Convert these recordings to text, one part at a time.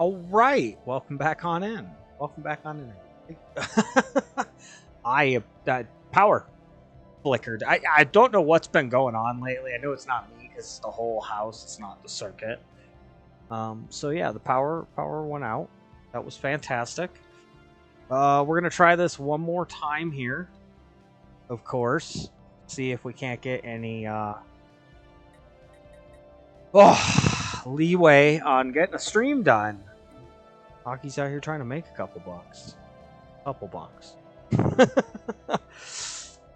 All right, welcome back on in. Welcome back on in. Power flickered. I don't know what's been going on lately. I know it's not me because it's the whole house. It's not the circuit. So yeah, the power went out. That was fantastic. We're gonna try this one more time here. Of course, see if we can't get any leeway on getting a stream done. Hockey's out here trying to make a couple bucks.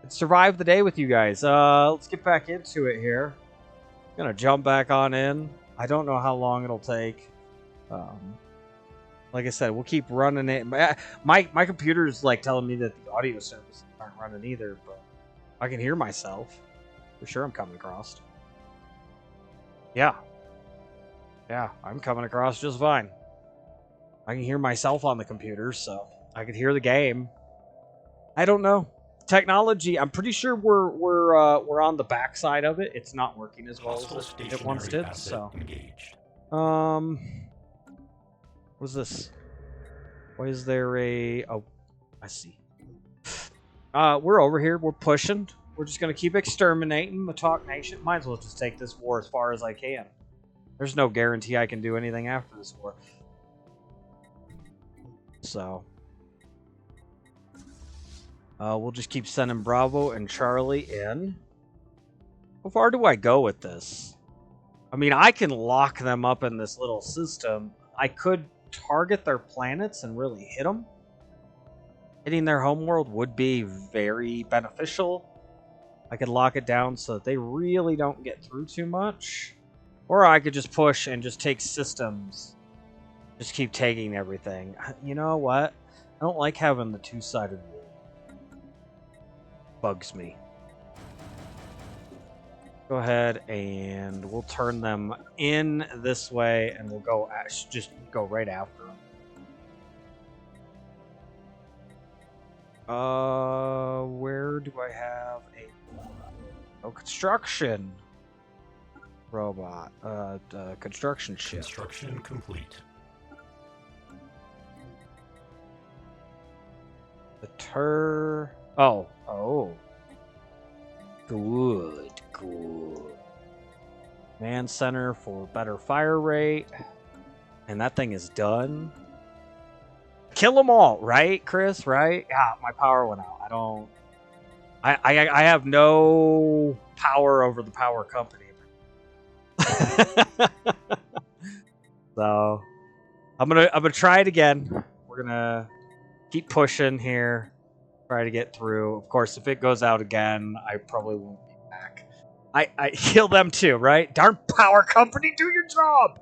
Survive the day with you guys. Let's get back into it here. Gonna jump back on in. I don't know how long it'll take. Like I said, we'll keep running it. My computer's like telling me that the audio services aren't running either, but I can hear myself. For sure I'm coming across. Yeah, I'm coming across just fine. I can hear myself on the computer, so I can hear the game. I don't know. Technology, I'm pretpretty sure we're on the backside of it. It's not working as well as it once did. So, what's this? Why is there a? Oh, I see. We're over here. We're pushing. We're just gonna keep exterminating the Talk Nation. Might as well just take this war as far as I can. There's no guarantee I can do anything after this war. So, we'll just keep sending Bravo and Charlie in. How far do I go with this? I mean, I can lock them up in this little system. I could target their planets and really hit them. Hitting their homeworld would be very beneficial. I could lock it down so that they really don't get through too much. Or I could just push and just take systems. Just keep taking everything. You know what? I don't like having the two-sided rule. Bugs me. Go ahead and we'll turn them in this way and we'll go just go right after them. Where do I have a construction robot? Construction ship. Construction complete. Oh. Good. Man center for better fire rate. And that thing is done. Kill them all, right, Chris? Right? Yeah, my power went out. I have no power over the power company. So I'm gonna try it again. We're gonna keep pushing here. Try to get through. Of course, if it goes out again, I probably won't be back. I kill them too, right? Darn power company, do your job.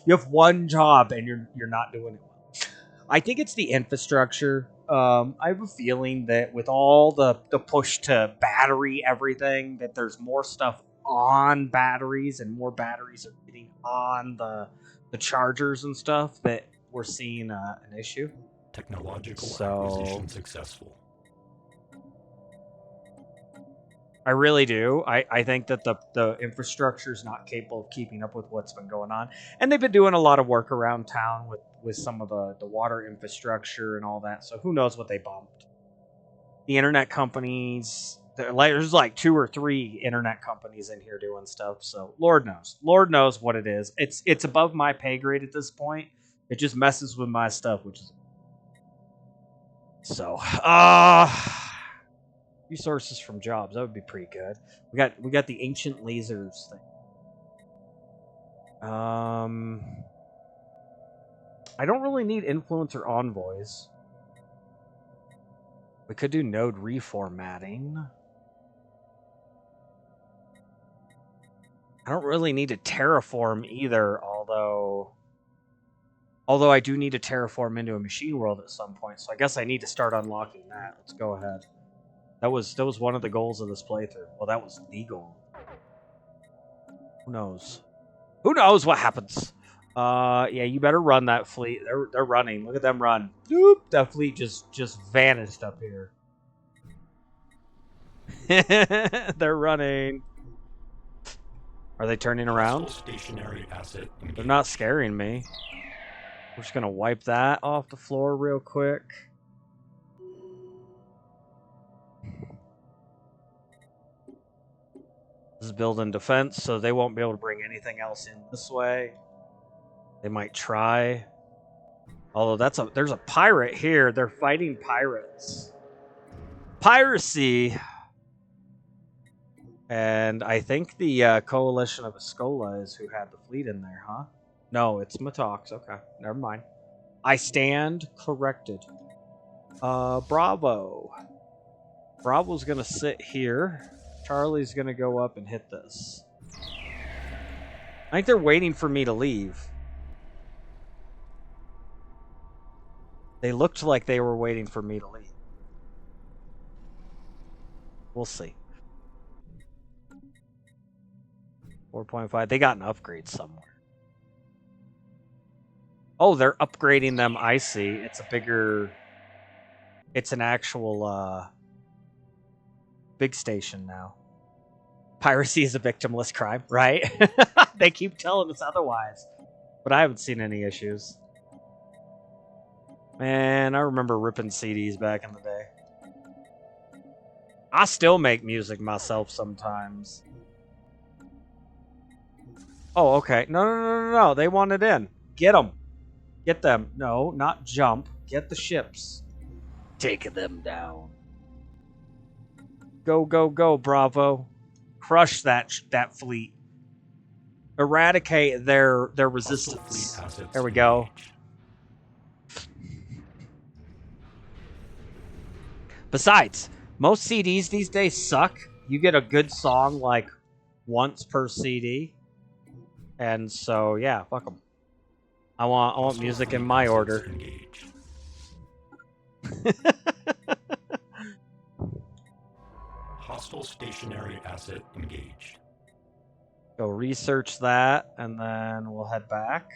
You have one job and you're not doing it well. I think it's the infrastructure. I have a feeling that with all the push to battery everything, that there's more stuff on batteries and more batteries are getting on the chargers and stuff that we're seeing an issue. Technological acquisition successful. I really do. I think that the infrastructure is not capable of keeping up with what's been going on. And they've been doing a lot of work around town with some of the water infrastructure and all that. So who knows what they bumped. The internet companies, there's like 2 or 3 internet companies in here doing stuff. So Lord knows what it is. It's above my pay grade at this point. It just messes with my stuff, which is... So, resources from jobs, that would be pretty good. We got the ancient lasers thing. I don't really need influence or envoys. We could do node reformatting. I don't really need to terraform either, although I do need to terraform into a machine world at some point, so I guess I need to start unlocking that. Let's go ahead. That was one of the goals of this playthrough. Well, that was the goal. Who knows? Who knows what happens? Yeah, you better run that fleet. They're running. Look at them run. Doop! That fleet just vanished up here. They're running. Are they turning around? Stationary asset engaged. They're not scaring me. We're just gonna wipe that off the floor real quick. This is building defense, so they won't be able to bring anything else in this way. They might try. Although there's a pirate here. They're fighting pirates. Piracy. And I think the coalition of Escola is who had the fleet in there, huh? No, it's Matox. Okay, never mind. I stand corrected. Bravo. Bravo's gonna sit here. Charlie's gonna go up and hit this. I think they're waiting for me to leave. They looked like they were waiting for me to leave. We'll see. 4.5. They got an upgrade somewhere. Oh, they're upgrading them. I see. It's a bigger... It's an actual, big station now. Piracy is a victimless crime, right? They keep telling us otherwise. But I haven't seen any issues. Man, I remember ripping CDs back in the day. I still make music myself sometimes. Oh, okay. No. They want it in. Get them. Get them. No, not jump. Get the ships. Take them down. Go, go, go, Bravo. Crush that fleet. Eradicate their resistance. There we go. Besides, most CDs these days suck. You get a good song like once per CD. And so, yeah, fuck them. I want music in my order. Hostile stationary asset engaged. Go research that, and then we'll head back.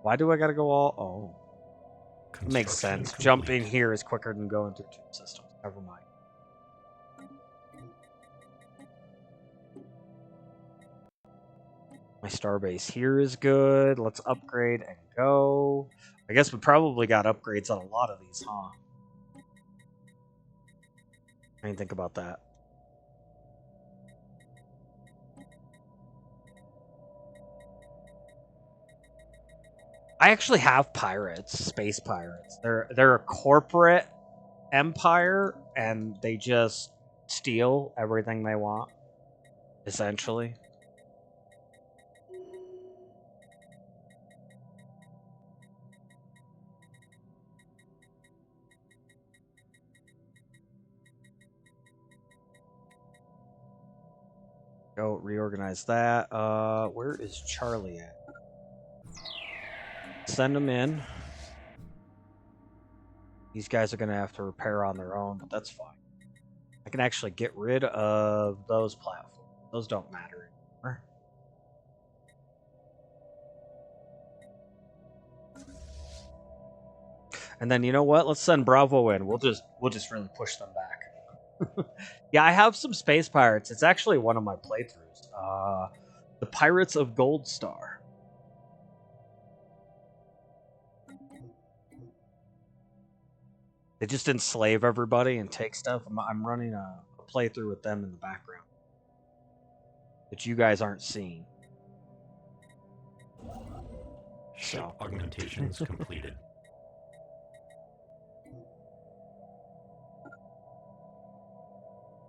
Why do I gotta go all... Oh. Makes sense. Complete. Jumping here is quicker than going through two systems. Never mind. My starbase here is good. Let's upgrade and go. I guess we probably got upgrades on a lot of these, huh? I didn't think about that. I actually have pirates, space pirates. They're a corporate empire, and they just steal everything they want, essentially. Go reorganize that. Where is Charlie at? Send them in. These guys are going to have to repair on their own, but that's fine. I can actually get rid of those platforms. Those don't matter anymore. And then, you know what? Let's send Bravo in. We'll just really push them back. Yeah, I have some space pirates. It's actually one of my playthroughs. The Pirates of Gold Star. They just enslave everybody and take stuff. I'm running a playthrough with them in the background that you guys aren't seeing. Ship augmentations completed.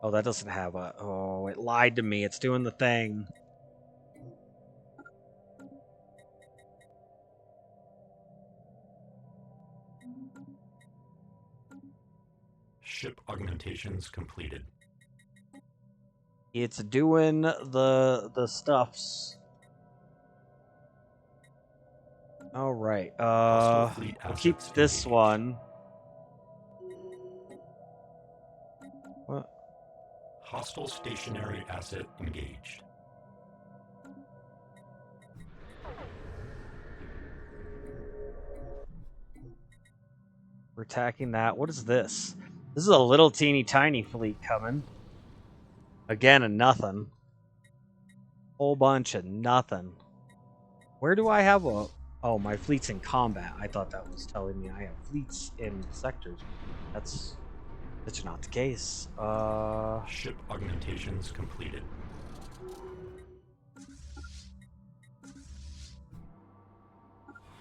Oh, that doesn't have a... Oh, it lied to me. It's doing the thing. Ship augmentations completed. It's doing the stuffs. All right. We'll keep this one. What? Hostile stationary asset engaged. We're attacking that. What is this? This is a little teeny tiny fleet coming. Again, a nothing. Whole bunch of nothing. Where do I have a... Oh, my fleet's in combat. I thought that was telling me I have fleets in sectors. That's not the case. Ship augmentations completed.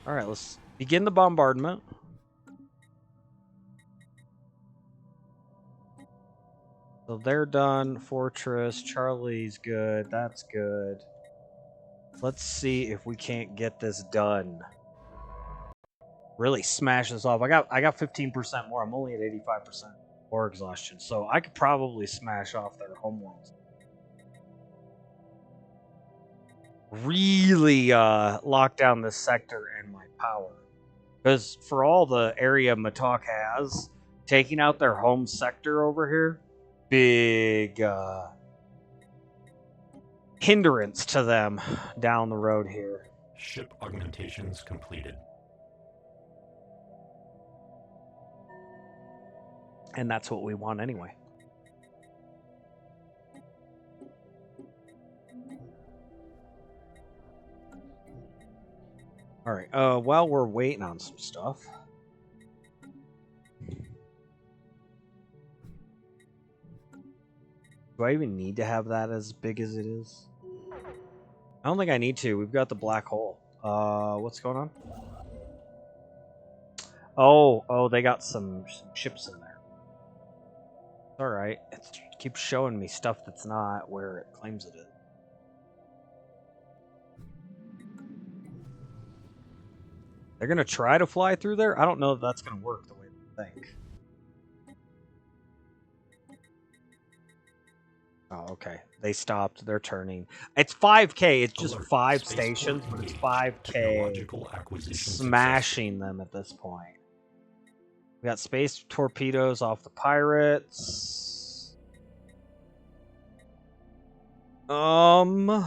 All right, let's begin the bombardment. So they're done. Fortress. Charlie's good. That's good. Let's see if we can't get this done. Really smash this off. I got 15% more. I'm only at 85% war exhaustion, so I could probably smash off their homeworlds. Really lock down this sector and my power. Because for all the area Matok has, taking out their home sector over here, big hindrance to them down the road here. Ship augmentations completed. And that's what we want anyway. All right. While we're waiting on some stuff, do I even need to have that as big as it is? I don't think I need to. We've got the black hole. What's going on? Oh, they got some ships in there. All right. It keeps showing me stuff that's not where it claims it is. They're going to try to fly through there? I don't know if that's going to work the way they think. Oh, okay. They stopped. They're turning. It's 5K. It's just 5 stations, but it's 5K smashing them at this point. We got space torpedoes off the pirates. And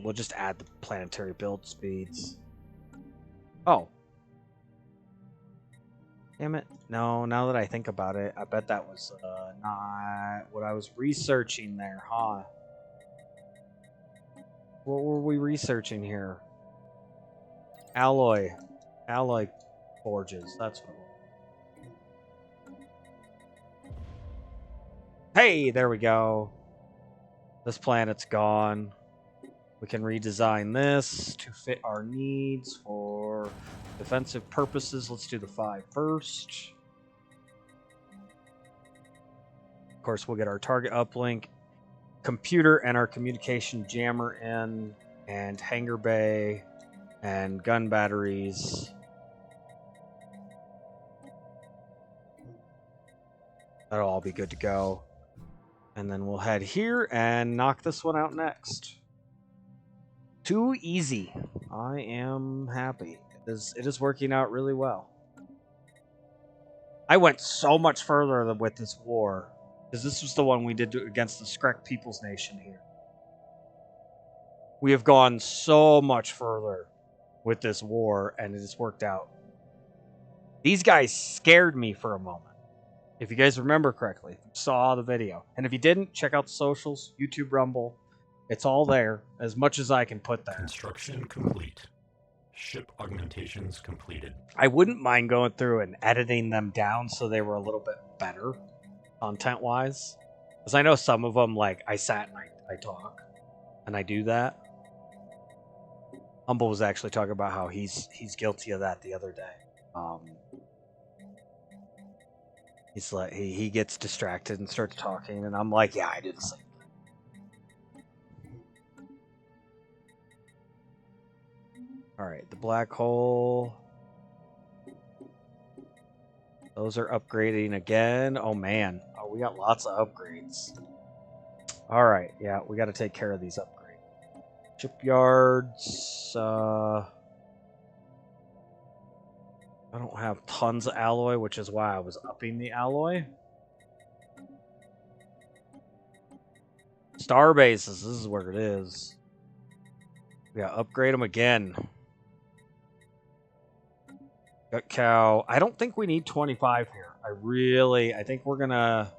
we'll just add the planetary build speeds. Oh. Damn it. No, now that I think about it, I bet that was not what I was researching there, huh? What were we researching here? Alloy forges, that's what it was. Hey, there we go. This planet's gone. We can redesign this to fit our needs for defensive purposes. Let's do the 5 first. Of course, we'll get our target uplink, computer, and our communication jammer in, and hangar bay, and gun batteries. That'll all be good to go. And then we'll head here and knock this one out next. Too easy. I am happy. It is working out really well. I went so much further with this war, because this was the one we did against the Skrek People's Nation here. We have gone so much further with this war, and it has worked out. These guys scared me for a moment. If you guys remember correctly, if you saw the video. And if you didn't, check out the socials, YouTube, Rumble. It's all there, as much as I can put there. Construction complete. Ship augmentations completed. I wouldn't mind going through and editing them down so they were a little bit better, content-wise. Because I know some of them, like, I sat and I talk, and I do that. Humble was actually talking about how he's guilty of that the other day. He's like, he gets distracted and starts talking, and I'm like, yeah, I do the same. Alright, the black hole. Those are upgrading again. Oh, man. Oh, we got lots of upgrades. Alright, yeah, we got to take care of these upgrades. Shipyards. I don't have tons of alloy, which is why I was upping the alloy. Star bases. This is where it is. We gotta upgrade them again. Gut cow. I don't think we need 25 here. I think we're gonna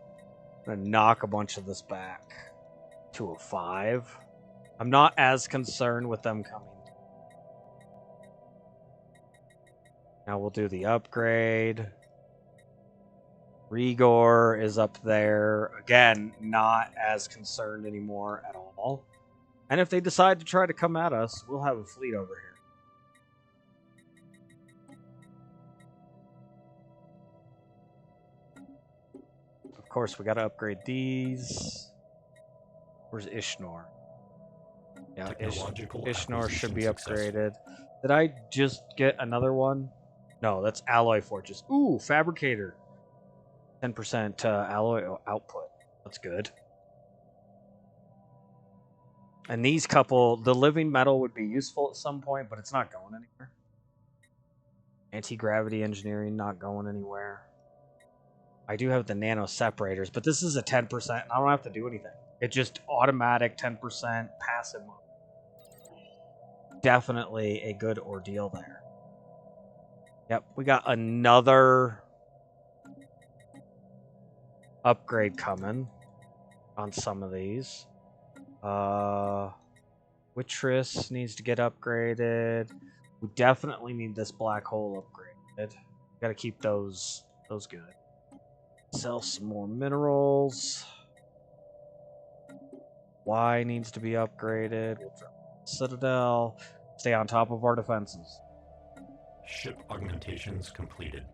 knock a bunch of this back to a 5. I'm not as concerned with them coming. Now we'll do the upgrade. Rigor is up there. Again, not as concerned anymore at all. And if they decide to try to come at us, we'll have a fleet over here. Of course, we got to upgrade these. Where's Ishnor? Yeah, Ishnor should be upgraded. Did I just get another one? No, that's Alloy Fortress. Ooh, Fabricator. 10% alloy output. That's good. And these couple, the living metal would be useful at some point, but it's not going anywhere. Anti-gravity engineering, not going anywhere. I do have the nano separators, but this is a 10%, and I don't have to do anything. It's just automatic 10% passive mode. Definitely a good ordeal there. Yep, we got another upgrade coming on some of these. Wittress needs to get upgraded. We definitely need this black hole upgraded. Got to keep those good. Sell some more minerals. Y needs to be upgraded. We'll drop Citadel. Stay on top of our defenses. Ship augmentations completed.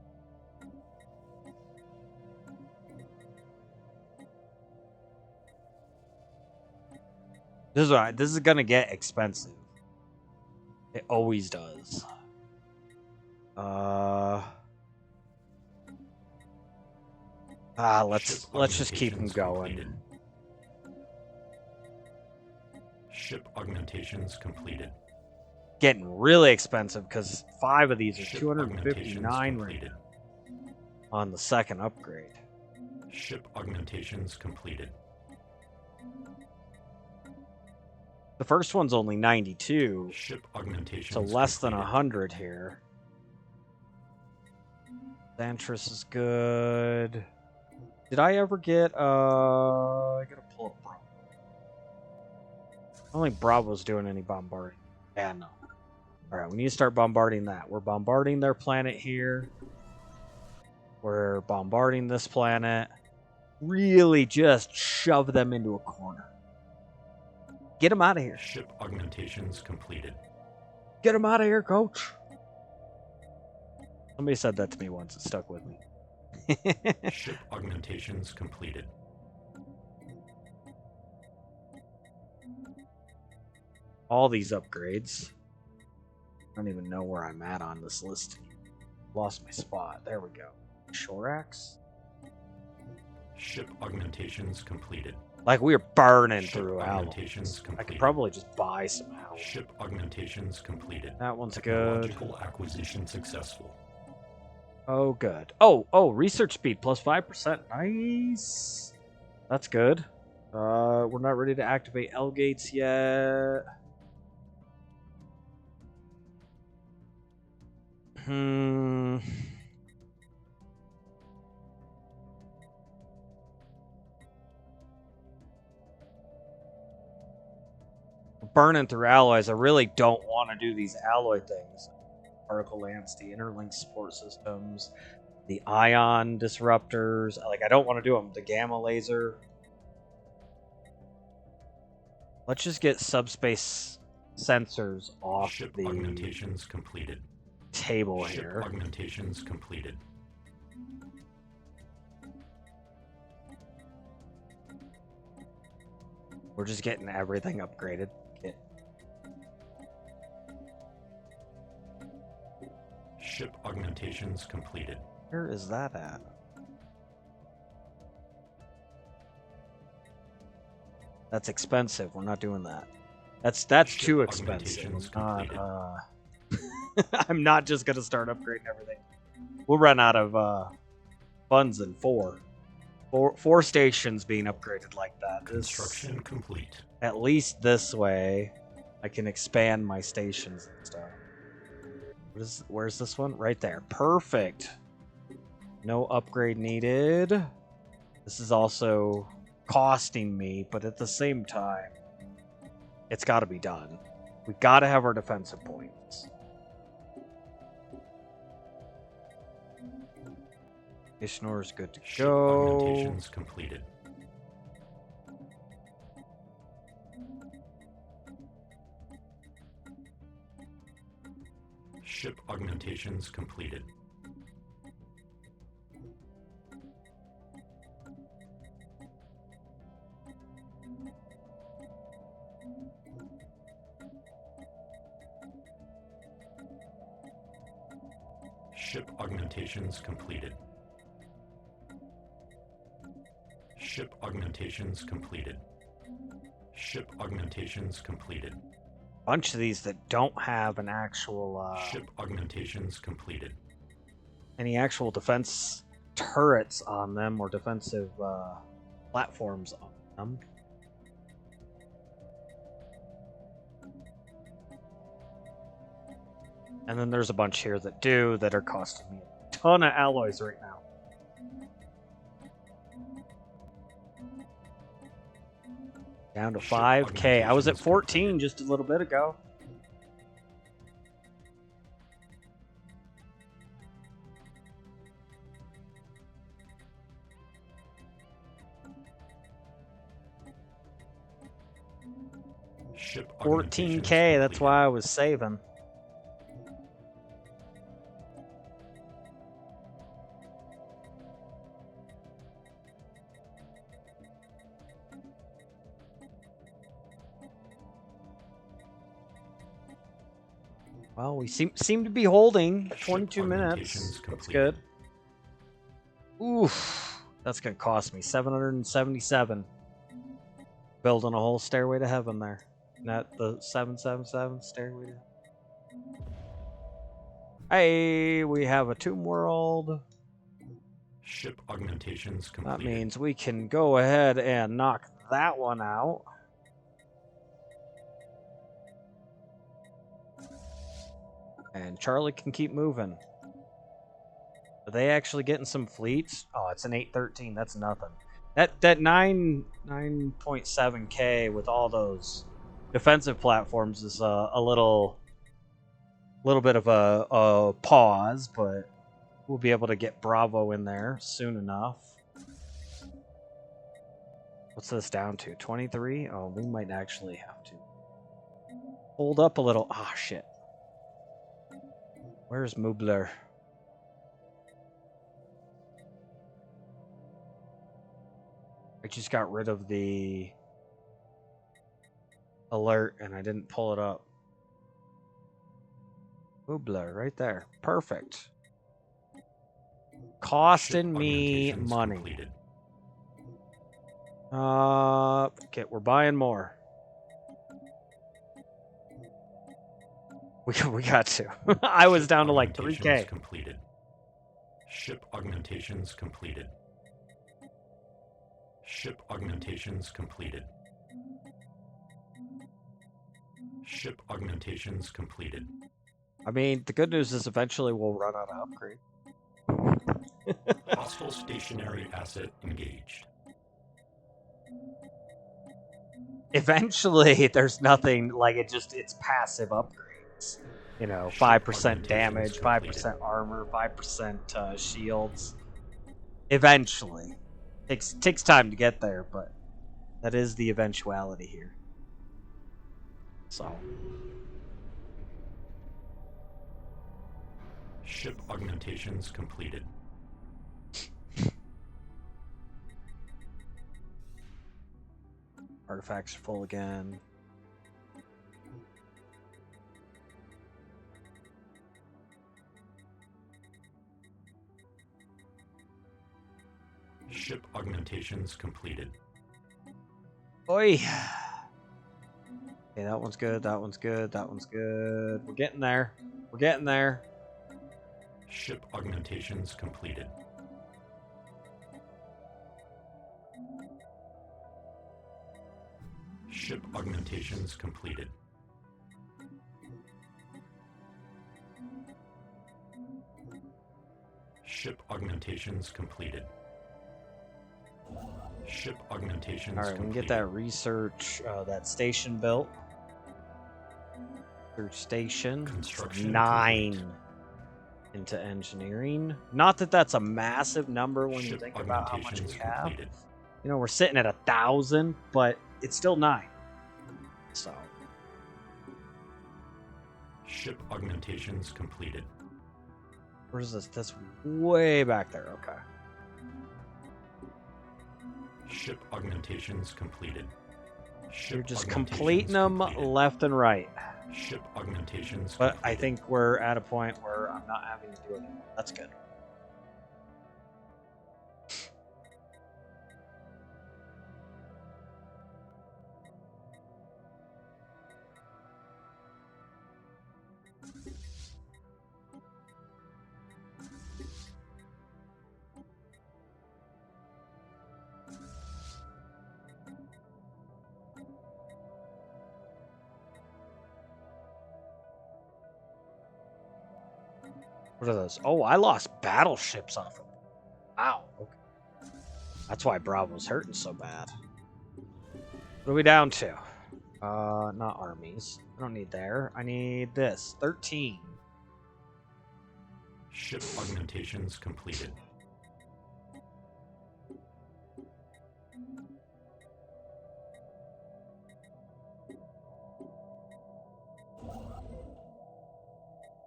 This is right. This is gonna get expensive. It always does. Let's just keep them going. Completed. Ship augmentations completed. Getting really expensive because 5 of these are Ship 259 augmentations right completed. on the second upgrade. Ship augmentations completed. The first one's only 92, Ship augmentations so less than completed. 100 here. Xantris is good. Did I ever get I gotta pull up Bravo. I don't think Bravo's doing any bombarding. Yeah, no. Alright, we need to start bombarding that. We're bombarding their planet here. We're bombarding this planet. Really just shove them into a corner. Get them out of here. Ship augmentations completed. Get them out of here, coach. Somebody said that to me once. It stuck with me. Ship augmentations completed. All these upgrades. I don't even know where I'm at on this list. Lost my spot. There we go. Shorax? Ship augmentations completed. Like we were burning Ship through augmentations alloys. I completed. could probably just buy some alloys. Ship augmentations completed. That one's good. Technological acquisition successful. Oh, good. Oh, research speed plus 5%. Nice. That's good. We're not ready to activate L gates yet. Burning through alloys. I really don't want to do these alloy things. Particle lamps, the interlink support systems, the ion disruptors. Like, I don't want to do them. The gamma laser. Let's just get subspace sensors off Ship the augmentations completed. table Ship here. augmentations completed. We're just getting everything upgraded. Ship augmentations completed. Where is that at? That's expensive. We're not doing that. That's Ship too expensive. augmentations Not, completed. I'm not just gonna start upgrading everything. We'll run out of funds in four stations being upgraded like that. Construction complete. At least this way, I can expand my stations and stuff. Where's this one? Right there. Perfect. No upgrade needed. This is also costing me, but at the same time, It's got to be done. We got to have our defensive points. Ishnoor is good to Ship go. augmentations completed. Ship augmentations completed. Ship augmentations completed. Ship augmentations completed. Ship augmentations completed. Bunch of these that don't have an actual Ship augmentations completed. any actual defense turrets on them or defensive platforms on them. And then there's a bunch here that do that are costing me a ton of alloys right now. Down to 5k. I was at 14 just a little bit ago. Ship 14k, that's why I was saving. Well, we seem to be holding 22 minutes. That's good. Oof, that's gonna cost me 777. Building a whole stairway to heaven there. Not the 777 stairway to heaven. Hey, we have a tomb world. Ship augmentations completed. That means we can go ahead and knock that one out. And Charlie can keep moving. Are they actually getting some fleets? Oh, it's an 813. That's nothing. That 9.7k with all those defensive platforms is a little bit of a pause, but we'll be able to get Bravo in there soon enough. What's this down to? 23? Oh, we might actually have to hold up a little. Ah, oh, shit. Where's Mubler? I just got rid of the alert and I didn't pull it up. Mubler, right there. Perfect. Costing me money. Completed. Okay, we're buying more. We got to. I was down to like 3k. Completed. Ship augmentations completed. Ship augmentations completed. Ship augmentations completed. I mean, the good news is eventually we'll run out of upgrade. Hostile stationary asset engaged. Eventually, there's nothing like it. It's passive upgrades. You know, 5% damage, 5% armor, 5% shields. Eventually, takes time to get there, but that is the eventuality here. So, ship augmentations completed. Artifacts are full again. Ship augmentations completed. Oi! Okay, that one's good, that one's good, that one's good. We're getting there. We're getting there. Ship augmentations completed. Ship augmentations completed. Ship augmentations completed. Ship augmentations Alright, we can get that research, that station built. Third station. Construction 9 complete. into engineering. Not that that's a massive number when you Ship think about how much we augmentations have. completed. You know, we're sitting at 1,000, but it's still 9. So. Ship augmentations completed. Where's this? This way back there. Okay. Ship augmentations completed. Ship You're just augmentations completing them completed. left and right. Ship augmentations But completed. I think we're at a point where I'm not having to do it anymore. That's good. What are those? Oh, I lost battleships off of them. Wow. Okay. That's why Bravo's hurting so bad. What are we down to? Not armies. I don't need there. I need this. 13. Ship augmentations completed.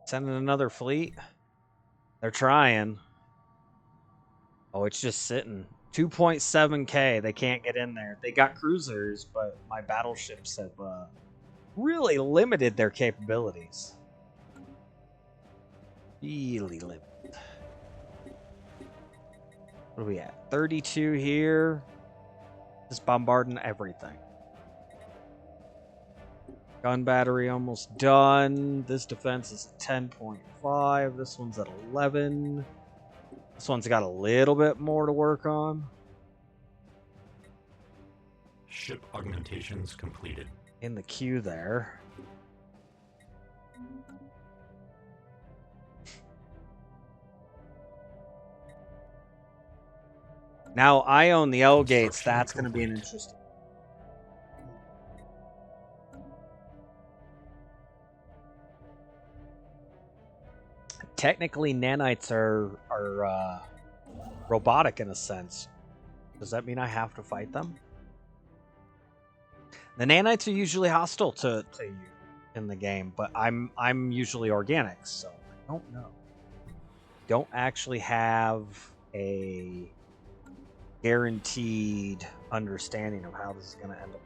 Sending another fleet. They're trying. Oh, it's just sitting. 2.7k. They can't get in there. They got cruisers, but my battleships have really limited their capabilities. Really limited. What are we at? 32 here. Just bombarding everything. Gun battery almost done. This defense is at 10.5. This one's at 11. This one's got a little bit more to work on. Ship augmentations completed. In the queue there. Now I own the L gates. Construction That's going to be an complete. interesting. Technically, nanites are robotic in a sense. Does that mean I have to fight them? The nanites are usually hostile to you in the game, but I'm usually organic, so I don't know. Don't actually have a guaranteed understanding of how this is going to end up.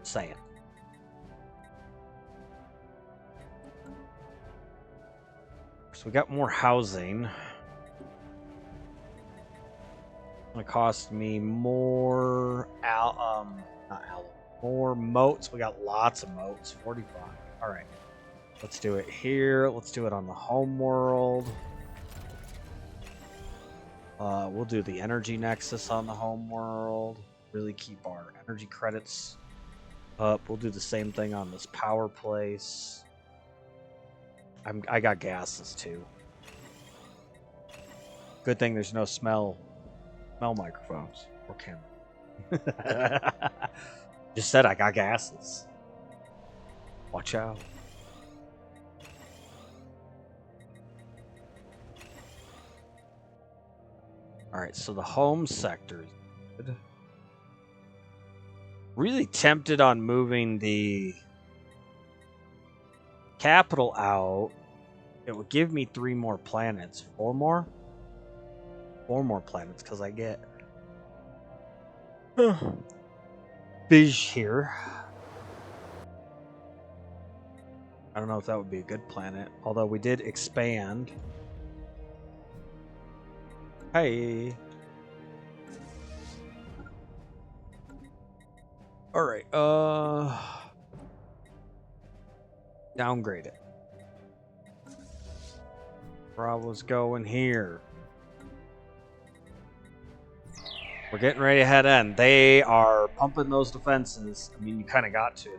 Say it. So we got more housing. It's gonna cost me more more moats. We got lots of moats. 45. All right. Let's do it here. Let's do it on the home world. We'll do the energy nexus on the home world. Really keep our energy credits up. We'll do the same thing on this power place. I got gases too. Good thing there's no smell microphones or camera. Just said I got gases. Watch out. Alright, so the home sector is good. Really tempted on moving the capital out. It would give me 3 more planets. 4 more? 4 more planets, because I get Fish here. I don't know if that would be a good planet, although we did expand. Hey. Alright, downgrade it. Bravo's going here. We're getting ready to head in. They are pumping those defenses. I mean, you kind of got to.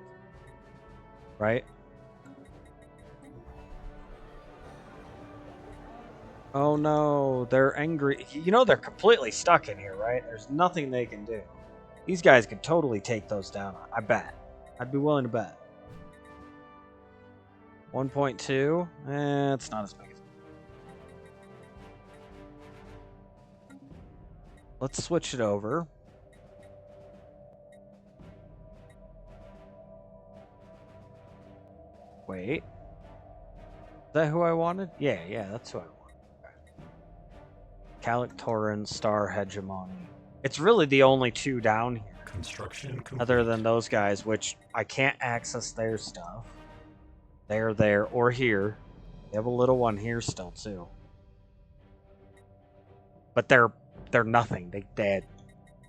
Right? Oh no, they're angry. You know they're completely stuck in here, right? There's nothing they can do. These guys could totally take those down. I bet. I'd be willing to bet. 1.2. It's not as big as. Let's switch it over. Wait. Is that who I wanted? Yeah, that's who I wanted. Okay. Calictoran, Star Hegemony. It's really the only two down here. Construction complete. Other than those guys, which I can't access their stuff. They're there or here. They have a little one here still too. But they're nothing. They dead.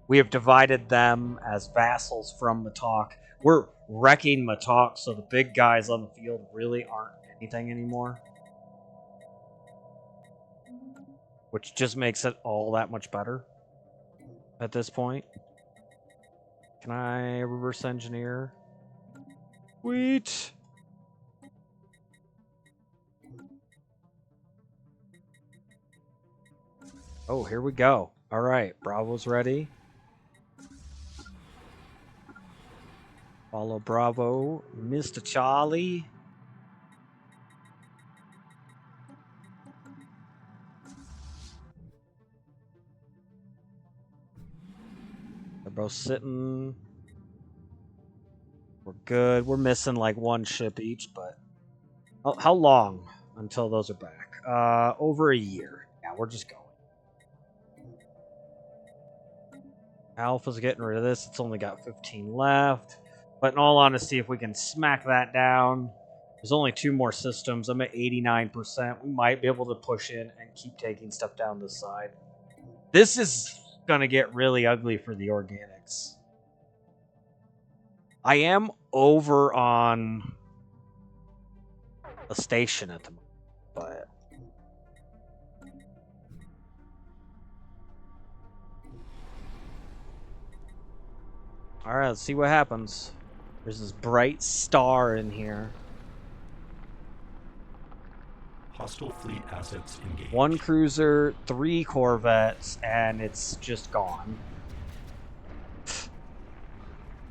We have divided them as vassals from Matok. We're wrecking Matok, so the big guys on the field really aren't anything anymore. Which just makes it all that much better at this point. Can I reverse engineer? Sweet! Oh, here we go. Alright, Bravo's ready. Follow Bravo, Mr. Charlie. They're both sitting. We're good. We're missing like one ship each, but how long until those are back? Over a year. Yeah, we're just going. Alpha's getting rid of this. It's only got 15 left. But in all honesty, if we can smack that down, there's only 2 more systems. I'm at 89%. We might be able to push in and keep taking stuff down this side. This is going to get really ugly for the organics. I am over on a station at the moment, but... Alright, let's see what happens. There's this bright star in here. Hostile fleet assets engaged. 1 cruiser, 3 corvettes, and it's just gone.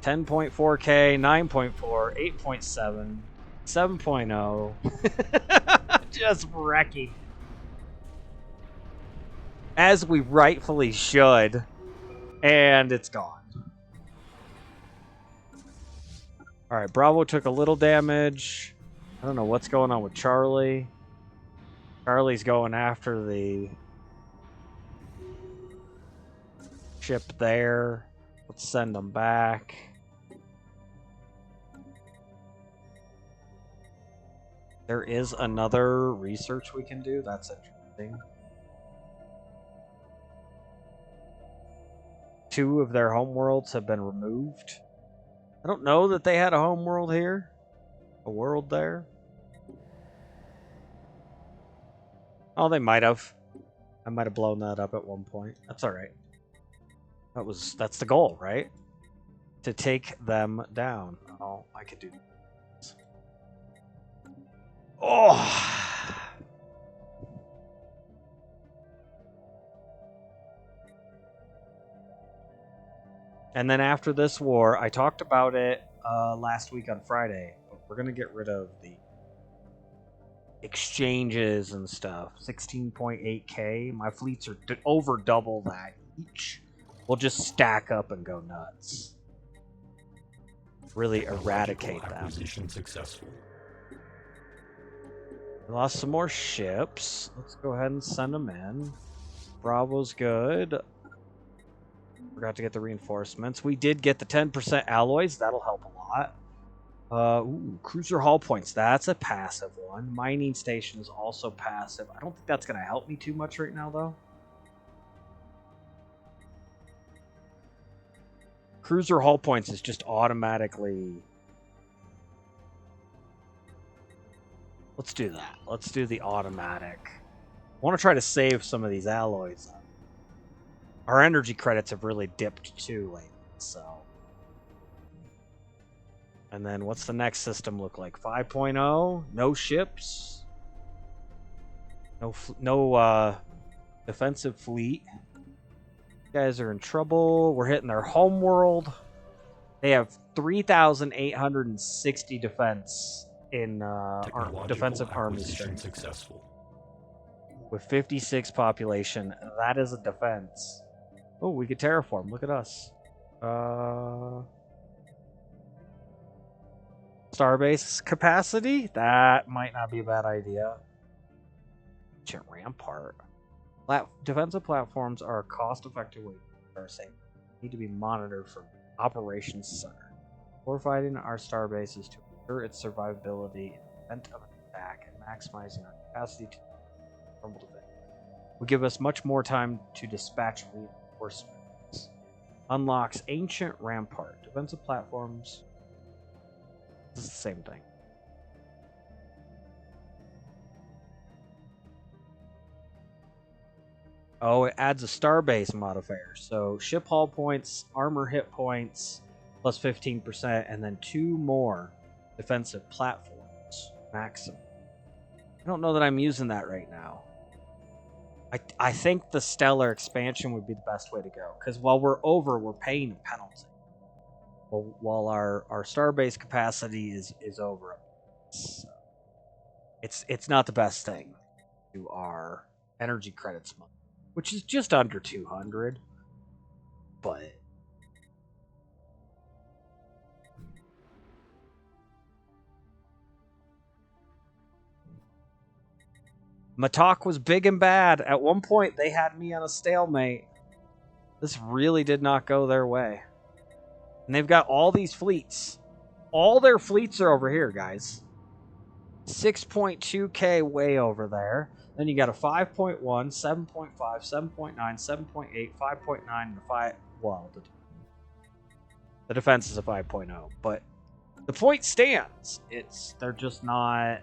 10.4K, 9.4, 8.7, 7.0. Just wrecking. As we rightfully should. And it's gone. Alright, Bravo took a little damage. I don't know what's going on with Charlie. Charlie's going after the ship there. Let's send them back. There is another research we can do. That's interesting. 2 of their homeworlds have been removed. I don't know that they had a homeworld here. A world there. Oh, they might have. I might have blown that up at one point. That's alright. That's the goal, right? To take them down. Oh, I could do this. Oh! And then after this war, I talked about it last week on Friday, but we're going to get rid of the exchanges and stuff. 16.8K. My fleets are over double that each. We'll just stack up and go nuts. Really eradicate them. Acquisition successful. We lost some more ships. Let's go ahead and send them in. Bravo's good. Forgot to get the reinforcements. We did get the 10% alloys. That'll help a lot. Cruiser hull points. That's a passive one. Mining station is also passive. I don't think that's going to help me too much right now, though. Cruiser hull points is just automatically... Let's do that. Let's do the automatic. I want to try to save some of these alloys. Our energy credits have really dipped too lately, so... And then what's the next system look like? 5.0? No ships? No defensive fleet? guys are in trouble. We're hitting their home world. They have 3,860 defense in defensive army strength. Successful. With 56 population, that is a defense. Oh, we could terraform. Look at us. Starbase capacity? That might not be a bad idea. Ancient Rampart. Defensive platforms are a cost-effective way to our safe. Need to be monitored from Operations Center. Fortifying our starbase is to ensure its survivability in the event of an attack and maximizing our capacity to defense. Will give us much more time to dispatch reinforcements. Unlocks Ancient Rampart. Defensive platforms. This is the same thing. Oh, it adds a starbase modifier. So ship hull points, armor hit points, plus 15%, and then 2 more defensive platforms. Maximum. I don't know that I'm using that right now. I think the Stellar expansion would be the best way to go. Because while we're over, we're paying a penalty. While our starbase capacity is over. It's not the best thing to our energy credits month, which is just under 200, but Matok was big and bad. At one point, they had me on a stalemate. This really did not go their way. And they've got all these fleets. All their fleets are over here, guys. 6.2k way over there. Then you got a 5.1, 7.5, 7.9, 7.8, 5.9, and a 5. Well, the defense is a 5.0, but the point stands. They're just not.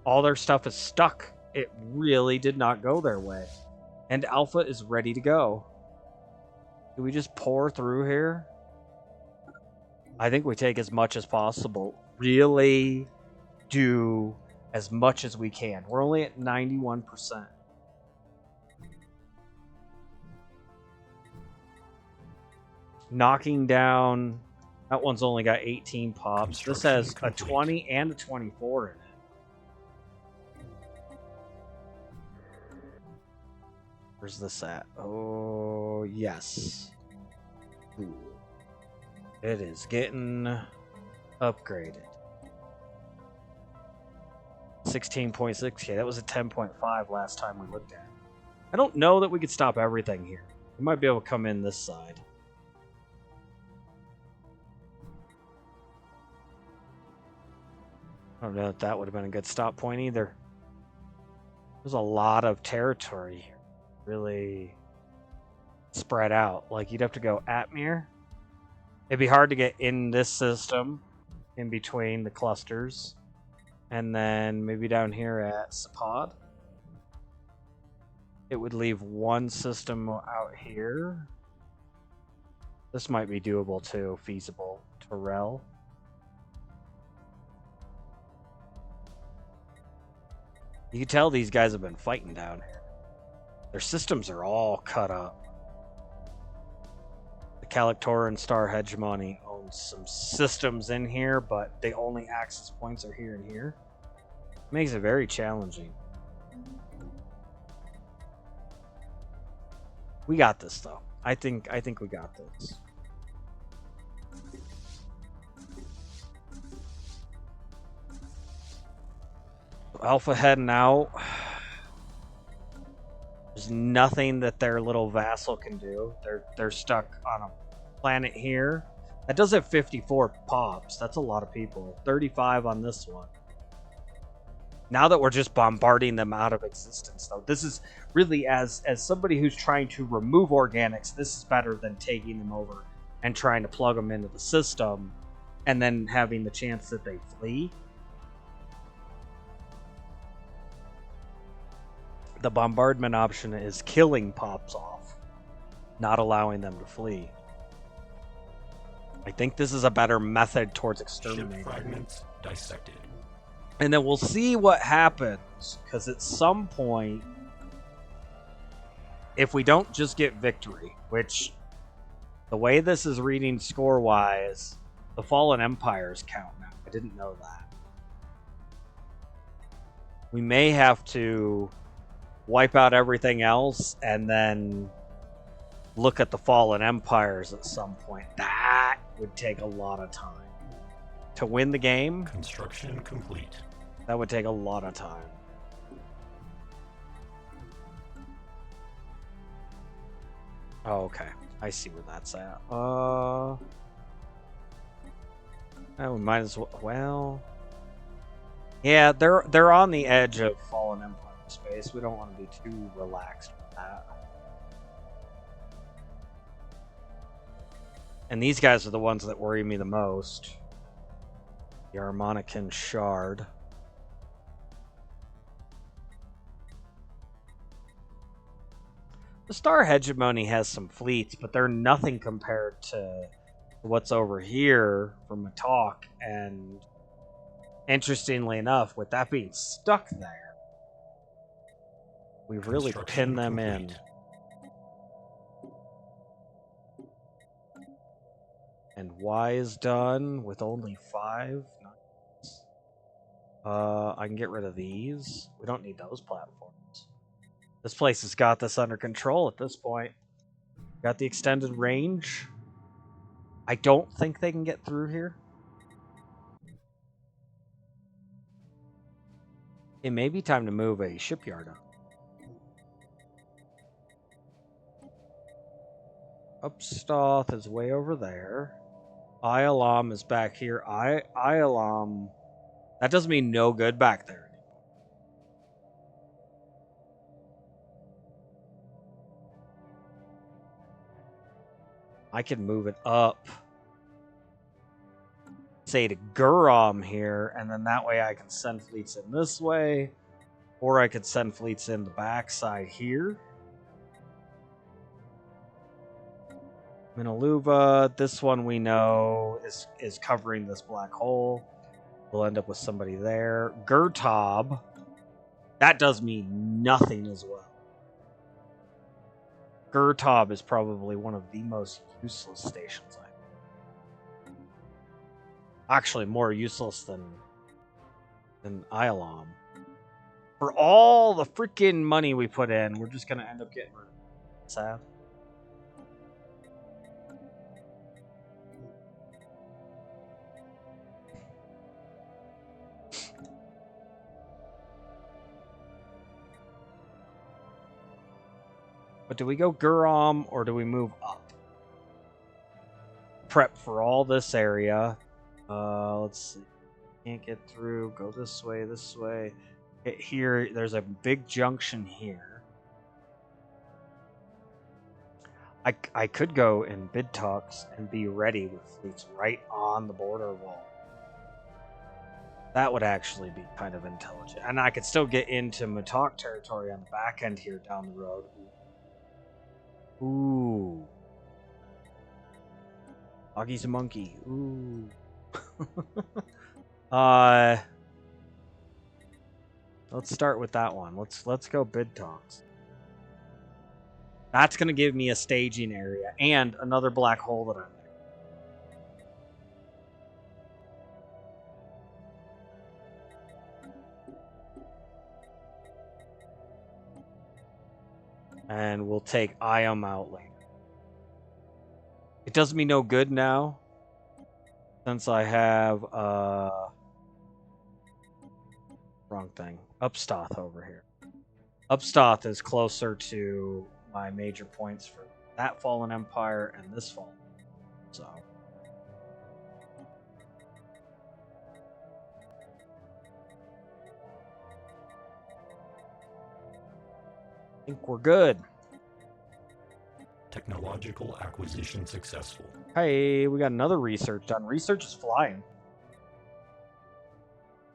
All their stuff is stuck. It really did not go their way. And Alpha is ready to go. Do we just pour through here? I think we take as much as possible. Really do as much as we can. We're only at 91%. Knocking down. That one's only got 18 pops. This has a 20 and a 24 in it. Where's this at? Oh, yes. Ooh. It is getting upgraded. 16.6k. That was a 10.5 last time we looked at it. I don't know that we could stop everything here. We might be able to come in this side. I don't know if that would have been a good stop point either. There's a lot of territory here. Really spread out. Like, you'd have to go Atmir. It'd be hard to get in this system in between the clusters. And then maybe down here at Sapod. It would leave one system out here. This might be doable too, feasible. Terrell. You can tell these guys have been fighting down here. Their systems are all cut up. The Calictoran Star Hegemony owns some systems in here, but the only access points are here and here. It makes it very challenging. We got this though. I think we got this. Alpha heading out. There's nothing that their little vassal can do. They're stuck on a planet here. That does have 54 pops. That's a lot of people. 35 on this one. Now that we're just bombarding them out of existence, though, this is really, as somebody who's trying to remove organics, this is better than taking them over and trying to plug them into the system and then having the chance that they flee. The bombardment option is killing pops off, not allowing them to flee. I think this is a better method towards exterminating. Ship fragments dissected. And then we'll see what happens, because at some point, if we don't just get victory, which the way this is reading score-wise, the Fallen Empires count now. I didn't know that. We may have to wipe out everything else and then look at the Fallen Empires at some point. That would take a lot of time. To win the game, Construction complete. that would take a lot of time. Oh, okay. I see where that's at. Oh, we might as well. Yeah, they're on the edge of Fallen Empire space. We don't want to be too relaxed with that. And these guys are the ones that worry me the most. The Armonican Shard. The Star Hegemony has some fleets, but they're nothing compared to what's over here from Matok. And interestingly enough, with that being stuck there, we've really pinned them in. And Y is done with only 5. Nice. I can get rid of these. We don't need those platforms. This place has got this under control at this point. Got the extended range. I don't think they can get through here. It may be time to move a shipyard up. Upstoth is way over there. Ialam is back here. Ialam... That does me no good back there. I can move it up, say to Guram here, and then that way I can send fleets in this way, or I could send fleets in the backside here. Minaluva, this one we know is covering this black hole. We'll end up with somebody there. Gurtob, that does me nothing as well. Gurtob is probably one of the most useless stations I have. Actually, more useless than Ialam. For all the freaking money we put in, we're just going to end up getting rid of it. Sad. But do we go Guram or do we move up? Prep for all this area. Let's see. Can't get through. Go this way, this way. Hit here. There's a big junction here. I could go in bid talks and be ready with fleets right on the border wall. That would actually be kind of intelligent. And I could still get into Matok territory on the back end here down the road. Ooh. Augie's a monkey. Ooh. Let's start with that one. Let's go bid talks. That's gonna give me a staging area and another black hole that I'm there. And we'll take Iam out later. It does me no good now, since I have wrong thing. Upstoth over here. Upstoth is closer to my major points for that Fallen Empire and this Fallen. So I think we're good. Technological acquisition successful. Hey, we got another research done. Research is flying.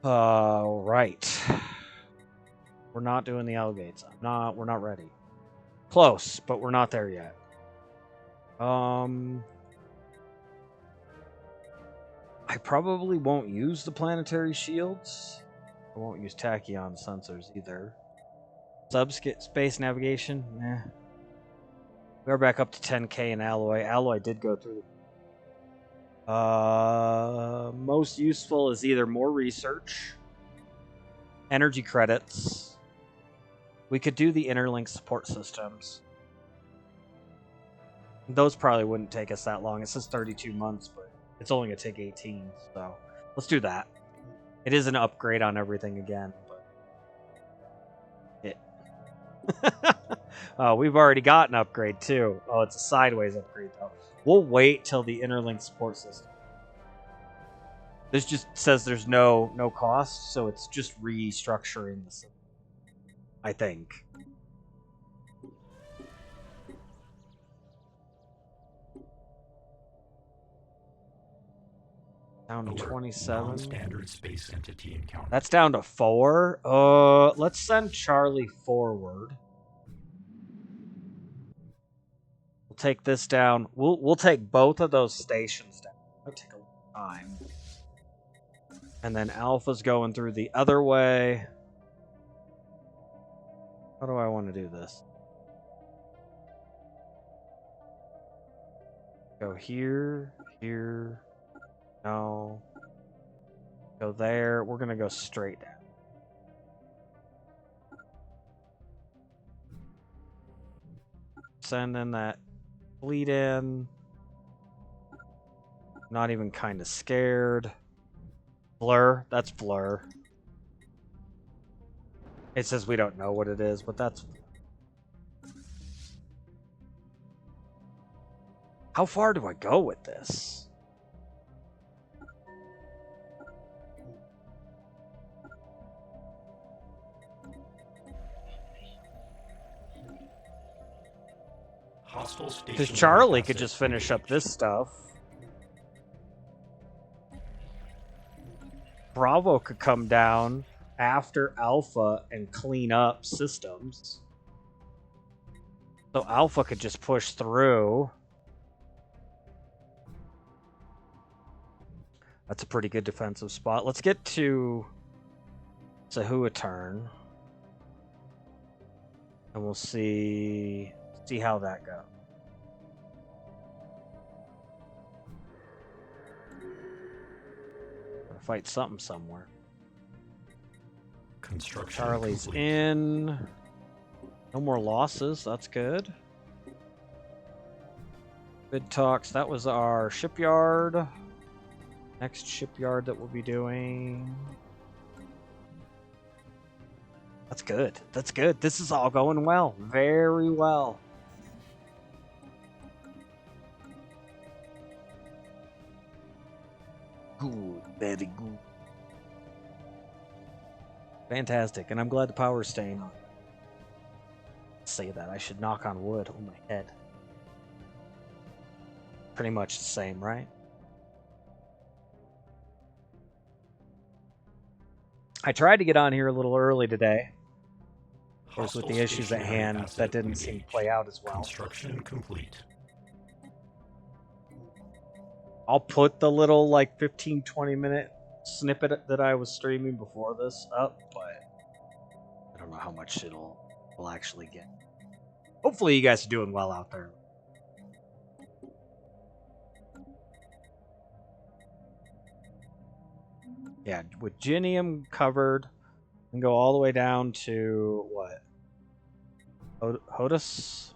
Right. We're not doing the Alligates. We're not ready. Close, but we're not there yet. I probably won't use the planetary shields. I won't use tachyon sensors either. Subspace navigation? Nah. We're back up to 10k in alloy. Alloy did go through. Most useful is either more research, energy credits. We could do the interlink support systems. Those probably wouldn't take us that long. It says 32 months, but it's only going to take 18, so let's do that. It is an upgrade on everything again, but we've already got an upgrade too. Oh, it's a sideways upgrade though. We'll wait till the interlink support system. This just says there's no cost, so it's just restructuring the system, I think. Down to 27. Non-standard space entity encounter. That's down to 4. Let's send Charlie forward. We'll take this down. We'll take both of those stations down. That'll take a long time. And then Alpha's going through the other way. How do I want to do this? Go here, here. No. Go there. We're going to go straight down. Send in that fleet in. Not even kind of scared. Blur. That's blur. It says we don't know what it is, but that's... How far do I go with this? Because Charlie could just finish up this stuff. Bravo could come down after Alpha and clean up systems. So Alpha could just push through. That's a pretty good defensive spot. Let's get to Sahua turn. And we'll see how that goes. Gotta fight something somewhere. Construction Charlie's complete. in. No more losses. That's good. Good talks. That was our shipyard. Next shipyard that we'll be doing. That's good. That's good. This is all going well. Very well. Good. Very good. Fantastic. And I'm glad the power's staying on. Say that. I should knock on wood on my head. Pretty much the same, right? I tried to get on here a little early today. Of course, with the issues at hand, that didn't seem to play out as well. Construction complete. I'll put the little, like, 15-20 minute snippet that I was streaming before this up, but I don't know how much we'll actually get. Hopefully you guys are doing well out there. Yeah, with Ginium covered, and go all the way down to what? Hodus?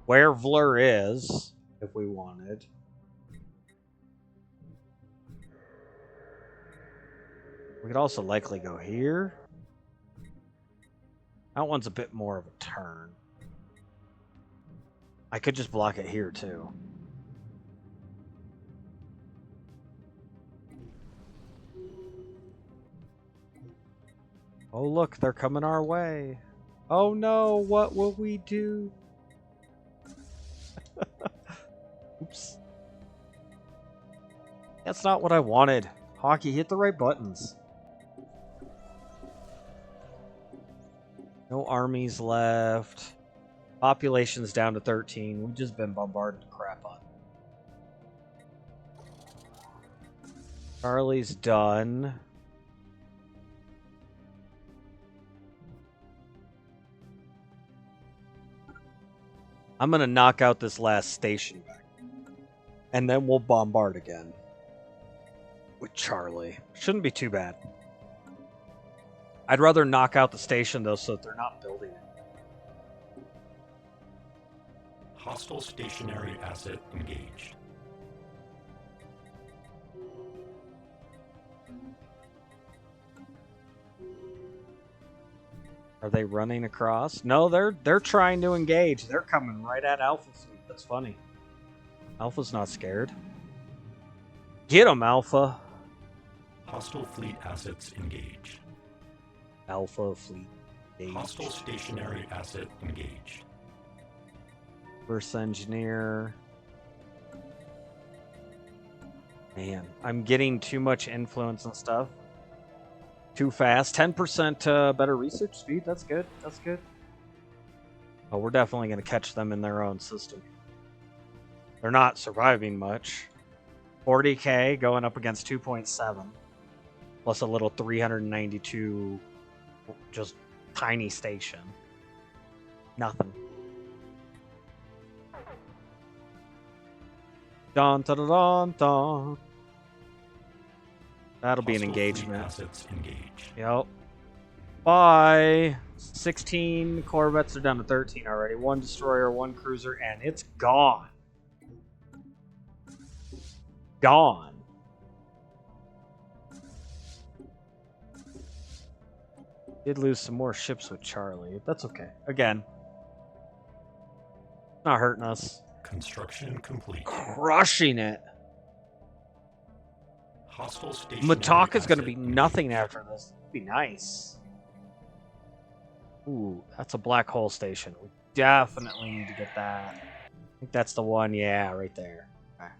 Where Vlur is, if we wanted. We could also likely go here. That one's a bit more of a turn. I could just block it here too. Oh look, they're coming our way. Oh no, what will we do? Oops. That's not what I wanted. Hockey, hit the right buttons. No armies left. Population's down to 13. We've just been bombarded to crap on. Charlie's done. I'm going to knock out this last station back. And then we'll bombard again. With Charlie. Shouldn't be too bad. I'd rather knock out the station, though, so that they're not building it. Hostile stationary asset engaged. Are they running across? No, they're trying to engage. They're coming right at Alpha Fleet. That's funny. Alpha's not scared. Get him, Alpha. Hostile fleet assets engaged. Alpha Fleet engaged. Hostile stationary asset engaged. Reverse engineer. Man, I'm getting too much influence and stuff. Too fast. 10% better research speed. That's good. That's good. Oh, we're definitely going to catch them in their own system. They're not surviving much. 40k going up against 2.7. Plus a little 392 just tiny station. Nothing. Dun, dun, dun, dun, dun. That'll be an engagement. Assets engaged. Yep. Bye. 16 corvettes are down to 13 already. 1 destroyer, 1 cruiser, and it's gone. Gone. Did lose some more ships with Charlie. That's okay. Again, not hurting us. Construction complete. Crushing it. Hostile station. Matak is going to be nothing after this. It'd be nice. Ooh, that's a black hole station. We definitely need to get that. I think that's the one. Yeah, right there. Okay.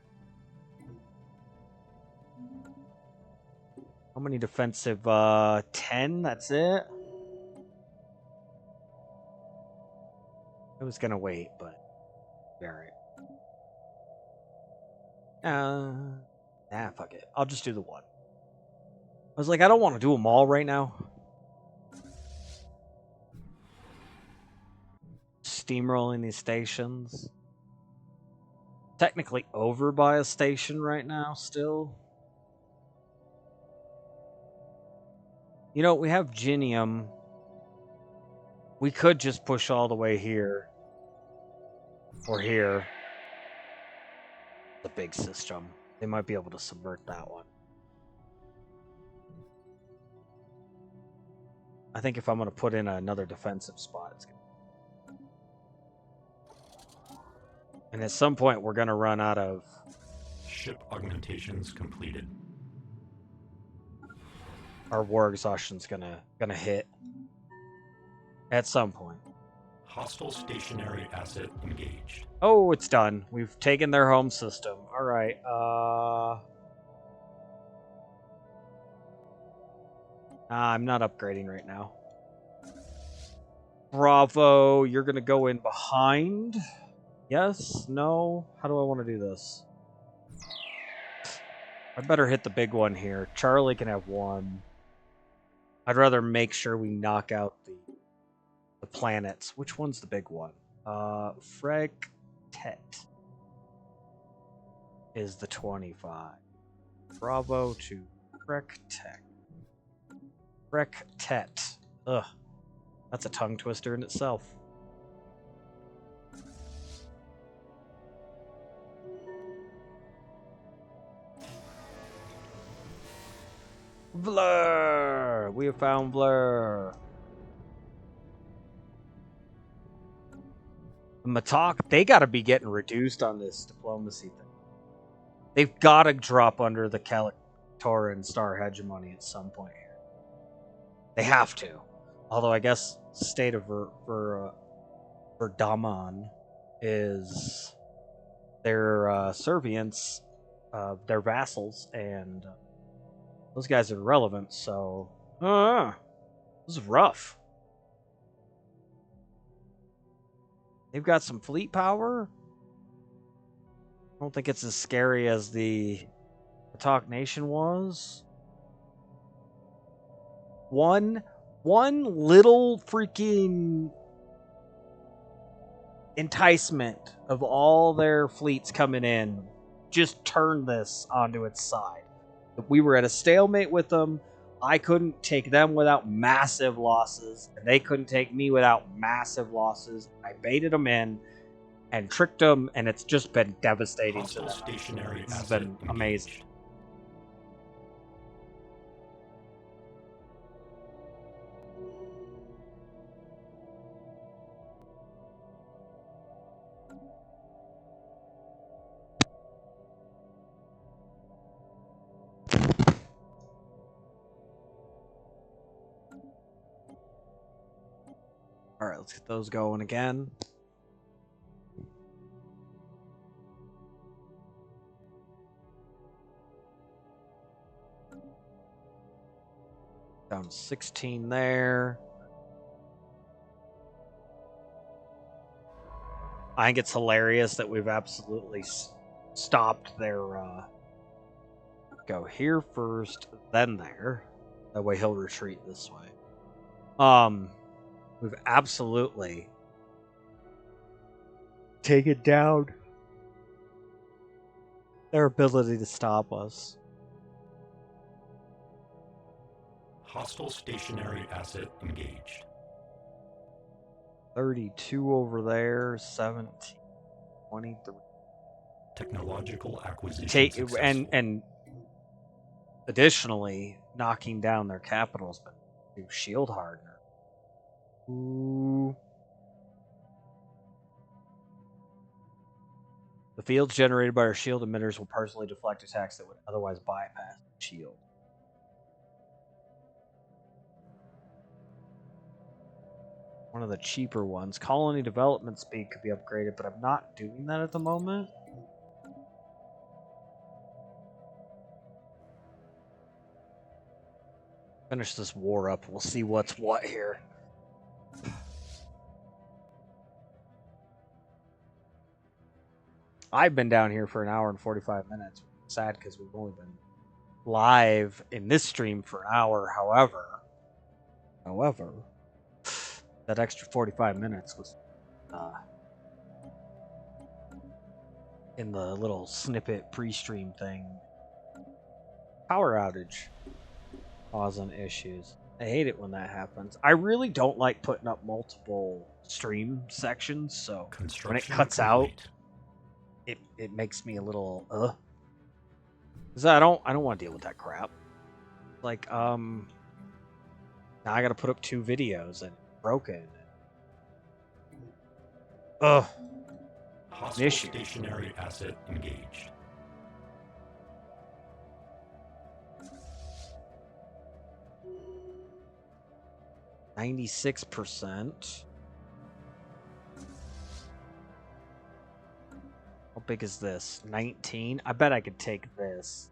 How many defensive? 10? That's it? I was going to wait, but... Alright. Nah, fuck it. I'll just do the one. I was like, I don't want to do them all right now. Steamrolling these stations. Technically over by a station right now, still. You know, we have Ginium. We could just push all the way here. Or here. The big system. They might be able to subvert that one. I think if I'm going to put in another defensive spot, it's going to... And at some point, we're going to run out of... Ship augmentations completed. Our war exhaustion's gonna hit. At some point. Hostile stationary asset engaged. Oh, it's done. We've taken their home system. Alright, I'm not upgrading right now. Bravo, you're gonna go in behind? Yes? No? How do I want to do this? I better hit the big one here. Charlie can have one. I'd rather make sure we knock out the planets. Which one's the big one? Frektet is the 25. Bravo to Frektet. Frektet. Ugh. That's a tongue twister in itself. Blur! We have found Blur. Matak, they gotta be getting reduced on this diplomacy thing. They've gotta drop under the Calictoran Star Hegemony at some point here. They have to. Although I guess state of Verdaman is their servants, their vassals, and those guys are irrelevant, so... this is rough. They've got some fleet power. I don't think it's as scary as the Matak Nation was. One little freaking enticement of all their fleets coming in just turned this onto its side. We were at a stalemate with them. I couldn't take them without massive losses, and they couldn't take me without massive losses. I baited them in and tricked them, and it's just been devastating to them. It's been amazing. All right, let's get those going again. Down to 16 there. I think it's hilarious that we've absolutely stopped their go here first, then there. That way he'll retreat this way. We've absolutely taken down their ability to stop us. Hostile stationary asset engaged. 32 over there, 17, 23. Technological acquisition successful. And additionally, knocking down their capitals, but do shield hardener. Ooh. The fields generated by our shield emitters will partially deflect attacks that would otherwise bypass the shield. One of the cheaper ones. Colony development speed could be upgraded, but I'm not doing that at the moment. Finish this war up. We'll see what's what here. I've been down here for an hour and 45 minutes. Sad because we've only been live in this stream for an hour. However, that extra 45 minutes was in the little snippet pre-stream thing. Power outage causing issues. I hate it when that happens. I really don't like putting up multiple stream sections, so when it cuts out, it makes me a little because I don't want to deal with that crap. Like now I got to put up 2 videos and it's broken. Hostile stationary asset engaged. %. How big is this? 19? I bet I could take this.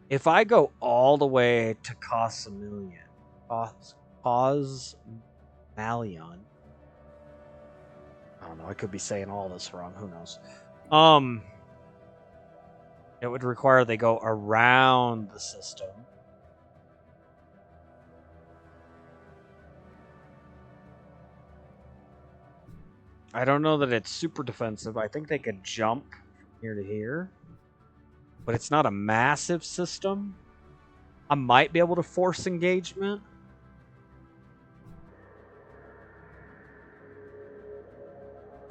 If I go all the way to Cosmalion, I don't know, I could be saying all this wrong, who knows. It would require they go around the system. I don't know that it's super defensive. I think they could jump here to here. But it's not a massive system. I might be able to force engagement.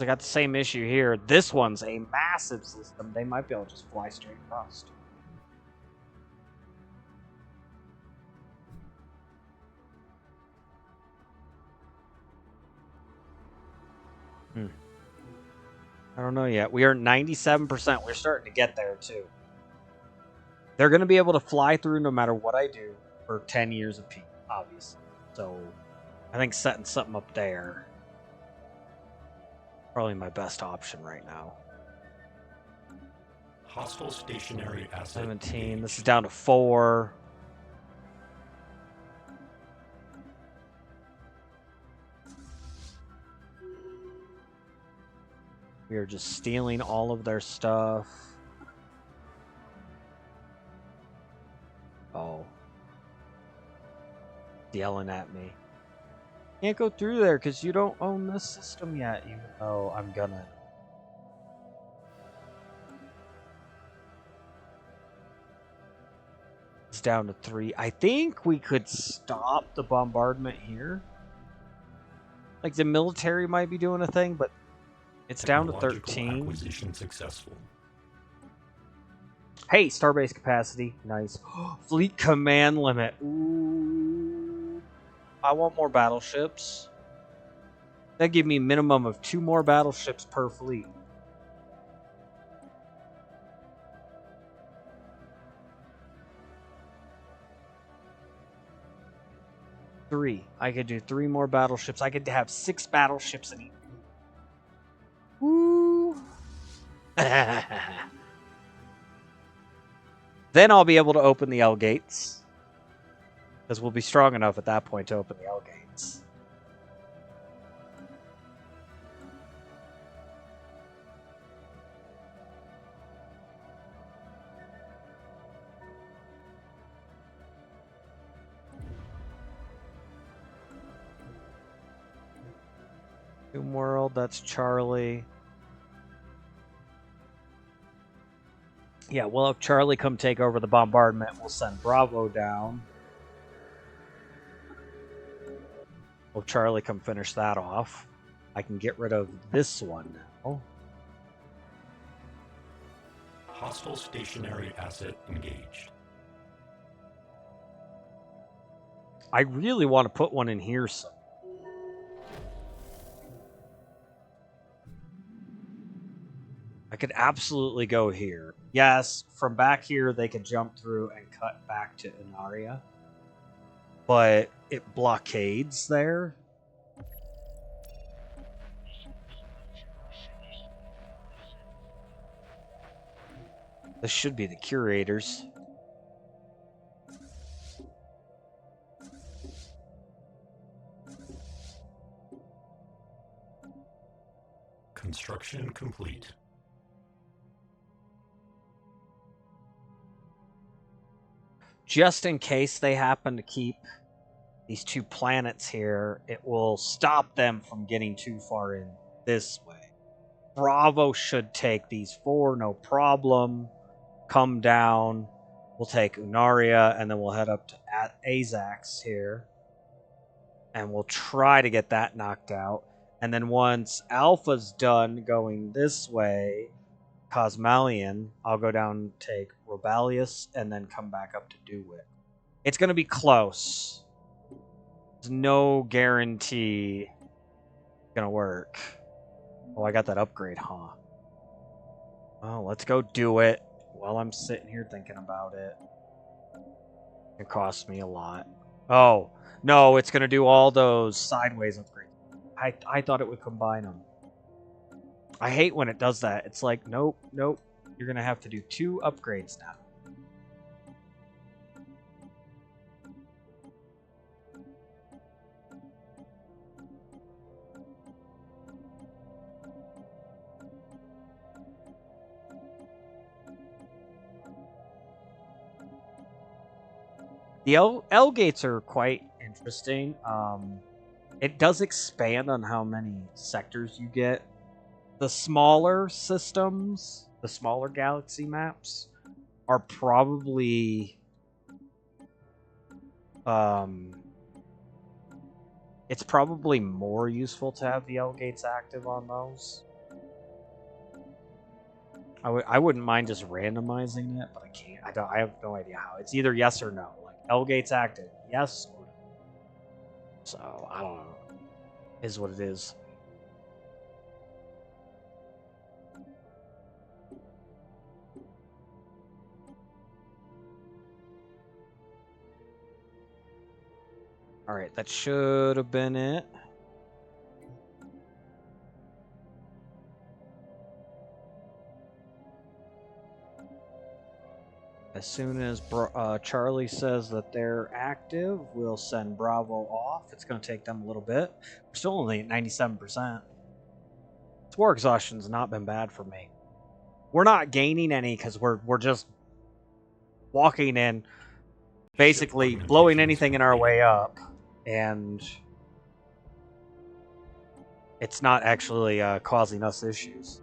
I got the same issue here. This one's a massive system. They might be able to just fly straight across. I don't know yet. We are 97%. We're starting to get there, too. They're going to be able to fly through no matter what I do for 10 years of peace, obviously. So, I think setting something up there probably my best option right now. Hostile stationary asset 17. engaged. This is down to 4. We are just stealing all of their stuff. Oh, Yelling at me. Can't go through there because you don't own this system yet, even though I'm gonna. It's down to 3. I think we could stop the bombardment here. Like the military might be doing a thing, but it's down to 13. Acquisition successful. Hey, starbase capacity. Nice. Fleet command limit. Ooh. I want more battleships. That give me a minimum of 2 more battleships per fleet. Three. I could do 3 more battleships. I could have 6 battleships in each. Woo! Then I'll be able to open the L gates. Because we'll be strong enough at that point to open the L gates. Doom World, that's Charlie. Yeah, we'll have Charlie come take over the bombardment. We'll send Bravo down. We'll have Charlie come finish that off. I can get rid of this one now. Hostile stationary asset engaged. I really want to put one in here somewhere. I could absolutely go here. Yes, from back here they could jump through and cut back to Inaria. But it blockades there. This should be the curators. Construction complete. Just in case they happen to keep these 2 planets here, it will stop them from getting too far in this way. Bravo should take these 4, no problem. Come down. We'll take Unaria, and then we'll head up to Azax here. And we'll try to get that knocked out. And then once Alpha's done going this way, Cosmalian, I'll go down, take Robalius, and then come back up to Dewitt. It's going to be close. There's no guarantee it's going to work. Oh, I got that upgrade, huh? Well, let's go do it while I'm sitting here thinking about it. It costs me a lot. Oh, no, it's going to do all those sideways upgrades. I thought it would combine them. I hate when it does that. It's like, nope, nope. You're going to have to do 2 upgrades now. The L gates are quite interesting. It does expand on how many sectors you get. The smaller systems, the smaller galaxy maps, are probably it's probably more useful to have the L gates active on those. I wouldn't mind just randomizing it, but I can't. I have no idea how. It's either yes or no. Like L gates active, yes or no. So I don't know. Is what it is. Alright, that should have been it. As soon as Charlie says that they're active, we'll send Bravo off. It's going to take them a little bit. We're still only at 97%. This war exhaustion's not been bad for me. We're not gaining any because we're just walking in, basically blowing anything in our way up. and it's not actually causing us issues.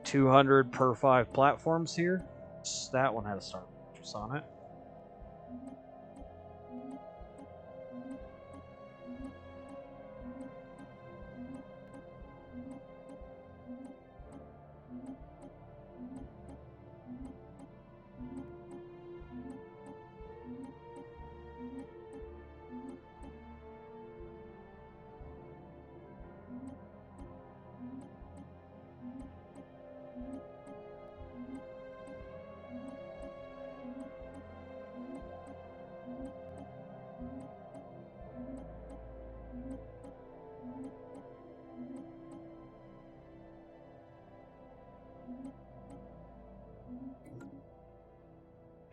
200 per 5 platforms here. That one had a star mattress on it.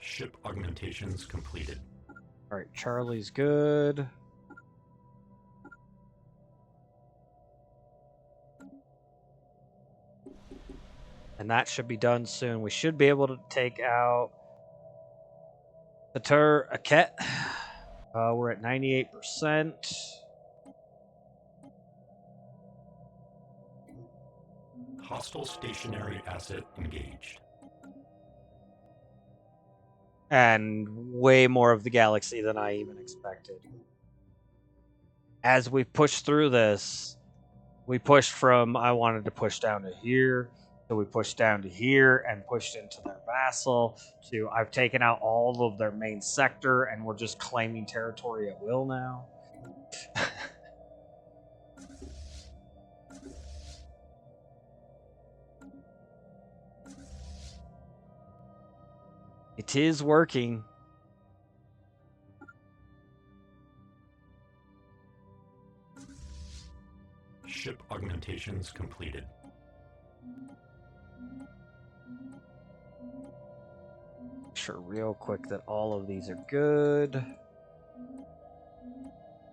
Ship augmentations completed. Alright, Charlie's good. And that should be done soon. We should be able to take out Pater Aket. We're at 98%. Hostile stationary asset engaged. And way more of the galaxy than I even expected. As we pushed through this, we pushed from, I wanted to push down to here, so we pushed down to here and pushed into their vassal, to I've taken out all of their main sector and we're just claiming territory at will now. It is working. Ship augmentations completed. Make sure real quick that all of these are good.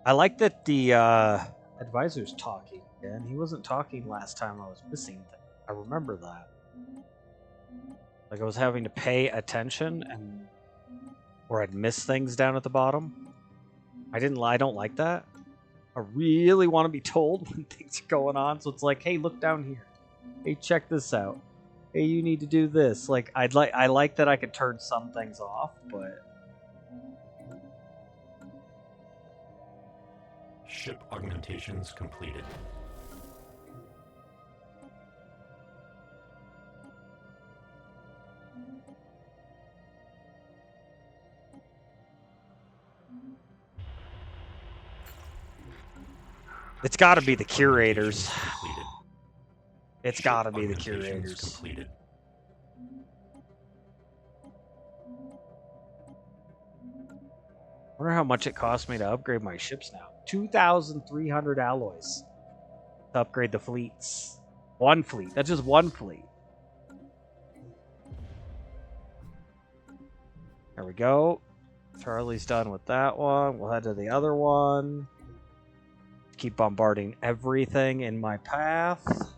I like that the advisor's talking again. He wasn't talking last time I was missing things. I remember that. Like I was having to pay attention, and or I'd miss things down at the bottom. I don't like that. I really want to be told when things are going on, so it's like, hey, look down here. Hey, check this out. Hey, you need to do this. Like I like that I could turn some things off, but Ship augmentations completed. it's got to be the curators. Completed. It's Ship got to be the augmentations curators. Completed. I wonder how much it cost me to upgrade my ships now. 2,300 alloys to upgrade the fleets. One fleet. That's just one fleet. There we go. Charlie's done with that one. We'll head to the other one. Keep bombarding everything in my path.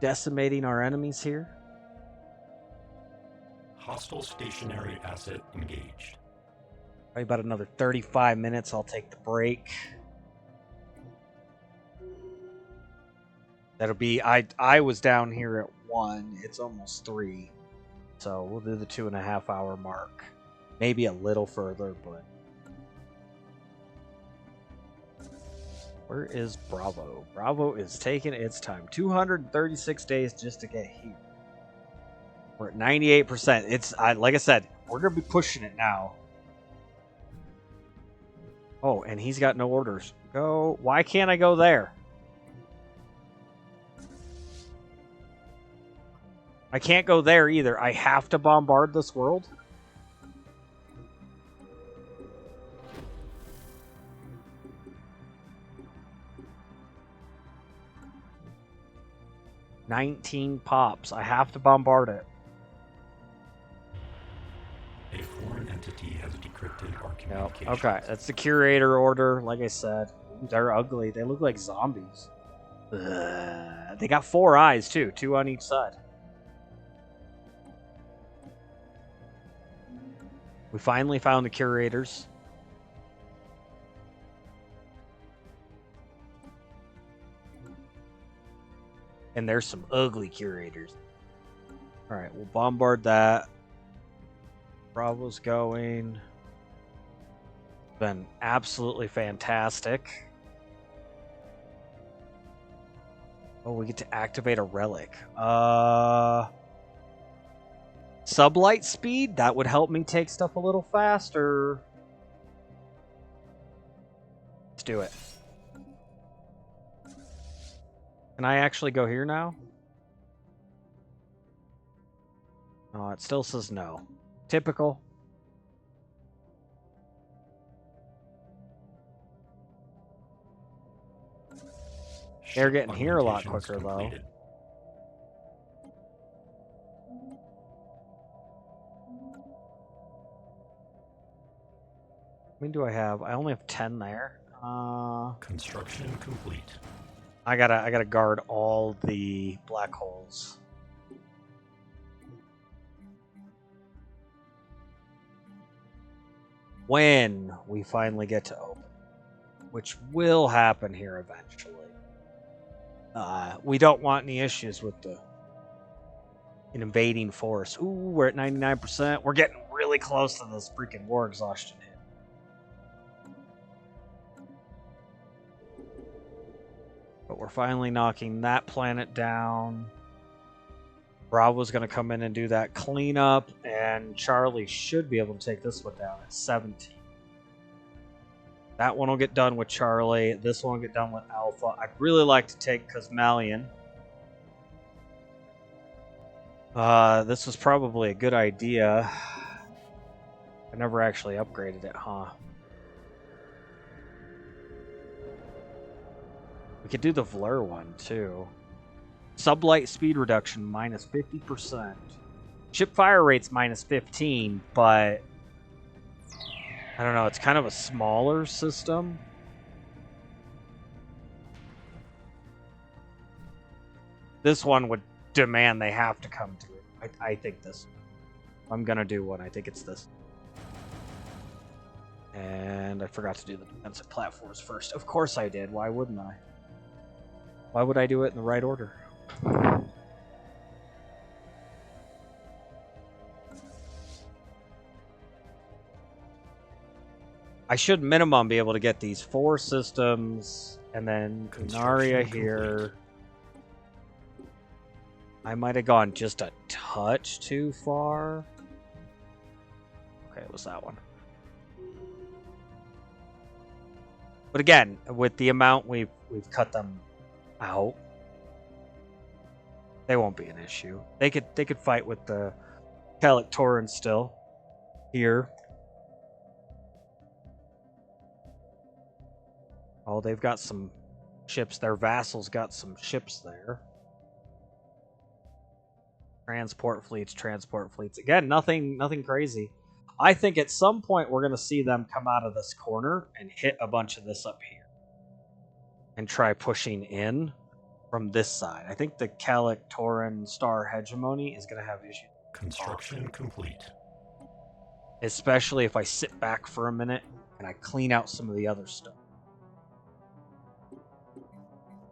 Decimating our enemies here. Hostile stationary asset engaged. Probably about another 35 minutes. I'll take the break. That'll be, I was down here at 1. It's almost 3. So we'll do the 2.5 hour mark. Maybe a little further, but. Where is Bravo? Bravo is taking its time. 236 days just to get here. We're at 98%. It's like I said, we're gonna be pushing it now. Oh, and he's got no orders. Go. Why can't I go there? I can't go there either. I have to bombard this world. $19 pops. I have to bombard it. A foreign entity has decrypted our Yep. communications. Okay, that's the curator order. Like I said, they're ugly. They look like zombies. They got 4 eyes, too. 2 on each side. We finally found the curators. And there's some ugly curators. Alright, we'll bombard that. Bravo's going. Been absolutely fantastic. Oh, we get to activate a relic. Sublight speed? That would help me take stuff a little faster. Let's do it. Can I actually go here now? Oh, it still says no. Typical. They're getting here a lot quicker, though. How many do I have? I only have 10 there. Construction complete. I gotta guard all the black holes. When we finally get to open, which will happen here eventually. We don't want any issues with an invading force. Ooh, we're at 99%. We're getting really close to this freaking war exhaustion hit. But we're finally knocking that planet down. Bravo's going to come in and do that cleanup, and Charlie should be able to take this one down at 17. That one will get done with Charlie. This one will get done with Alpha. I'd really like to take Cosmalion. This was probably a good idea. I never actually upgraded it, huh? We could do the Vlur one, too. Sublight speed reduction, minus 50%. Ship fire rate's minus 15, but I don't know, it's kind of a smaller system. This one would demand they have to come to it. I think this. I'm gonna do one. I think it's this. And I forgot to do the defensive platforms first. Of course I did. Why wouldn't I? Why would I do it in the right order? I should minimum be able to get these 4 systems, and then Kunaria here. I might have gone just a touch too far. Okay, it was that one. But again, with the amount we've cut them out, they won't be an issue. They could fight with the Calictoran still here. Oh, they've got some ships. Their vassals got some ships there. Transport fleets. Again, nothing crazy. I think at some point we're going to see them come out of this corner and hit a bunch of this up here. And try pushing in from this side. I think the Calictoran Star Hegemony is going to have issues. Construction complete. Especially if I sit back for a minute and I clean out some of the other stuff.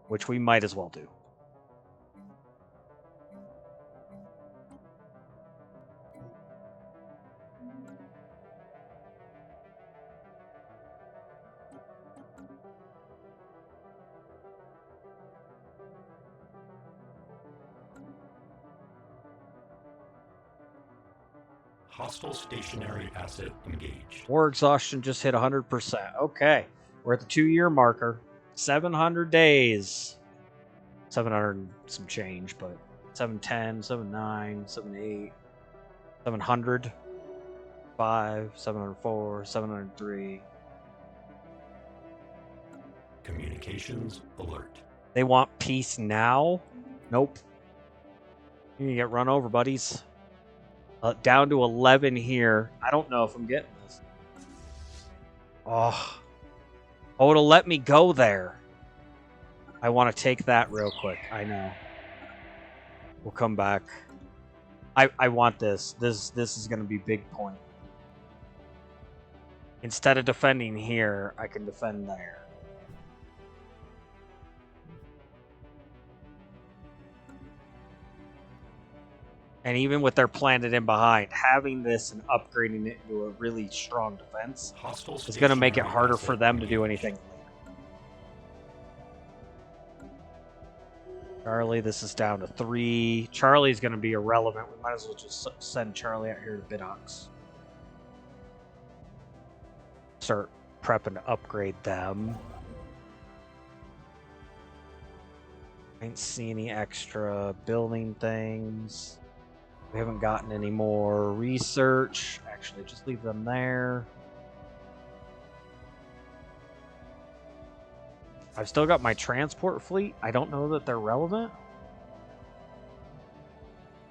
Which we might as well do. Hostile stationary asset engaged. War exhaustion just hit 100%. Okay. We're at the 2-year marker. 700 days. 700 and some change, but 710, 79, 78, 700, 5, 704, 703. Communications alert. They want peace now? Nope. You can get run over, buddies. Down to 11 here. I don't know if I'm getting this. Oh, it'll let me go there. I want to take that real quick. I know. We'll come back. I want this. This is going to be big point. Instead of defending here, I can defend there. And even with their planet in behind, having this and upgrading it into a really strong defense is going to make it harder for them to do anything. Charlie, this is down to 3. Charlie's going to be irrelevant. We might as well just send Charlie out here to Bidox. Start prepping to upgrade them. I didn't see any extra building things. We haven't gotten any more research. Actually, just leave them there. I've still got my transport fleet. I don't know that they're relevant.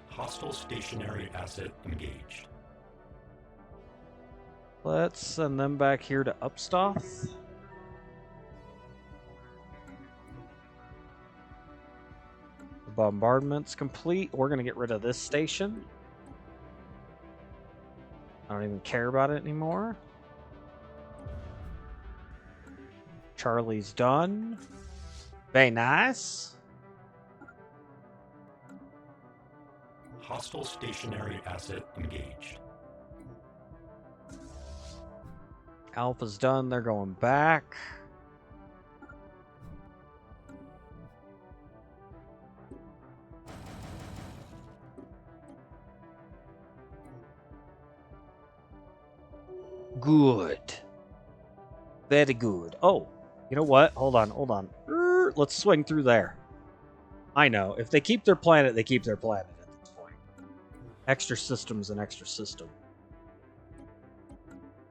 Hostile stationary asset engaged. Let's send them back here to Upstoth. The bombardment's complete. We're going to get rid of this station. I don't even care about it anymore. Charlie's done. Very nice. Hostile stationary asset engaged. Alpha's done. They're going back. Good. Very good. Oh, you know what? Hold on. Let's swing through there. I know. If they keep their planet, they keep their planet at this point. Extra system's an extra system.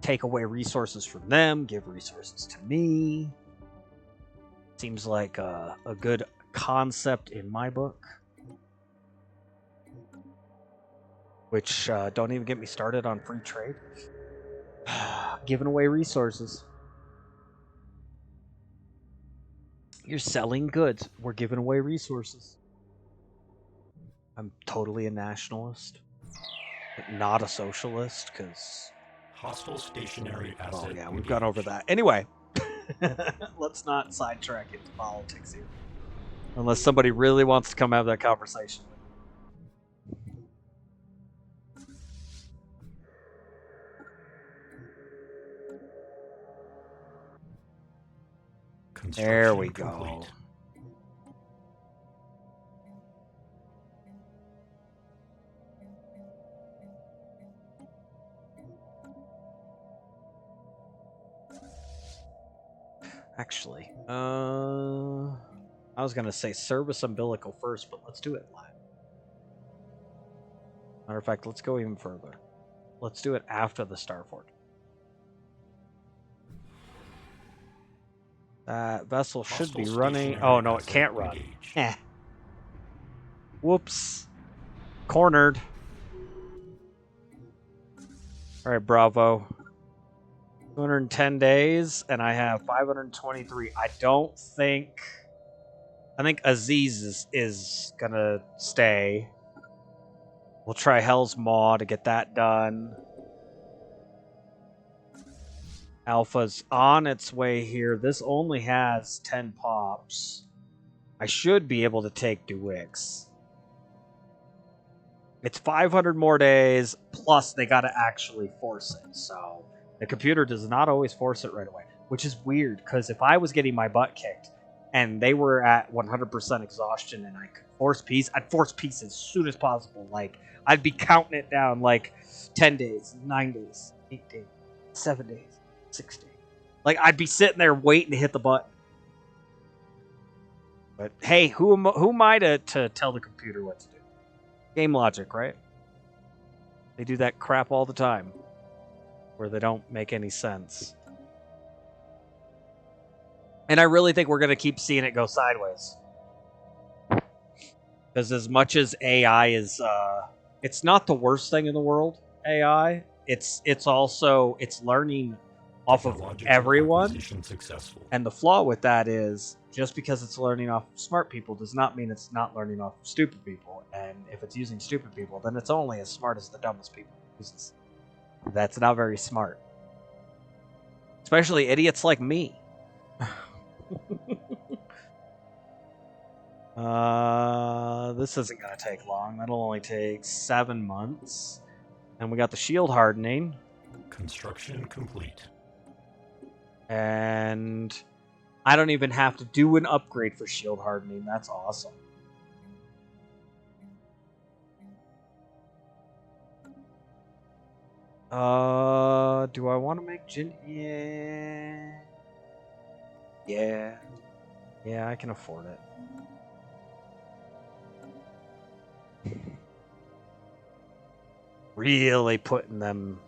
Take away resources from them, give resources to me. Seems like a good concept in my book. Which, don't even get me started on free trade. Giving away resources. You're selling goods. We're giving away resources. I'm totally a nationalist, but not a socialist, because... Hostile stationary asset. Oh yeah, we've gone over that. Anyway, let's not sidetrack into politics here. Unless somebody really wants to come have that conversation. There we go. Complete. Actually, I was going to say service umbilical first, but let's do it live. Matter of fact, let's go even further. Let's do it after the Starfort. That vessel should be running. Oh, no, it can't run. Eh. Whoops. Cornered. All right, Bravo. 210 days, and I have 523. I think Aziz is gonna stay. We'll try Hell's Maw to get that done. Alpha's on its way here. This only has 10 pops. I should be able to take Duix. It's 500 more days, plus they gotta actually force it, so... The computer does not always force it right away, which is weird, because if I was getting my butt kicked and they were at 100% exhaustion and I could force peace, I'd force peace as soon as possible. Like, I'd be counting it down like 10 days, 9 days, 8 days, 7 days, 6 days. Like, I'd be sitting there waiting to hit the button. But hey, who am I to tell the computer what to do? Game logic, right? They do that crap all the time, where they don't make any sense. And I really think we're going to keep seeing it go sideways. Because as much as AI is... it's not the worst thing in the world, AI. It's also... It's learning off of Technological everyone. acquisition successful. And the flaw with that is just because it's learning off of smart people does not mean it's not learning off of stupid people. And if it's using stupid people, then it's only as smart as the dumbest people it uses. That's not very smart. Especially idiots like me. This isn't going to take long. That'll only take 7 months. And we got the shield hardening. Construction complete. And I don't even have to do an upgrade for shield hardening. That's awesome. Do I want to make Yeah. Yeah, I can afford it. Really putting them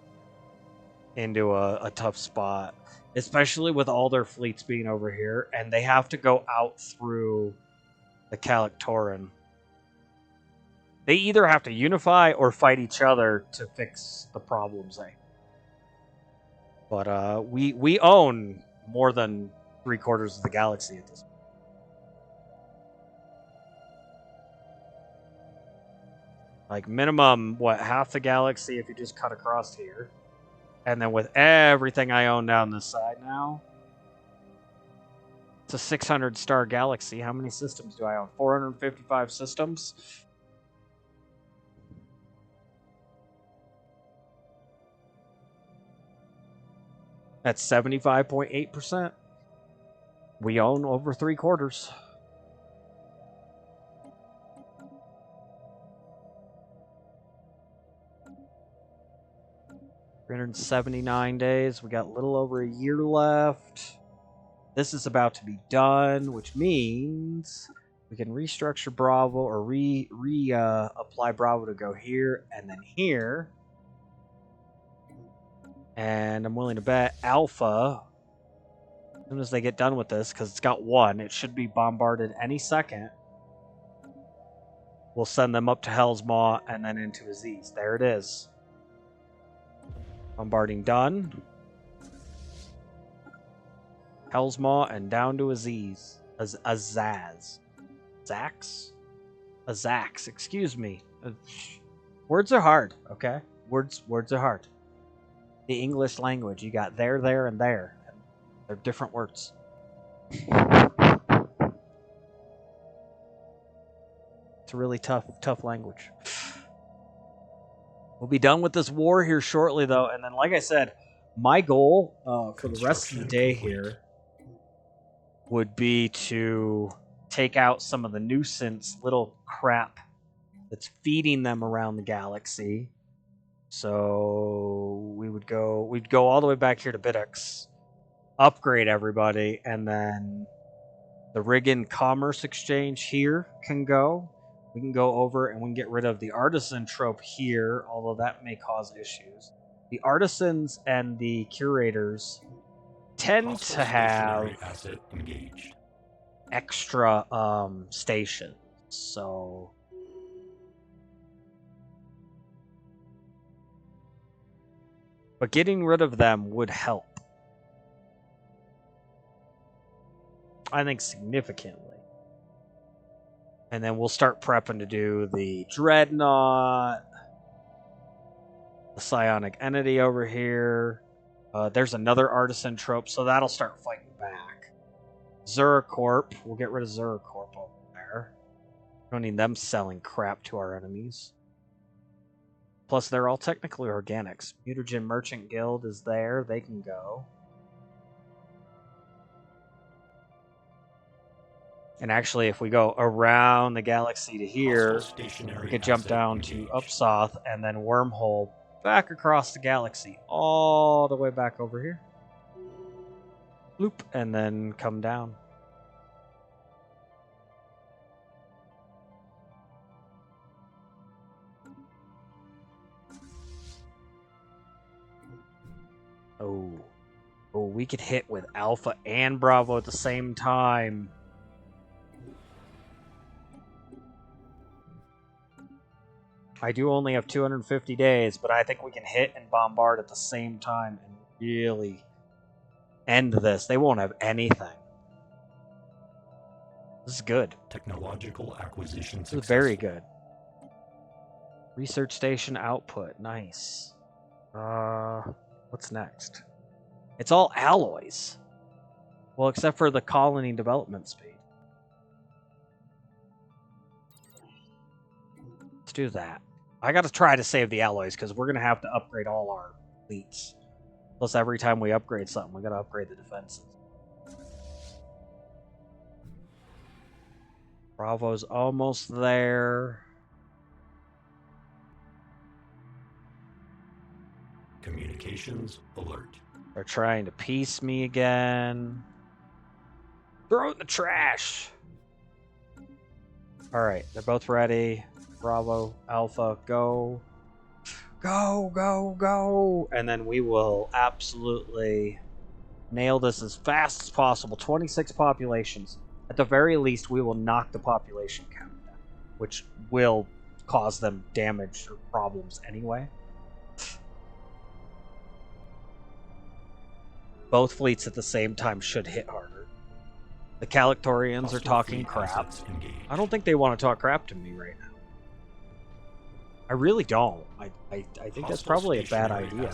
into a tough spot, especially with all their fleets being over here, and they have to go out through the Calictoran. They either have to unify or fight each other to fix the problems. But we own more than 3/4 of the galaxy at this point. Like minimum, what, half the galaxy if you just cut across here. And then with everything I own down this side now, it's a 600-star galaxy. How many systems do I own? 455 systems? That's 75.8%. We own over 3/4. $379 days. We got a little over a year left. This is about to be done, which means we can restructure Bravo or apply Bravo to go here and then here. And I'm willing to bet Alpha, as soon as they get done with this, because it's got 1, it should be bombarded any second. We'll send them up to Hell's Maw and then into Aziz. There it is. Bombarding done. Hell's Maw and down to Aziz. Azaz. Zax? Azax, excuse me. Words are hard, okay? Words are hard. The English language, you got there, and there. They're different words. It's a really tough language. We'll be done with this war here shortly, though, and then, like I said, my goal for the rest of the day here would be to take out some of the nuisance little crap that's feeding them around the galaxy. So we'd go all the way back here to Bidux, upgrade everybody, and then the Riggin Commerce Exchange here can go. We can go over and we can get rid of the artisan trope here, although that may cause issues. The artisans and the curators tend to have asset engaged. extra stations, so but getting rid of them would help, I think, significantly. And then we'll start prepping to do the Dreadnought, the Psionic Entity over here. There's another artisan trope, so that'll start fighting back. Zuracorp, we'll get rid of Zuracorp over there. We don't need them selling crap to our enemies. Plus, they're all technically organics. Mutagen Merchant Guild is there. They can go. And actually, if we go around the galaxy to here, we could jump down to Upsoth and then wormhole back across the galaxy, all the way back over here. Loop, and then come down. Oh, we could hit with Alpha and Bravo at the same time. I do only have 250 days, but I think we can hit and bombard at the same time and really end this. They won't have anything. This is good. Technological acquisition This successful. is very good. Research station output. Nice. What's next? It's all alloys. Well, except for the colony development speed. Let's do that. I got to try to save the alloys because we're going to have to upgrade all our fleets. Plus, every time we upgrade something, we got to upgrade the defenses. Bravo's almost there. Communications alert. They're trying to piece me again. Throw it in the trash. All right, they're both ready. Bravo, Alpha, go. Go, go, go. And then we will absolutely nail this as fast as possible. 26 populations. At the very least, we will knock the population count down, which will cause them damage or problems anyway. Both fleets at the same time should hit harder. The Calictorians are talking crap. I don't think they want to talk crap to me right now. I really don't. I think that's probably a bad idea.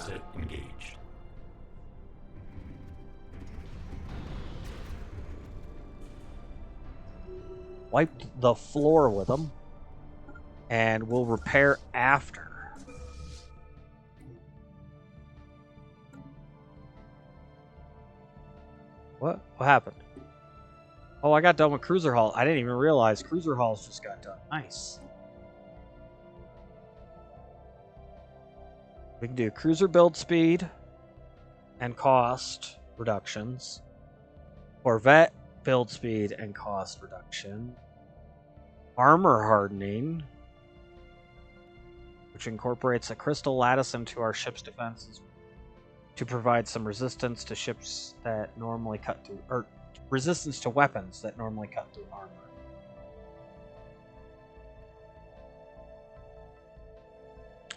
Wiped the floor with them. And we'll repair after. What happened? Oh, I got done with Cruiser Hall. I didn't even realize Cruiser Halls just got done. Nice. We can do cruiser build speed and cost reductions. Corvette build speed and cost reduction. Armor hardening, which incorporates a crystal lattice into our ship's defenses to provide some resistance to ships that normally cut through, or resistance to weapons that normally cut through armor.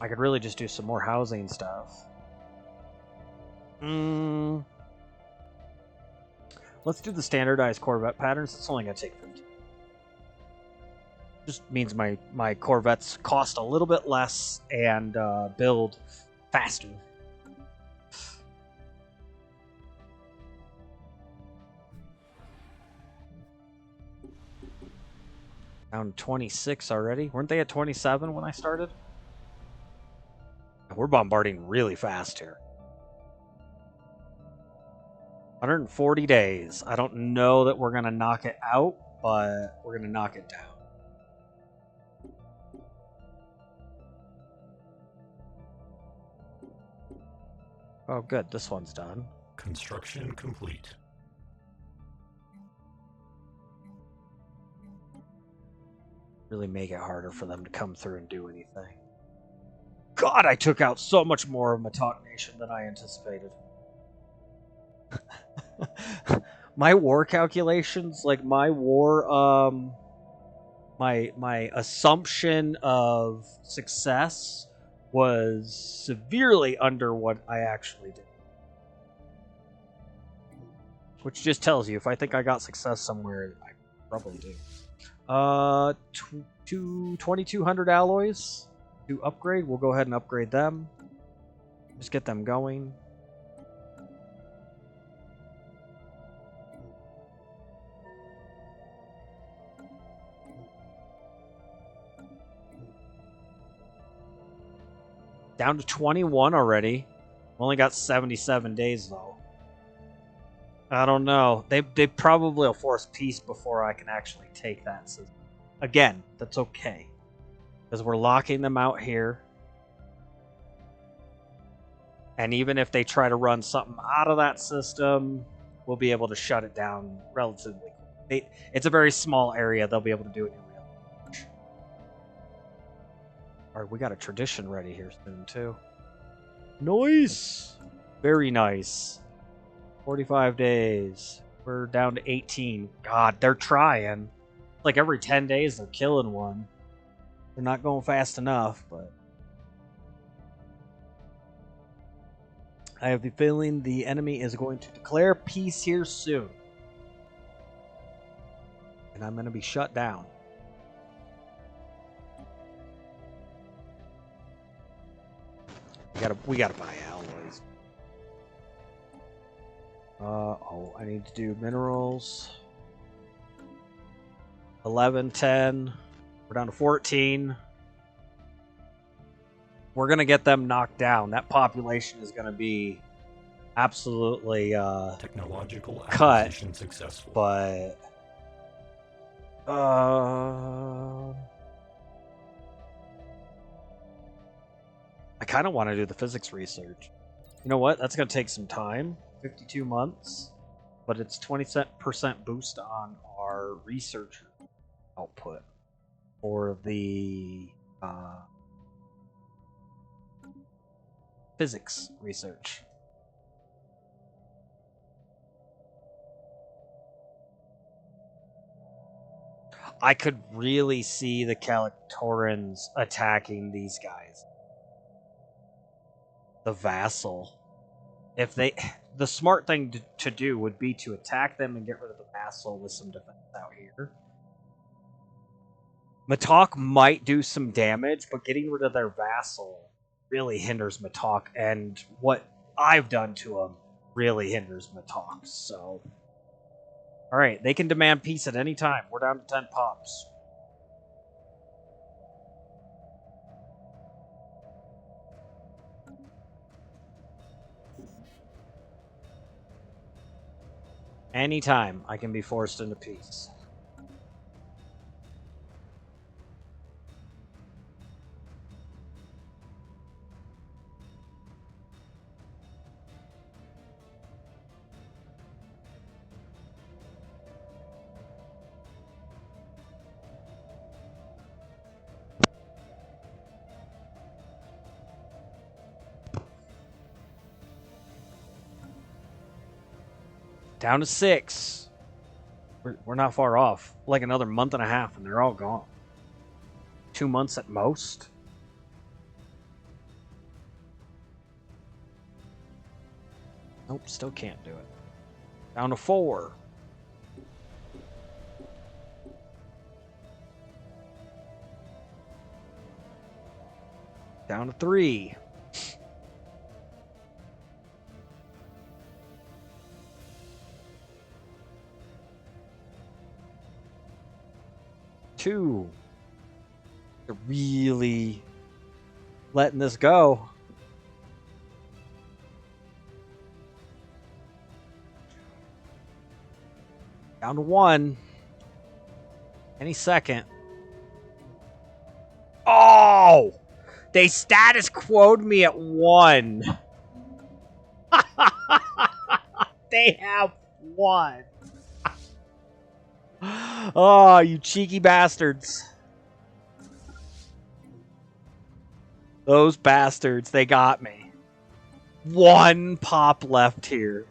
I could really just do some more housing stuff. Let's do the standardized Corvette patterns. It's only going to take 15. Just means my Corvettes cost a little bit less and build faster. Down 26 already. Weren't they at 27 when I started? We're bombarding really fast here. 140 days. I don't know that we're going to knock it out, but we're going to knock it down. Oh, good. This one's done. Construction complete. Really make it harder for them to come through and do anything. God, I took out so much more of Matok Nation than I anticipated. My war calculations, like my war, my assumption of success was severely under what I actually did. Which just tells you, if I think I got success somewhere, I probably do. 2,200 alloys to upgrade. We'll go ahead and upgrade them. Just get them going. Down to 21 already. Only got 77 days though. I don't know. They probably will force peace before I can actually take that. So again, that's okay. Because we're locking them out here. And even if they try to run something out of that system, we'll be able to shut it down relatively quickly. It's a very small area. They'll be able to do it in real time. Alright, we got a tradition ready here soon, too. Nice! Very nice. 45 days. We're down to 18. God, they're trying. Like every 10 days, they're killing one. They're not going fast enough, but... I have the feeling the enemy is going to declare peace here soon. And I'm going to be shut down. We gotta buy alloys. Oh, I need to do minerals. 11, 10. We're down to 14. We're gonna get them knocked down. That population is gonna be absolutely Technological cut. acquisition successful. But I kind of want to do the physics research. You know what? That's going to take some time. 52 months. But it's 20% boost on our research output for the physics research. I could really see the Calictorans attacking these guys. The vassal. If they, the smart thing to do would be to attack them and get rid of the vassal with some defense out here. Matok might do some damage, but getting rid of their vassal really hinders Matok, and what I've done to him really hinders Matok. So, all right, they can demand peace at any time. We're down to 10 pops. Anytime I can be forced into peace. Down to 6. We're not far off. Like another month and a half, and they're all gone. 2 months at most. Nope, still can't do it. Down to 4. Down to 3. Two. They're really letting this go. Down to 1. Any second. Oh! They status quo'd me at 1. They have 1. Oh, you cheeky bastards. Those bastards, they got me. 1 pop left here.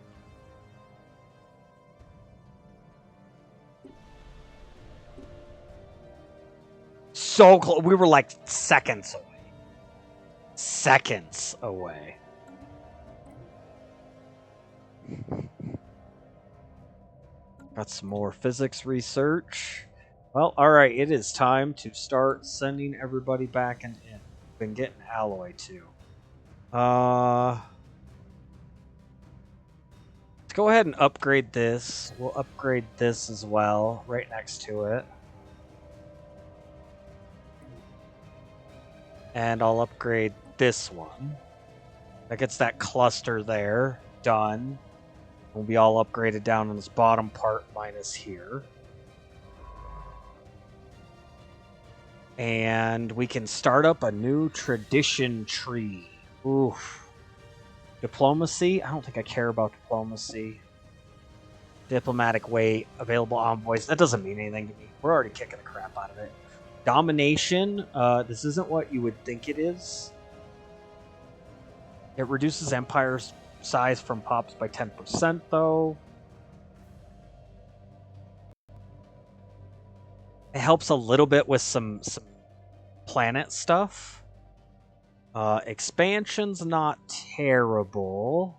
So close. We were like seconds away. Seconds away. Got some more physics research. Well, alright, it is time to start sending everybody back in. Been getting alloy too. Let's go ahead and upgrade this. We'll upgrade this as well, right next to it. And I'll upgrade this one. That gets that cluster there. Done. We'll be all upgraded down in this bottom part minus here. And we can start up a new tradition tree. Oof. Diplomacy? I don't think I care about diplomacy. Diplomatic weight, available envoys. That doesn't mean anything to me. We're already kicking the crap out of it. Domination. This isn't what you would think it is. It reduces empire's size from pops by 10% though. It helps a little bit with some planet stuff. Expansion's not terrible.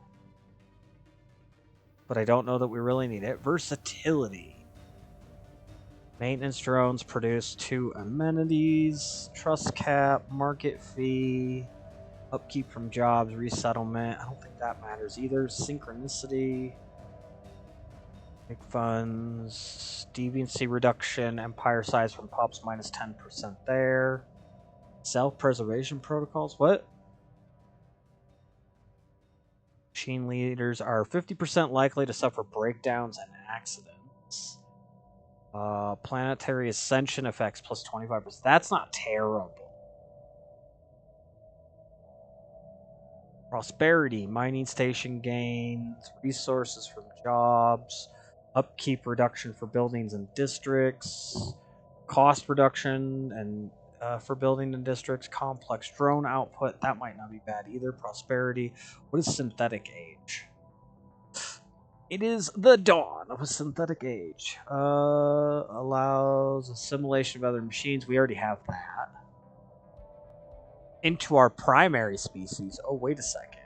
but I don't know that we really need it. Versatility. Maintenance drones produce 2 amenities. Trust cap, market fee, upkeep from jobs, resettlement. I don't think that matters either. Synchronicity. Big funds. Deviancy reduction. Empire size from pops minus 10% there. Self-preservation protocols. What? Machine leaders are 50% likely to suffer breakdowns and accidents. Planetary ascension effects plus 25%. That's not terrible. Prosperity, mining station gains, resources from jobs, upkeep reduction for buildings and districts, cost reduction and for building and districts, complex drone output. That might not be bad either. Prosperity. What is synthetic age? It is the dawn of a synthetic age. Allows assimilation of other machines. We already have that. Into our primary species. Oh, wait a second.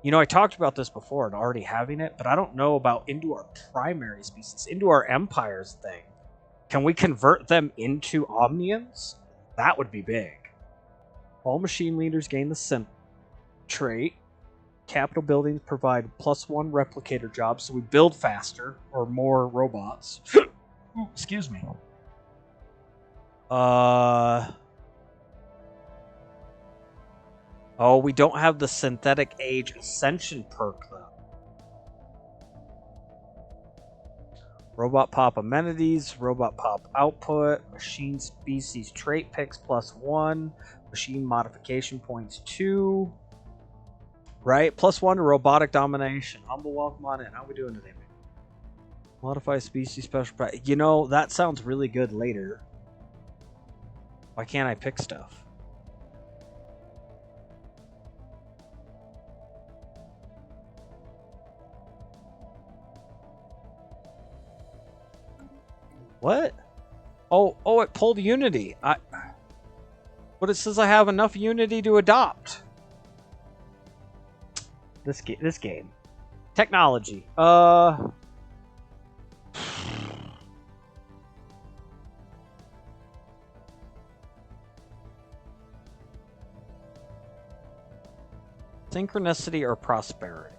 You know, I talked about this before and already having it, but I don't know about into our primary species. Into our empires thing. Can we convert them into Omnians? That would be big. All machine leaders gain the synth trait. Capital buildings provide +1 replicator jobs, so we build faster or more robots. Ooh, excuse me. Oh, we don't have the synthetic age ascension perk though. Robot pop amenities, robot pop output, machine species trait picks +1, machine modification points 2. Right? +1 to robotic domination. Humble welcome on in. How we doing today, man? Modify species special price. You know, that sounds really good later. Why can't I pick stuff? What? Oh, it pulled Unity. But it says I have enough Unity to adopt. This game. Technology. Synchronicity or prosperity?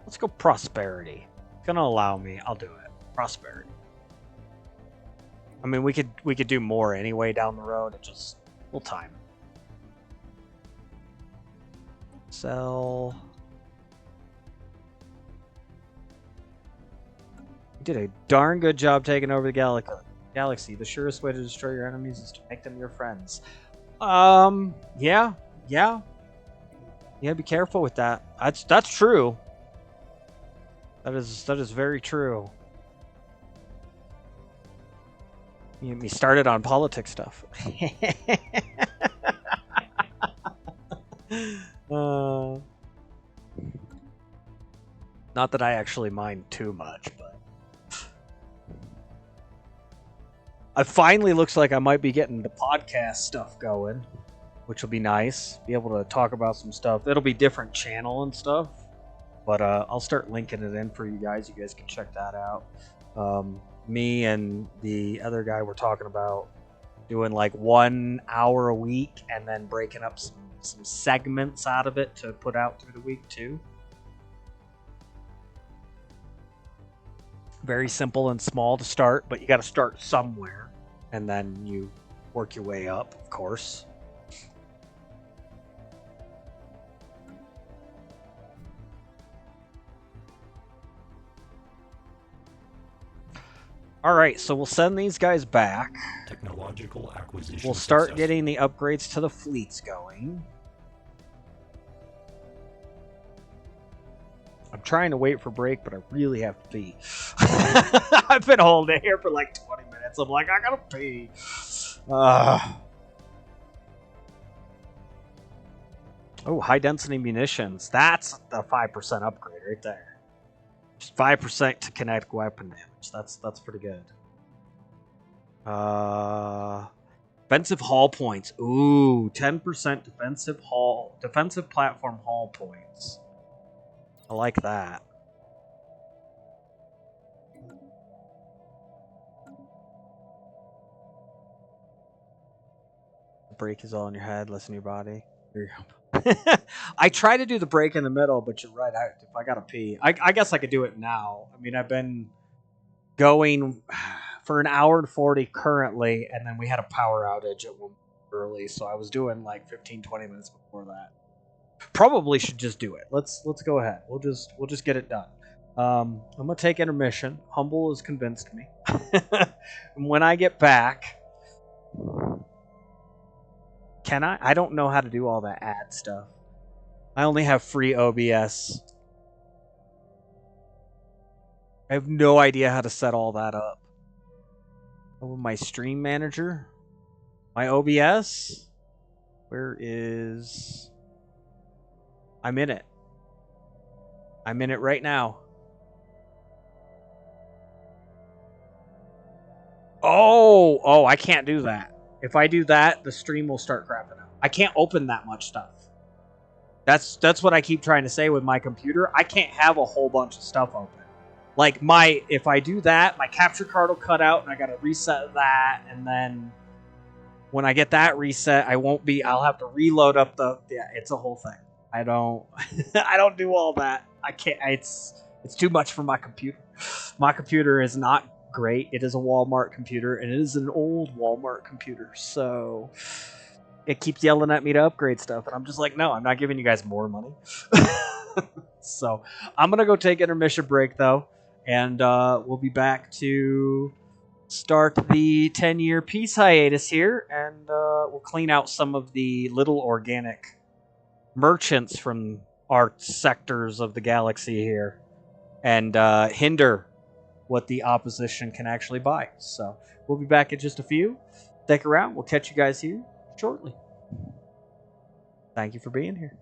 Let's go prosperity. It's gonna allow me. I'll do it. Prosperity. I mean, we could do more anyway down the road. It just we'll time. Sell. You did a darn good job taking over the galaxy. The surest way to destroy your enemies is to make them your friends. Yeah. You gotta be careful with that. That's true. That is very true. You get me started on politics stuff. Not that I actually mind too much, but it finally looks like I might be getting the podcast stuff going, which will be nice. Be able to talk about some stuff. It'll be different channel and stuff, but I'll start linking it in for you guys. You guys can check that out. Me and the other guy were talking about doing like 1 hour a week and then breaking up some segments out of it to put out through the week too. Very simple and small to start, but you got to start somewhere and then you work your way up, of course. All right, so we'll send these guys back. Technological acquisition. We'll start getting the upgrades to the fleets going. I'm trying to wait for break, but I really have to pee. I've been holding it here for like 20 minutes. I'm like, I gotta pee. Oh, high density munitions. That's the 5% upgrade right there. Just 5% to kinetic weapon damage. That's pretty good. Defensive hull points. Ooh, 10% defensive platform hull points. I like that. The brake is all in your head, less in your body. I try to do the break in the middle, but you're right. If I gotta pee, I guess I could do it now. I mean, I've been going for an hour and 40 currently, and then we had a power outage at one early, so I was doing like 15-20 minutes before that. Probably should just do it. Let's go ahead. We'll just get it done. I'm gonna take intermission. Humble has convinced me. And when I get back, can I? I don't know how to do all that ad stuff. I only have free OBS. I have no idea how to set all that up. Oh, my stream manager? My OBS? Where is... I'm in it. I'm in it right now. Oh, I can't do that. If I do that, the stream will start crapping out. I can't open that much stuff. That's what I keep trying to say with my computer. I can't have a whole bunch of stuff open. Like if I do that, my capture card will cut out and I gotta reset that, and then when I get that reset, I'll have to reload up it's a whole thing. I don't do all that. I can't, it's too much for my computer. My computer is not great. It is a Walmart computer, and it is an old Walmart computer, so it keeps yelling at me to upgrade stuff, and I'm just like, no, I'm not giving you guys more money. So I'm gonna go take intermission break though, and we'll be back to start the 10-year peace hiatus here, and we'll clean out some of the little organic merchants from our sectors of the galaxy here, and hinder what the opposition can actually buy. So we'll be back in just a few. Stick around. We'll catch you guys here shortly. Thank you for being here.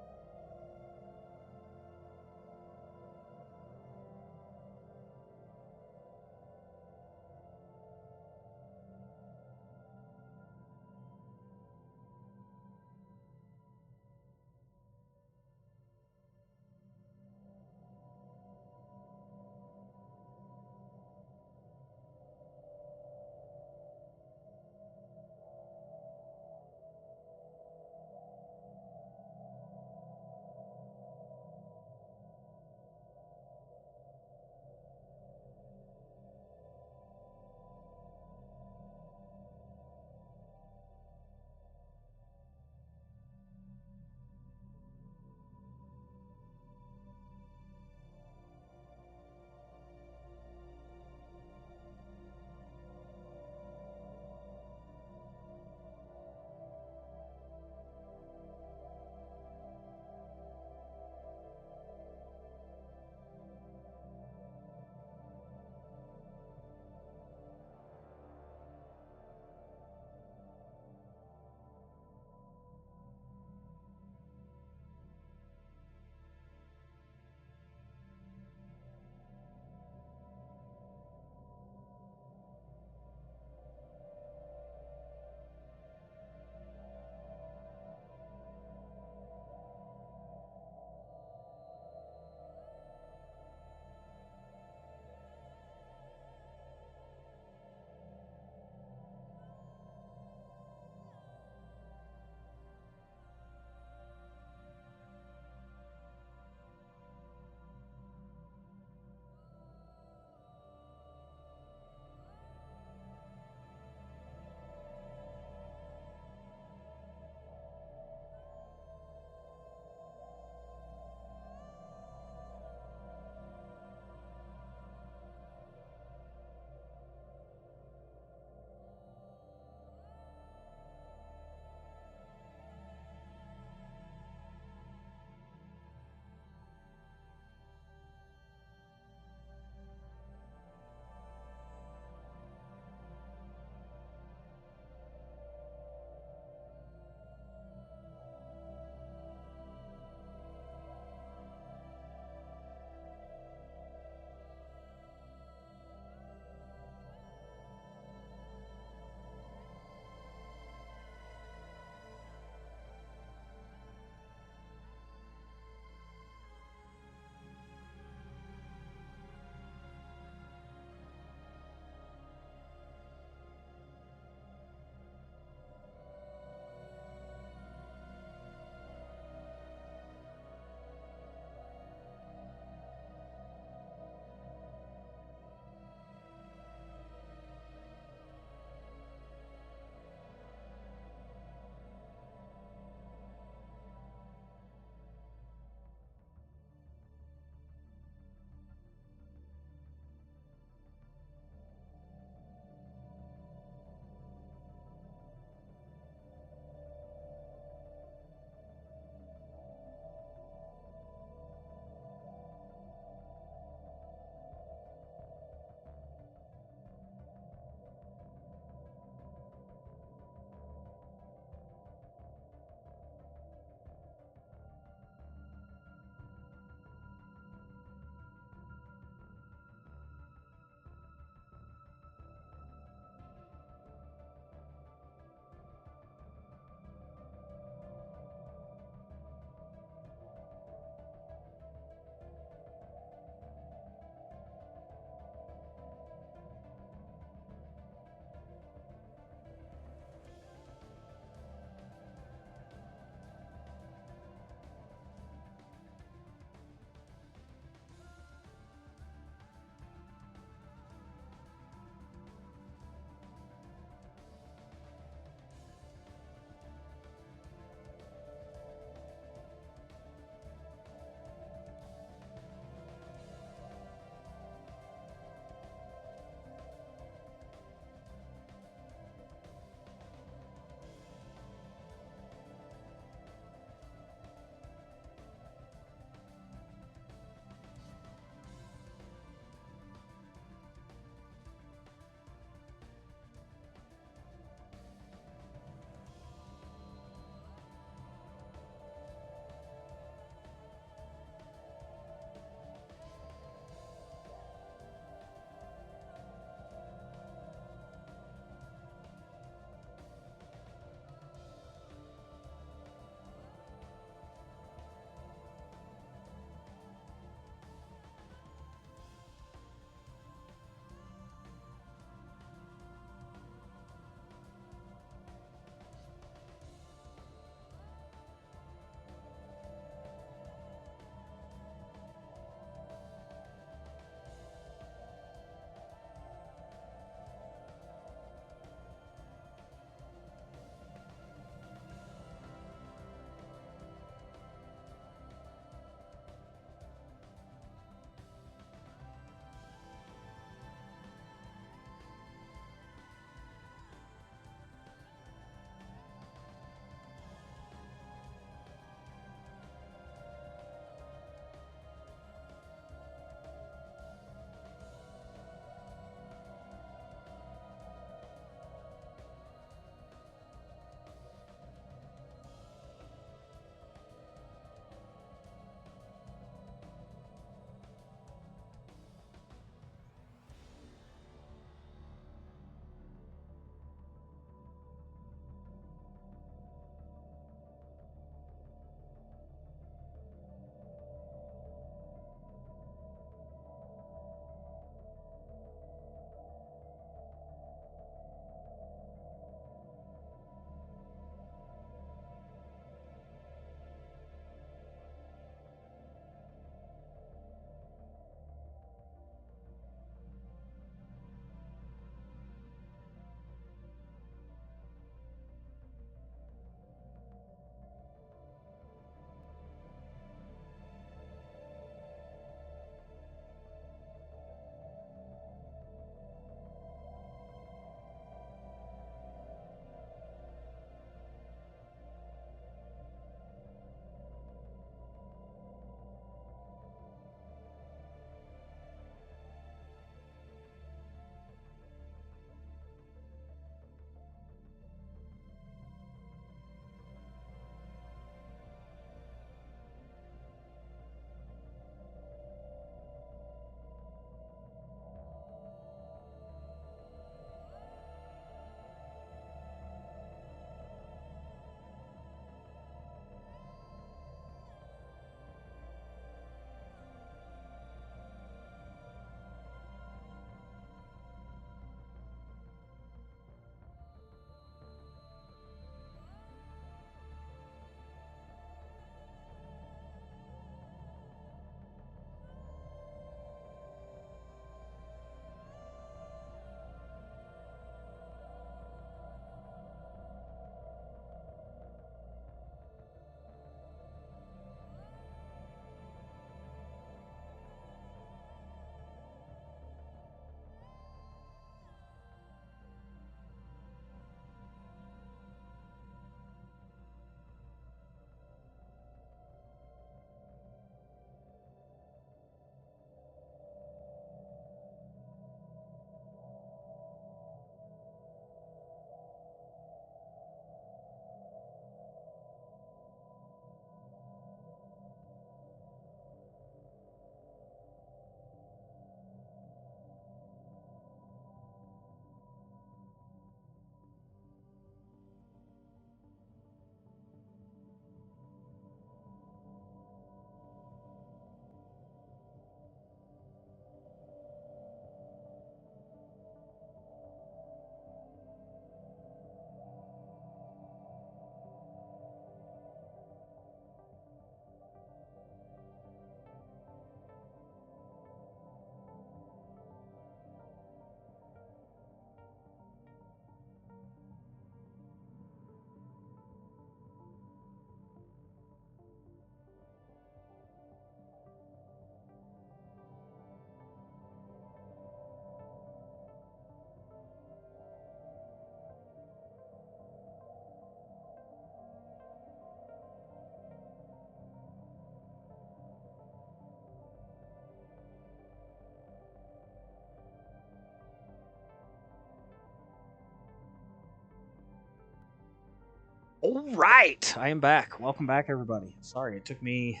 All right, I am back. Welcome back, everybody. Sorry, it took me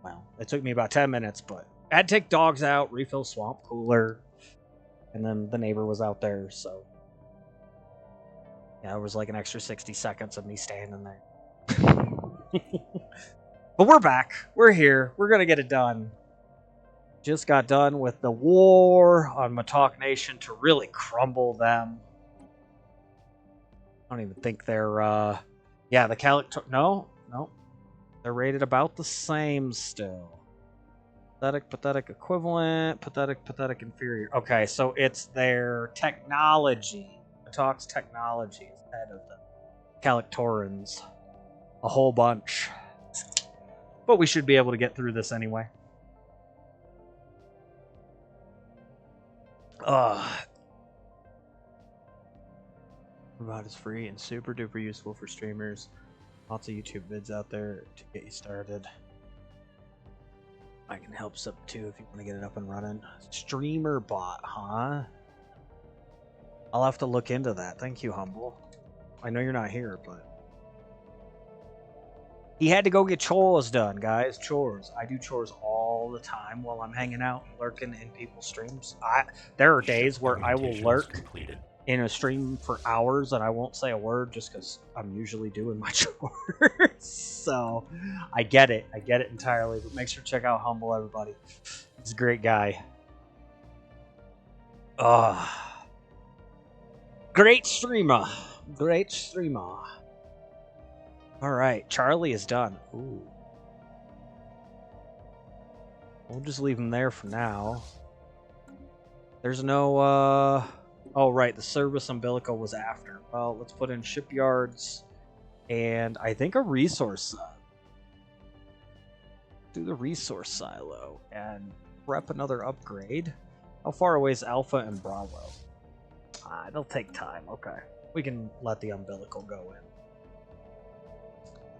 about 10 minutes, but I had to take dogs out, refill swamp cooler, and then the neighbor was out there, so yeah, it was like an extra 60 seconds of me standing there. But we're back. We're here. We're gonna get it done. Just got done with the war on Matok Nation to really crumble them. I don't even think they're yeah, the no. They're rated about the same still. Pathetic equivalent, pathetic inferior. Okay, so it's their technology. Matok's technology is ahead of the Calictorans. A whole bunch. But we should be able to get through this anyway. Robot is free and super duper useful for streamers. Lots of YouTube vids out there to get you started. I can help sub too if you want to get it up and running. Streamer bot, huh? I'll have to look into that. Thank you, Humble. I know you're not here, but he had to go get chores done, guys. Chores. I do chores all the time while I'm hanging out and lurking in people's streams. There are days where I will lurk in a stream for hours and I won't say a word just because I'm usually doing my chores. So I get it entirely. But make sure to check out Humble, everybody. He's a great guy. Great streamer. All right, Charlie is done. Ooh. We'll just leave him there for now. There's no, oh, right, the service umbilical was after. Well, let's put in shipyards and I think a resource silo. Do the resource silo and prep another upgrade. How far away is Alpha and Bravo? It'll take time. Okay. We can let the umbilical go in.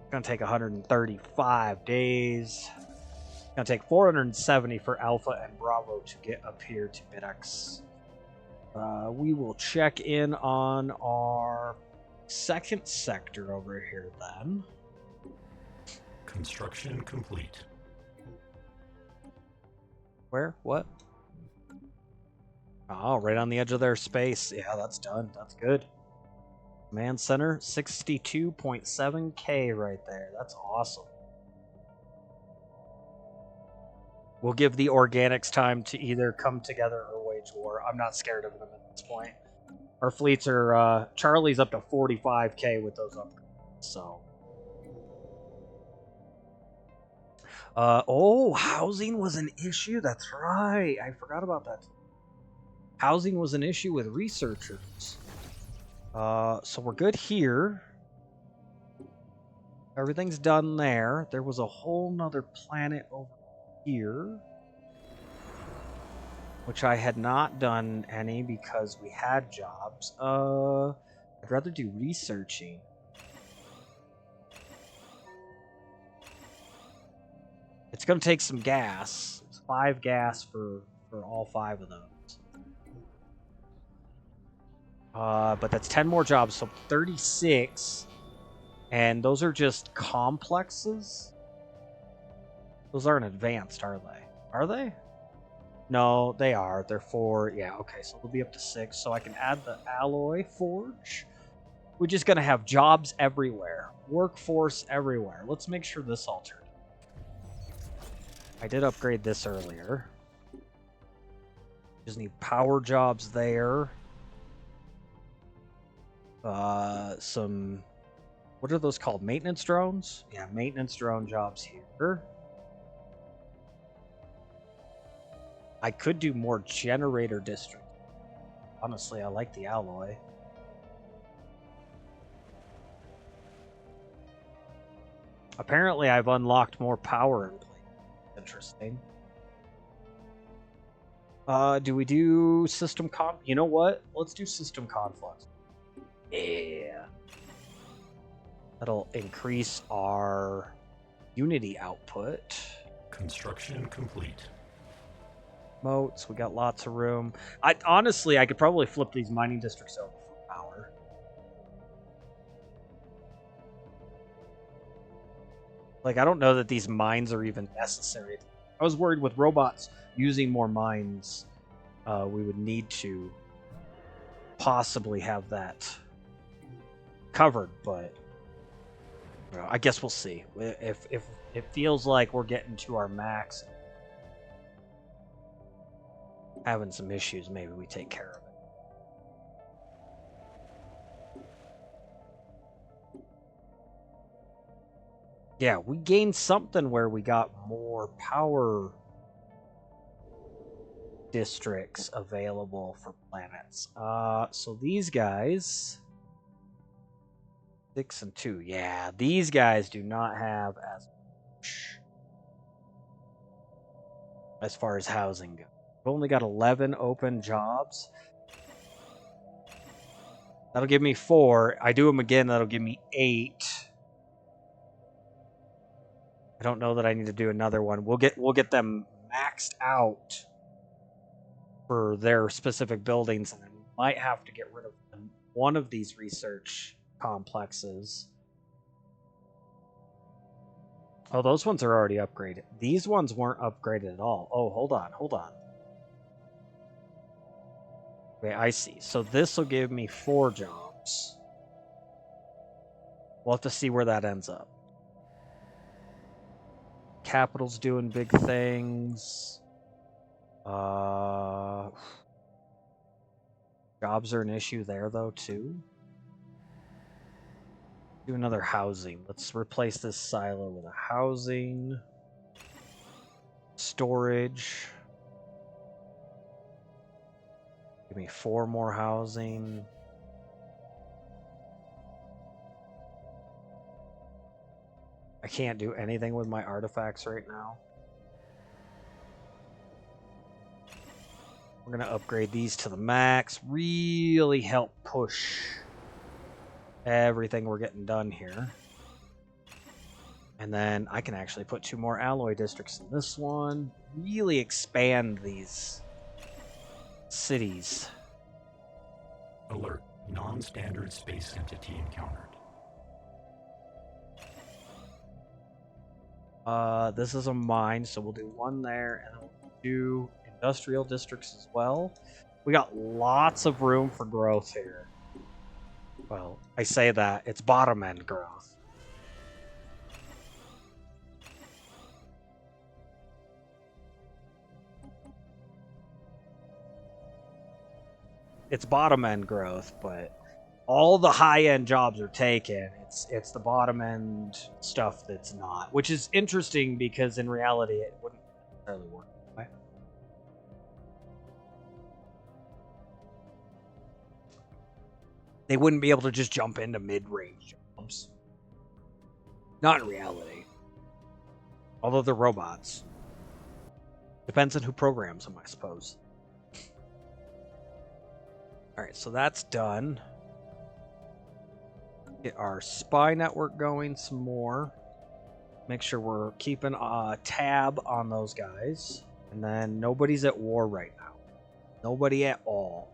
It's going to take 135 days. It's going to take 470 for Alpha and Bravo to get up here to Bidex. We will check in on our second sector over here then. Construction complete. Where? What? Oh, right on the edge of their space. Yeah, that's done. That's good. Command center, 62.7k right there. That's awesome. We'll give the organics time to either come together or wage war. I'm not scared of them at this point. Our fleets are, Charlie's up to 45k with those upgrades, so. Oh, housing was an issue? That's right. I forgot about that. Housing was an issue with researchers. So we're good here. Everything's done there. There was a whole nother planet over here, which I had not done any because we had jobs. I'd rather do researching. It's going to take some gas. It's 5 gas for all 5 of those. But that's 10 more jobs, so 36. And those are just complexes? Those aren't advanced, are they? Are they? No, they are. They're 4. Yeah, okay, so they'll be up to 6. So I can add the alloy forge. We're just going to have jobs everywhere. Workforce everywhere. Let's make sure this all turned. I did upgrade this earlier. Just need power jobs there. Some, what are those called? Maintenance drones? Yeah, maintenance drone jobs here. I could do more generator district. Honestly, I like the alloy. Apparently, I've unlocked more power in place. Interesting. Do we do system You know what? Let's do system conflicts. Yeah. That'll increase our Unity output. Construction complete. Moats, we got lots of room. Honestly, I could probably flip these mining districts over for power. Like, I don't know that these mines are even necessary. I was worried with robots using more mines, we would need to possibly have that covered, but you know, I guess we'll see. If it feels like we're getting to our max, having some issues, maybe we take care of it. Yeah, we gained something where we got more power districts available for planets. So these guys, 6 and 2. Yeah, these guys do not have as much as far as housing goes. We've only got 11 open jobs. That'll give me 4. I do them again, that'll give me 8. I don't know that I need to do another one. We'll get them maxed out for their specific buildings, and then we might have to get rid of one of these research complexes. Oh, those ones are already upgraded. These ones weren't upgraded at all. Oh, hold on. Okay, I see. So this will give me 4 jobs. We'll have to see where that ends up. Capital's doing big things. Jobs are an issue there, though, too. Do another housing. Let's replace this silo with a housing. Storage. Give me 4 more housing. I can't do anything with my artifacts right now. We're going to upgrade these to the max. Really help push everything we're getting done here. And then I can actually put 2 more alloy districts in this one. Really expand these cities. Alert. Non-standard space entity encountered. This is a mine, so we'll do 1 there, and then we'll do industrial districts as well. We got lots of room for growth here. Well, I say that, it's bottom end growth. It's bottom end growth, but all the high end jobs are taken. It's the bottom end stuff that's not, which is interesting because in reality it wouldn't necessarily work that way. They wouldn't be able to just jump into mid-range jobs. Not in reality. Although they're robots. Depends on who programs them, I suppose. Alright, so that's done. Get our spy network going some more. Make sure we're keeping a tab on those guys. And then nobody's at war right now. Nobody at all.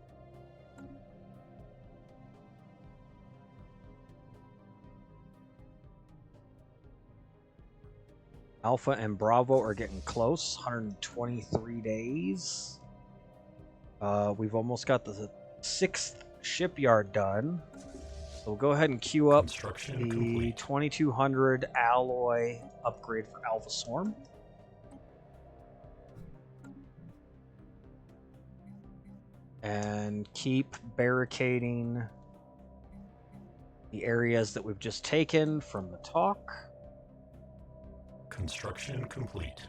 Alpha and Bravo are getting close. 123 days. We've almost got the 6th shipyard done. So we'll go ahead and queue up the complete. 2200 alloy upgrade for Alpha Swarm. And keep barricading the areas that we've just taken from the talk. Construction complete.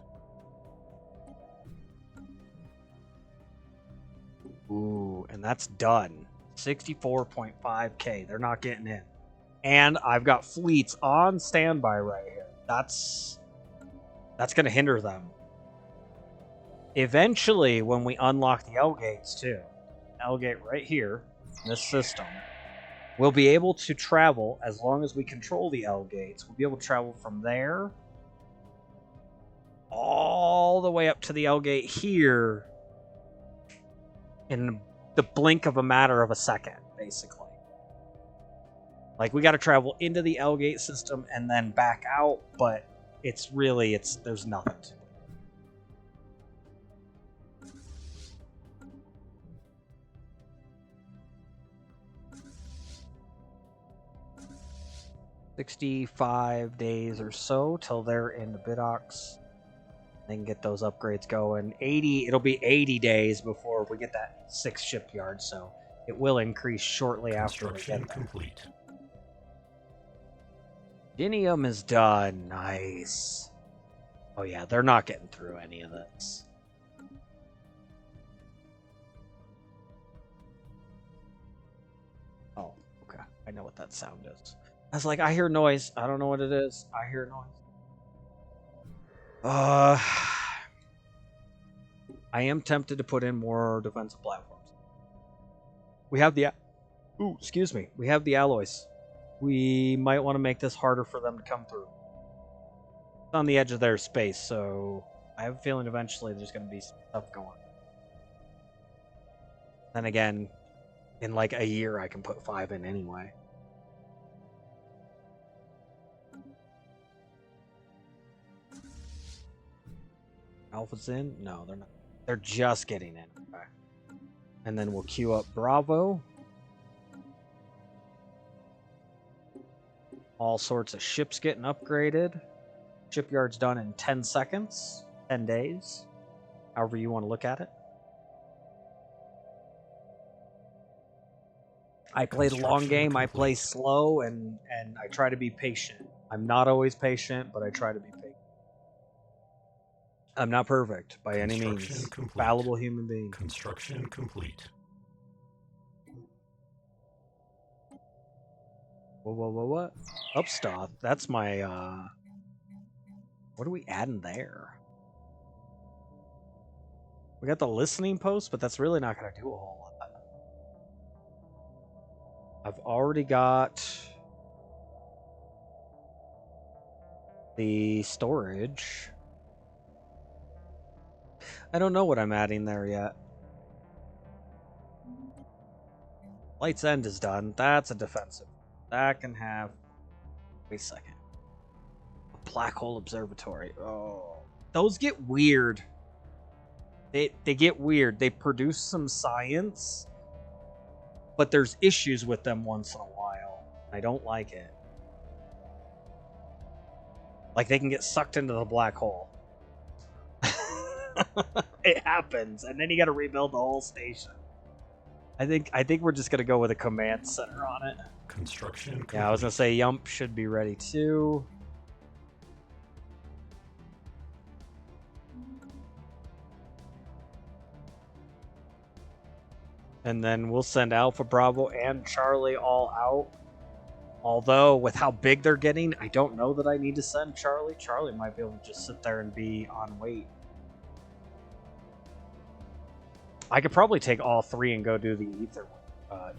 Ooh, and that's done. 64.5k. They're not getting in. And I've got fleets on standby right here. That's going to hinder them. Eventually, when we unlock the L gates too, L gate right here in this system, we'll be able to travel, as long as we control the L gates, we'll be able to travel from there all the way up to the L gate here in the blink of a matter of a second, basically. Like, we got to travel into the L gate system and then back out, but there's nothing to it. $65 days or so till they're in the Bidox. They can get those upgrades going. It'll be 80 days before we get that 6 shipyard, so it will increase shortly after we get there. Complete. Dinium is done. Nice. Oh yeah, they're not getting through any of this. Oh, okay. I know what that sound is. I was like, I hear noise. I don't know what it is. I hear noise. I am tempted to put in more defensive platforms. We have the... Ooh, excuse me. We have the alloys. We might want to make this harder for them to come through. It's on the edge of their space, so I have a feeling eventually there's going to be stuff going. Then again, in like a year I can put 5 in anyway. Alpha's in? No, they're not. They're just getting in. Okay. And then we'll queue up Bravo. All sorts of ships getting upgraded. Shipyard's done in 10 seconds. 10 days. However you want to look at it. I play the long game. I play slow, and I try to be patient. I'm not always patient, but I try to be patient. I'm not perfect by any means. Fallible human being. Construction complete. What? Upstock. That's my, what are we adding there? We got the listening post, but that's really not going to do a whole lot. I've already got the storage. I don't know what I'm adding there yet. Light's End is done. That's a defensive. That can have... Wait a second. A black hole observatory. Oh. Those get weird. They get weird. They produce some science, but there's issues with them once in a while. I don't like it. Like they can get sucked into the black hole. It happens, and then you got to rebuild the whole station. I think we're just gonna go with a command center on it. Construction complete. Yeah, I was gonna say Yump should be ready too. And then we'll send Alpha, Bravo, and Charlie all out. Although, with how big they're getting, I don't know that I need to send Charlie. Charlie might be able to just sit there and be on wait. I could probably take all 3 and go do the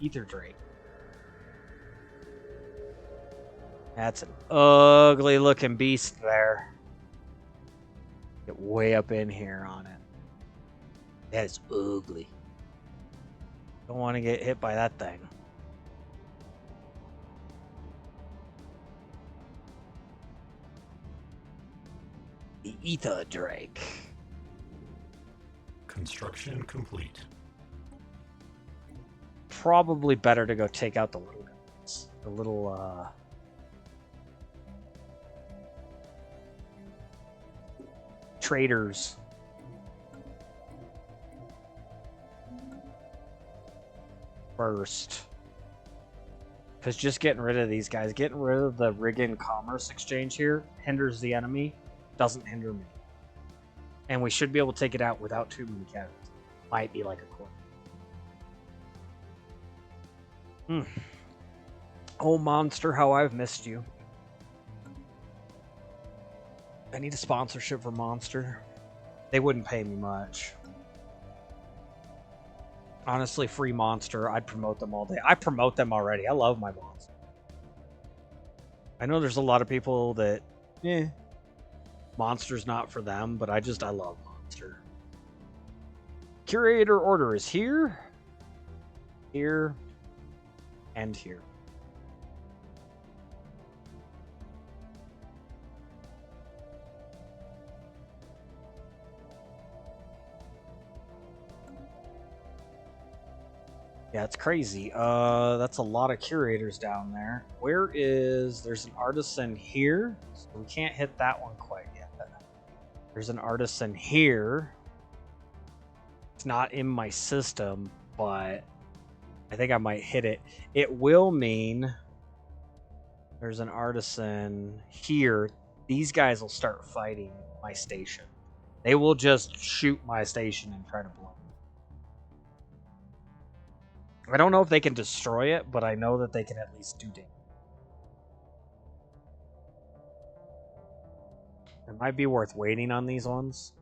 Ether Drake. That's an ugly looking beast there. Get way up in here on it. That is ugly. Don't want to get hit by that thing. The Ether Drake. Construction complete. Probably better to go take out the little guys. The little, traders. First. Because just getting rid of these guys, getting rid of the Riggin Commerce Exchange here, hinders the enemy, doesn't hinder me. And we should be able to take it out without too many casualties. Might be like a quarter. Oh, Monster, how I've missed you. I need a sponsorship for Monster. They wouldn't pay me much. Honestly, free Monster, I'd promote them all day. I promote them already. I love my Monster. I know there's a lot of people that, Monster's not for them, but I love Monster. Curator order is here, here, and here. Yeah, it's crazy. That's a lot of curators down there. There's an artisan here, so we can't hit that one quite yet. There's an artisan here. It's not in my system, but I think I might hit it. It will mean there's an artisan here. These guys will start fighting my station. They will just shoot my station and try to blow it. I don't know if they can destroy it, but I know that they can at least do damage. It might be worth waiting on these ones.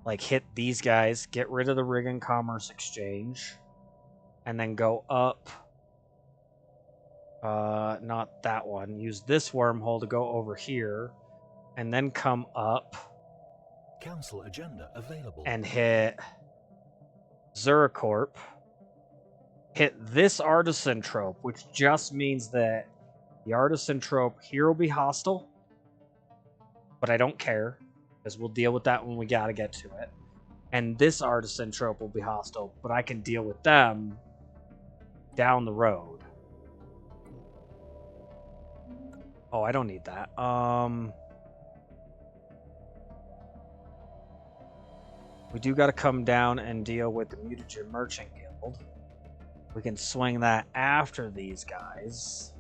Like, hit these guys, get rid of the Rig and Commerce Exchange, and then go up. Not that one. Use this wormhole to go over here, and then come up. Council agenda available. And hit Zuracorp. Hit this Artisan Trope, which just means that the Artisan Trope here will be hostile. But I don't care, because we'll deal with that when we gotta get to it. And this Artisan Trope will be hostile, but I can deal with them down the road. Oh, I don't need that. We do gotta come down and deal with the Mutagen Merchant Guild. We can swing that after these guys.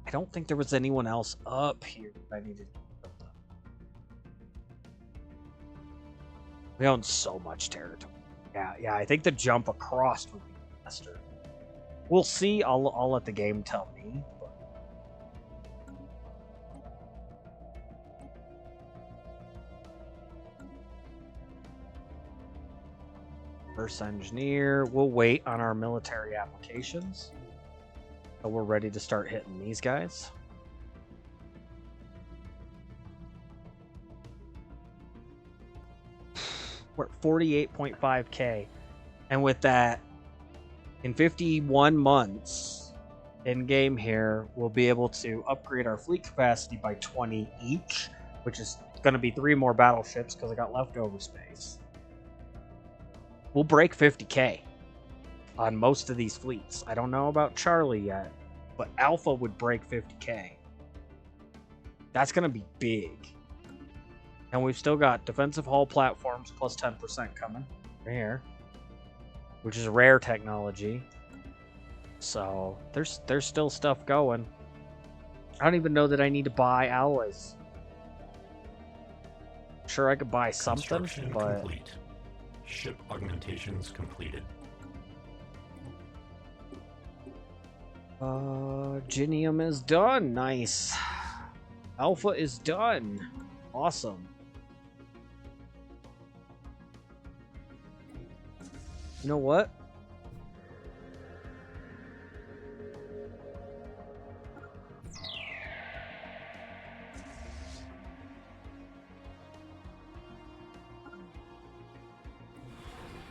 I don't think there was anyone else up here that I needed to build up. We own so much territory. Yeah, I think the jump across would be faster. We'll see. I'll let the game tell me. First engineer. We'll wait on our military applications. So we're ready to start hitting these guys. We're at 48.5k. And with that, in 51 months in game here, we'll be able to upgrade our fleet capacity by 20 each, which is going to be 3 more battleships because I got leftover space. We'll break 50k on most of these fleets. I don't know about Charlie yet, but Alpha would break 50k. That's going to be big. And we've still got defensive hull platforms plus 10% coming right here, which is rare technology. So there's still stuff going. I don't even know that I need to buy alloys. Sure, I could buy something, Construction but complete. Ship augmentations completed. Genium is done. Nice. Alpha is done. Awesome. You know what?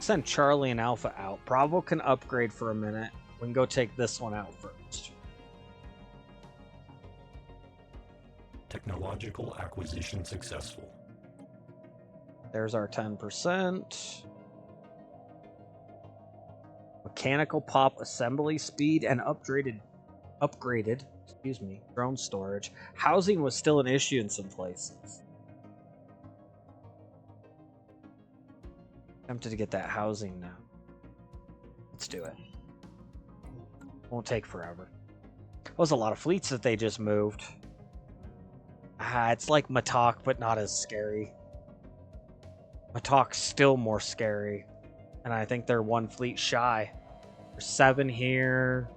Send Charlie and Alpha out. Bravo can upgrade for a minute. We can go take this one out first. Technological acquisition successful. There's our 10%. Mechanical pop assembly speed and upgraded, drone storage. Housing was still an issue in some places. Tempted to get that housing now. Let's do it. Won't take forever. That was a lot of fleets that they just moved. It's like Matok, but not as scary. Matok's still more scary. And I think they're 1 fleet shy. There's 7 here.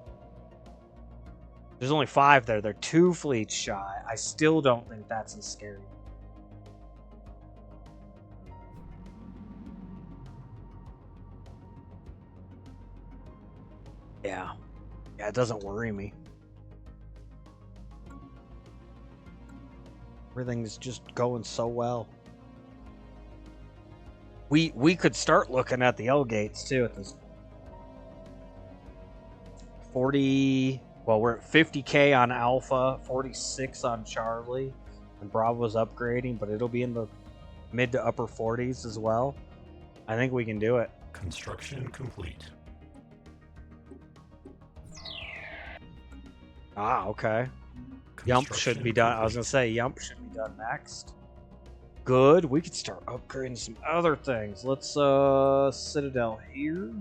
There's only 5 there. They're 2 fleets shy. I still don't think that's as scary. Yeah, it doesn't worry me. Everything's just going so well. We could start looking at the L gates too at this 40. Well, we're at 50k on Alpha, 46 on Charlie, and Bravo's upgrading, but it'll be in the mid to upper 40s as well. I think we can do it. Construction complete. Ah, okay. Yump should be done. I was gonna say Yump should be done next. Good. We could start upgrading some other things. Let's Citadel here.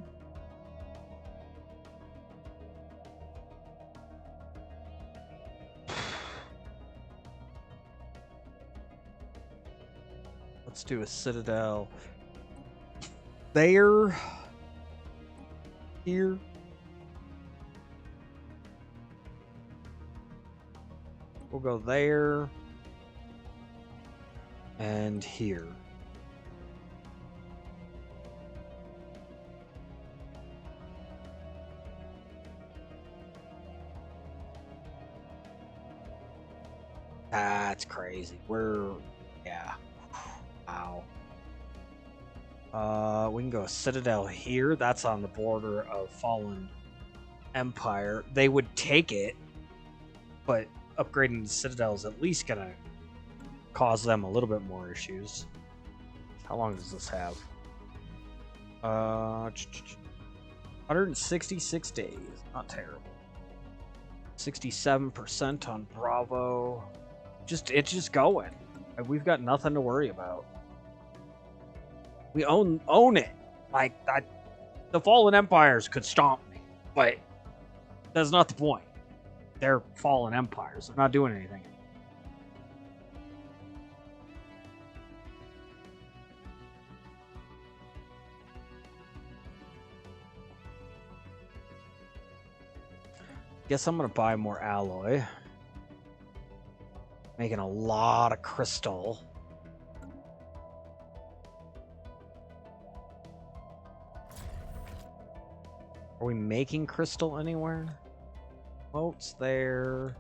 Let's do a Citadel there. Here. We'll go there. And here. That's crazy. Yeah. Wow. We can go Citadel here. That's on the border of Fallen Empire. They would take it, but upgrading the Citadel is at least gonna cause them a little bit more issues. How long does this have? 166 days. Not terrible. 67% on Bravo. It's just going. We've got nothing to worry about. We own it. Like that. The Fallen Empires could stomp me, but that's not the point. They're Fallen Empires. They're not doing anything. Guess I'm gonna buy more alloy. Making a lot of crystal. Are we making crystal anywhere? Moats there.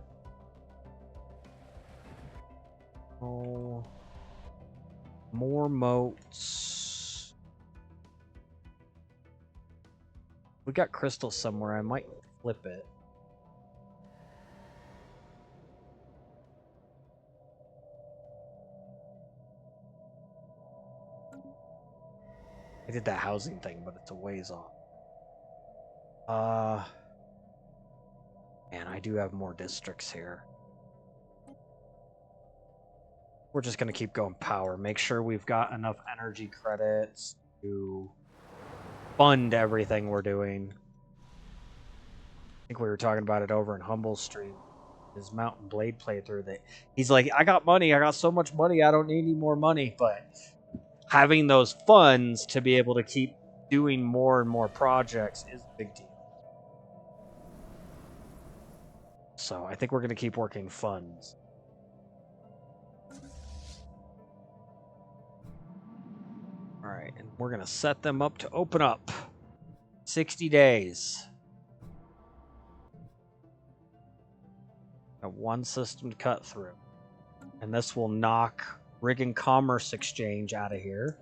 Oh, more moats. We got crystal somewhere. I might flip it. I did that housing thing, but it's a ways off. Man, I do have more districts here. We're just gonna keep going power. Make sure we've got enough energy credits to fund everything we're doing. I think we were talking about it over in Humble Stream. His Mountain Blade playthrough that he's like, I got money, I got so much money, I don't need any more money, but having those funds to be able to keep doing more and more projects is a big deal. So I think we're going to keep working funds. All right, and we're going to set them up to open up. 60 days. Got one system to cut through. And this will knock Riggin Commerce Exchange out of here.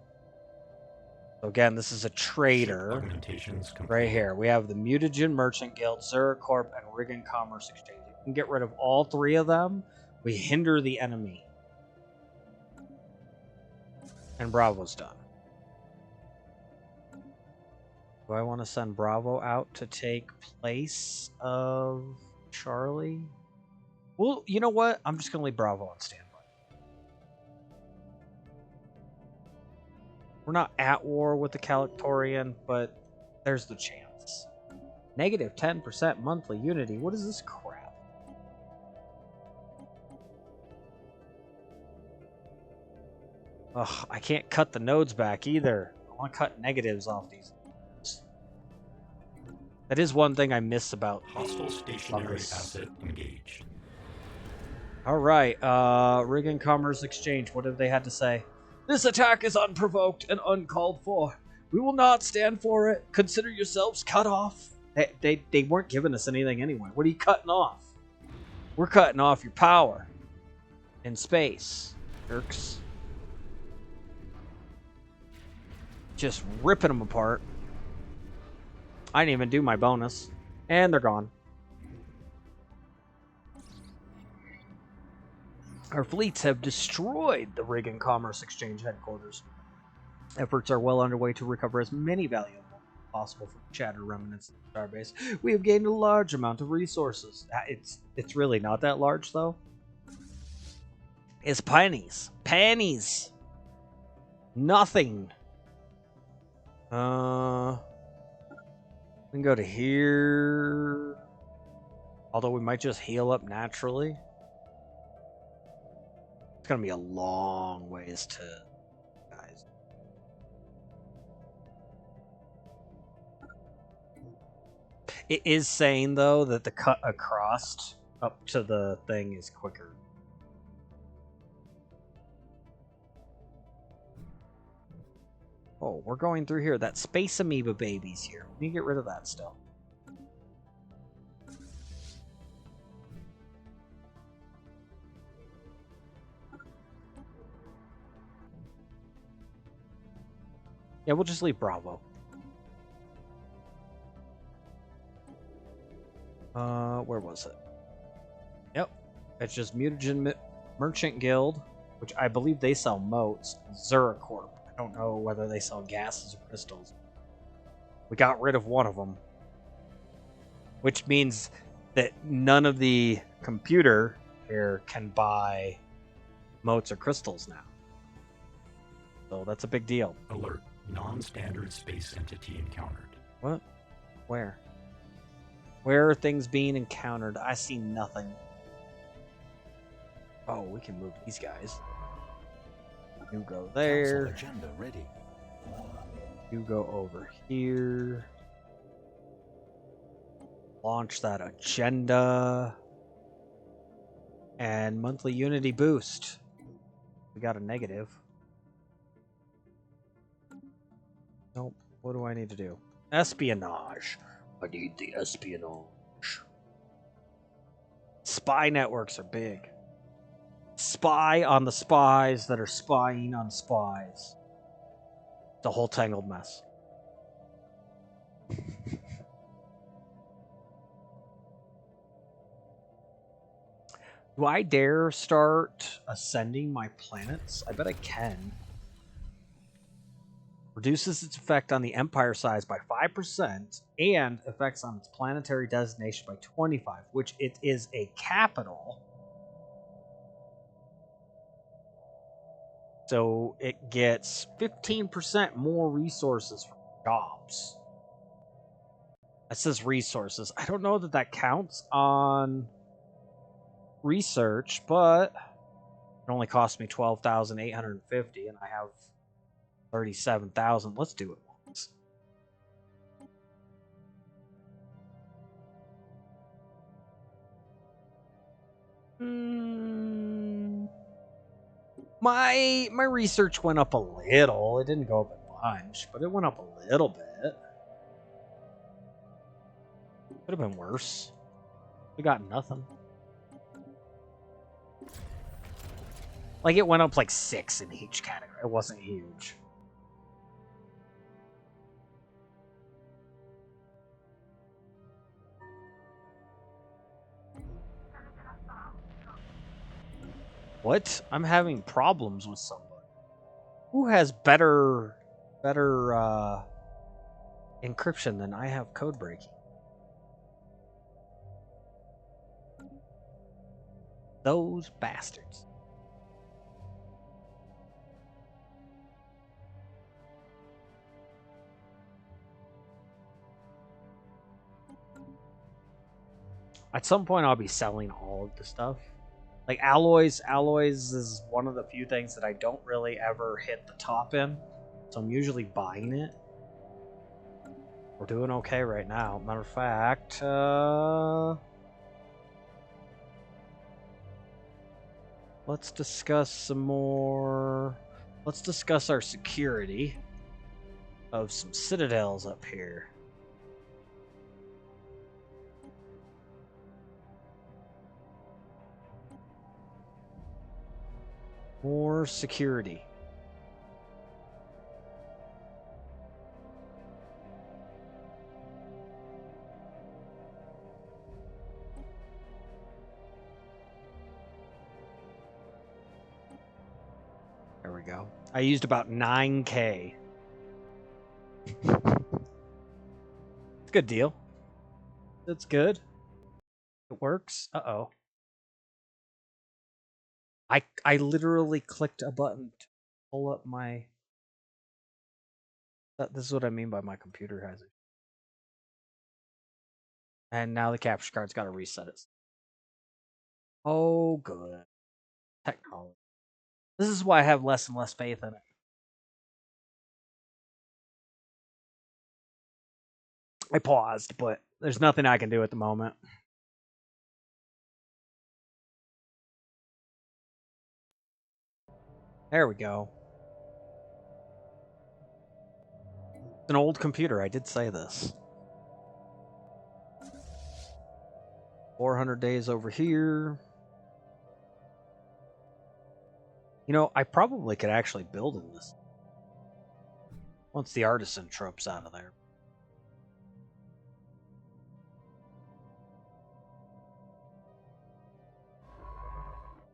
So again, this is a trader. Right here. We have the Mutagen Merchant Guild, Zeracorp, and Riggin Commerce Exchange. If we can get rid of all three of them, we hinder the enemy. And Bravo's done. Do I want to send Bravo out to take place of Charlie? Well, you know what? I'm just going to leave Bravo on standby. We're not at war with the Calictorian, but there's the chance. Negative 10% monthly unity. What is this crap? Ugh, I can't cut the nodes back either. I want to cut negatives off these. That is one thing I miss about hostile stationary asset engaged. All right, Riggin Commerce Exchange. What have they had to say? This attack is unprovoked and uncalled for. We will not stand for it. Consider yourselves cut off. They weren't giving us anything anyway. What are you cutting off? We're cutting off your power in space, jerks. Just ripping them apart. I didn't even do my bonus. And they're gone. Our fleets have destroyed the Reagan Commerce Exchange headquarters. Efforts are well underway to recover as many valuables as possible from shattered remnants of the starbase. We have gained a large amount of resources. It's really not that large, though. It's pennies. Pennies! Nothing. We can go to here. Although we might just heal up naturally. It's gonna be a long ways to, guys. It is saying though that the cut across up to the thing is quicker. Oh, we're going through here. That space amoeba baby's here. We need to get rid of that still. Yeah, we'll just leave Bravo. Where was it? Yep. It's just Mutagen Merchant Guild, which I believe they sell motes. Zuracorp. I don't know whether they sell gases or crystals. We got rid of one of them. Which means that none of the computer here can buy motes or crystals now. So that's a big deal. Alert. Non-standard space entity encountered. What? Where? Where are things being encountered? I see nothing. Oh, we can move these guys. You go there. Council agenda ready. You go over here. Launch that agenda. And monthly unity boost. We got a negative. Nope. What do I need to do? Espionage. I need the espionage. Spy networks are big. Spy on the spies that are spying on spies. It's a whole tangled mess. Do I dare start ascending my planets? I bet I can. Reduces its effect on the Empire size by 5% and effects on its planetary designation by 25%, which it is a capital. So it gets 15% more resources from jobs. That says resources. I don't know that that counts on research, but it only cost me 12,850 and I have 37,000. Let's do it once. My research went up a little. It didn't go up a bunch, but it went up a little bit. Could have been worse. We got nothing. Like, it went up like 6 in each category. It wasn't huge. What? I'm having problems with somebody. Who has better encryption than I have code breaking? Those bastards. At some point, I'll be selling all of the stuff. Like alloys is one of the few things that I don't really ever hit the top in. So I'm usually buying it. We're doing okay right now. Matter of fact, let's discuss some more. Let's discuss our security of some citadels up here. More security. go. I used about 9K. It's a good deal. It's good. It works. Uh-oh. I literally clicked a button to pull up my... This is what I mean by my computer has it. And now the capture card's got to reset it. Oh, good. Technology. This is why I have less and less faith in it. I paused, but there's nothing I can do at the moment. There we go. It's an old computer, I did say this. 400 days over here. You know, I probably could actually build in this. Once the artisan trope's out of there.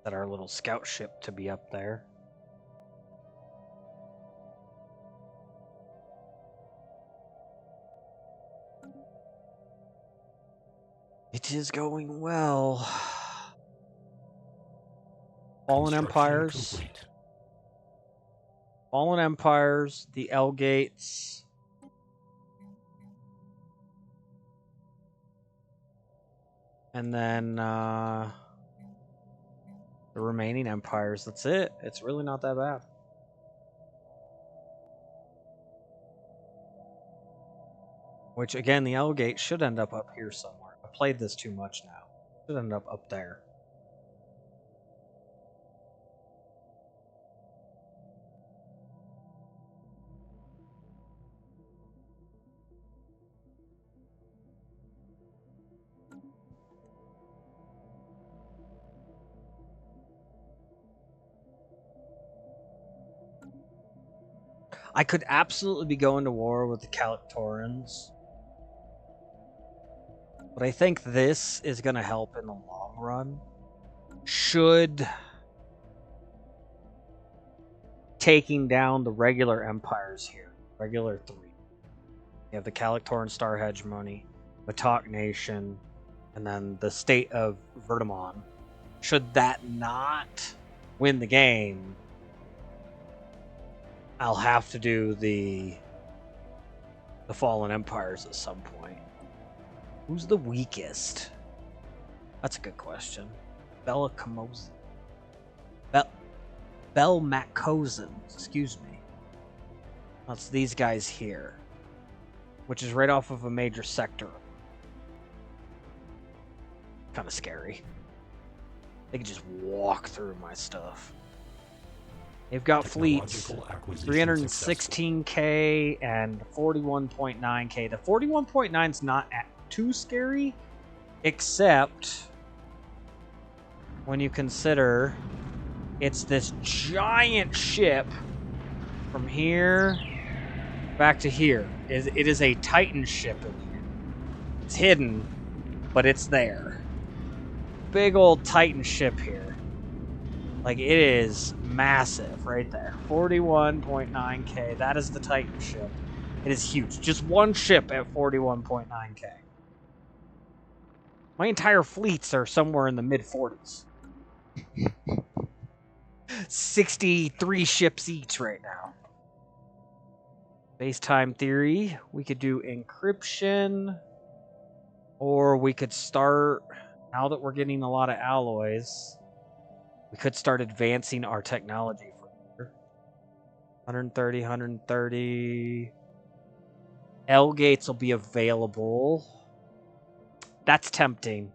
Set our little scout ship to be up there. It is going well. Fallen Empires. Complete. Fallen Empires, the L Gates. And then the remaining empires. That's it. It's really not that bad. Which, again, the L Gate should end up here somewhere. I played this too much now. Should end up there. I could absolutely be going to war with the Calictorans. But I think this is going to help in the long run. Should taking down the regular empires here. Regular 3. You have the Calictoran Star Hegemony, Matok Nation, and then the state of Verdamon. Should that not win the game, I'll have to do the Fallen Empires at some point. Who's the weakest? That's a good question. Belmacozen. Excuse me. That's these guys here, which is right off of a major sector. Kind of scary. They can just walk through my stuff. They've got fleets 316K and 41.9K. The 41.9 is not too scary, except when you consider it's this giant ship from here back to here. It is a Titan ship in here. It's hidden, but it's there. Big old Titan ship here. Like, it is massive right there. 41.9K. That is the Titan ship. It is huge. Just one ship at 41.9K. My entire fleets are somewhere in the mid-40s. 63 ships each right now. Space-time theory. We could do encryption. Or we could start, now that we're getting a lot of alloys, we could start advancing our technology further. 130, 130. L gates will be available. That's tempting.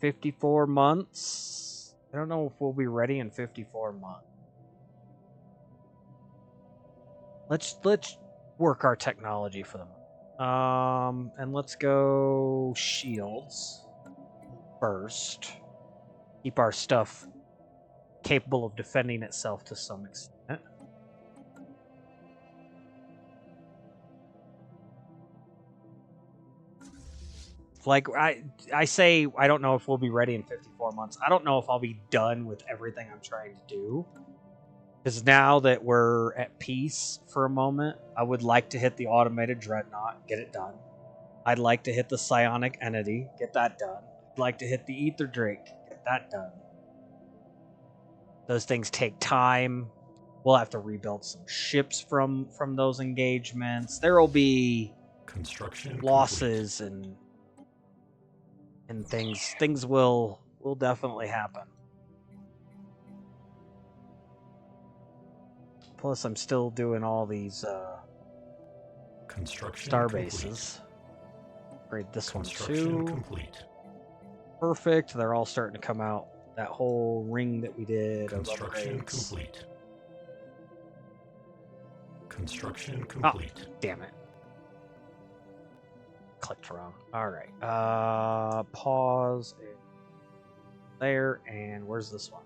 $54 months. I don't know if we'll be ready in 54 months. Let's work our technology for them. And let's go shields first. Keep our stuff capable of defending itself to some extent. Like, I say I don't know if we'll be ready in 54 months. I don't know if I'll be done with everything I'm trying to do. Because now that we're at peace for a moment, I would like to hit the automated dreadnought, get it done. I'd like to hit the psionic entity, get that done. I'd like to hit the ether drake, get that done. Those things take time. We'll have to rebuild some ships from those engagements. There will be Construction losses and things will definitely happen. Plus, I'm still doing all these Construction star complete. bases. Upgrade this Construction one too. complete. Perfect. They're all starting to come out. That whole ring that we did of Construction upgrades. complete. Construction complete. Oh, damn it. Clicked wrong. Alright. Pause. There. And where's this one?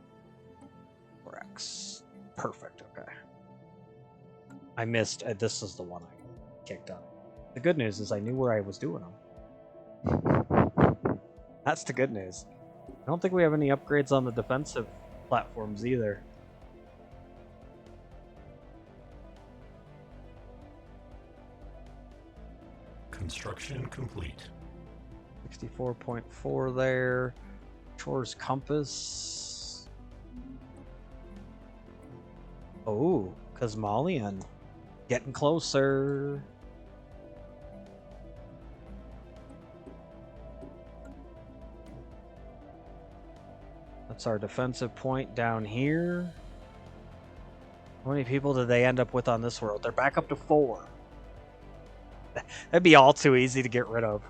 4X. Perfect. Okay. I missed. This is the one I kicked on. The good news is I knew where I was doing them. That's the good news. I don't think we have any upgrades on the defensive platforms either. Construction complete. 64.4 there. Chores compass. Oh, Cosmolian. Getting closer. That's our defensive point down here. How many people did they end up with on this world? They're back up to 4. That'd be all too easy to get rid of.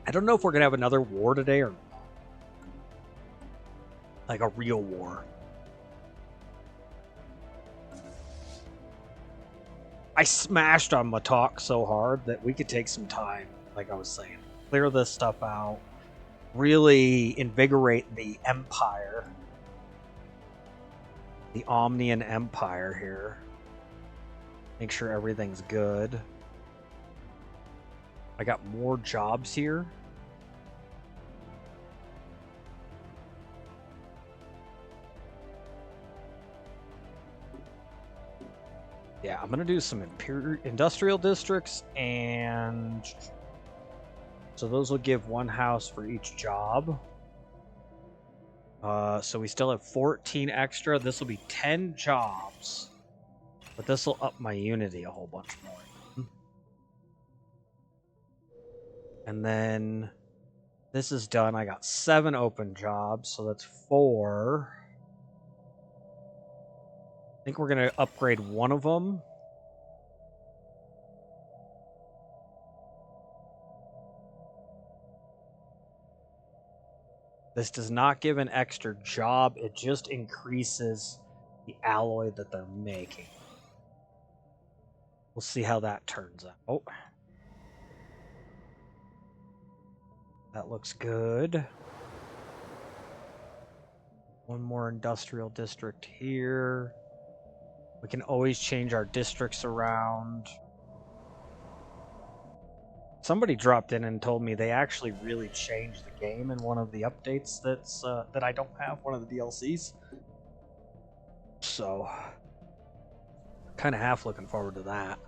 I don't know if we're going to have another war today or not. Like a real war. I smashed on Matok so hard that we could take some time, like I was saying. Clear this stuff out. Really invigorate the Empire. The Omnian Empire here. Make sure everything's good. I got more jobs here. Yeah, I'm going to do some industrial districts, and so those will give 1 house for each job. So we still have 14 extra. This will be 10 jobs, but this will up my unity a whole bunch more. And then this is done. I got 7 open jobs, so that's 4. I think we're going to upgrade one of them. This does not give an extra job. It just increases the alloy that they're making. We'll see how that turns out. Oh. That looks good. One more industrial district here. We can always change our districts around. Somebody dropped in and told me they actually really changed the game in one of the updates that's that I don't have, one of the DLCs. So, kind of half looking forward to that.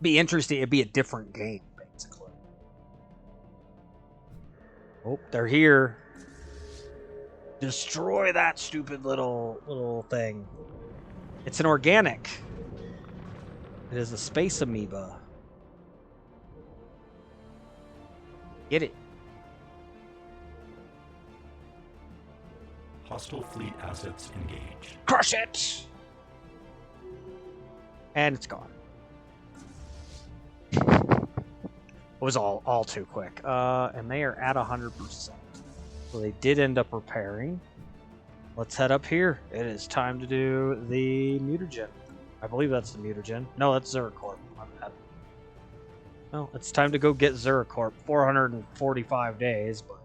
Be interesting. It'd be a different game, basically. Oh, they're here. Destroy that stupid little thing. It's an organic. It is a space amoeba. Get it. Hostile fleet assets engaged. Crush it! And it's gone. It was all too quick. And they are at 100%. So they did end up repairing. Let's head up here. It is time to do the mutagen. I believe that's the mutagen. No, that's Zeracorp. My bad. No, it's time to go get Zeracorp. 445 days, but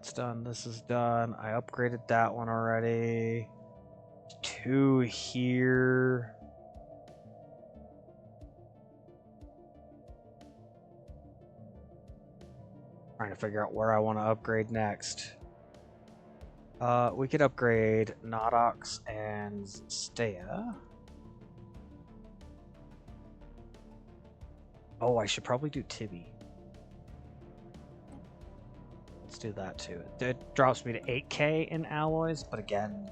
That's done. This is done. I upgraded that one already. 2 here. Trying to figure out where I want to upgrade next. We could upgrade Nodox and Stea. Oh, I should probably do Tibby. Let's do that too. It drops me to 8k in alloys, but again,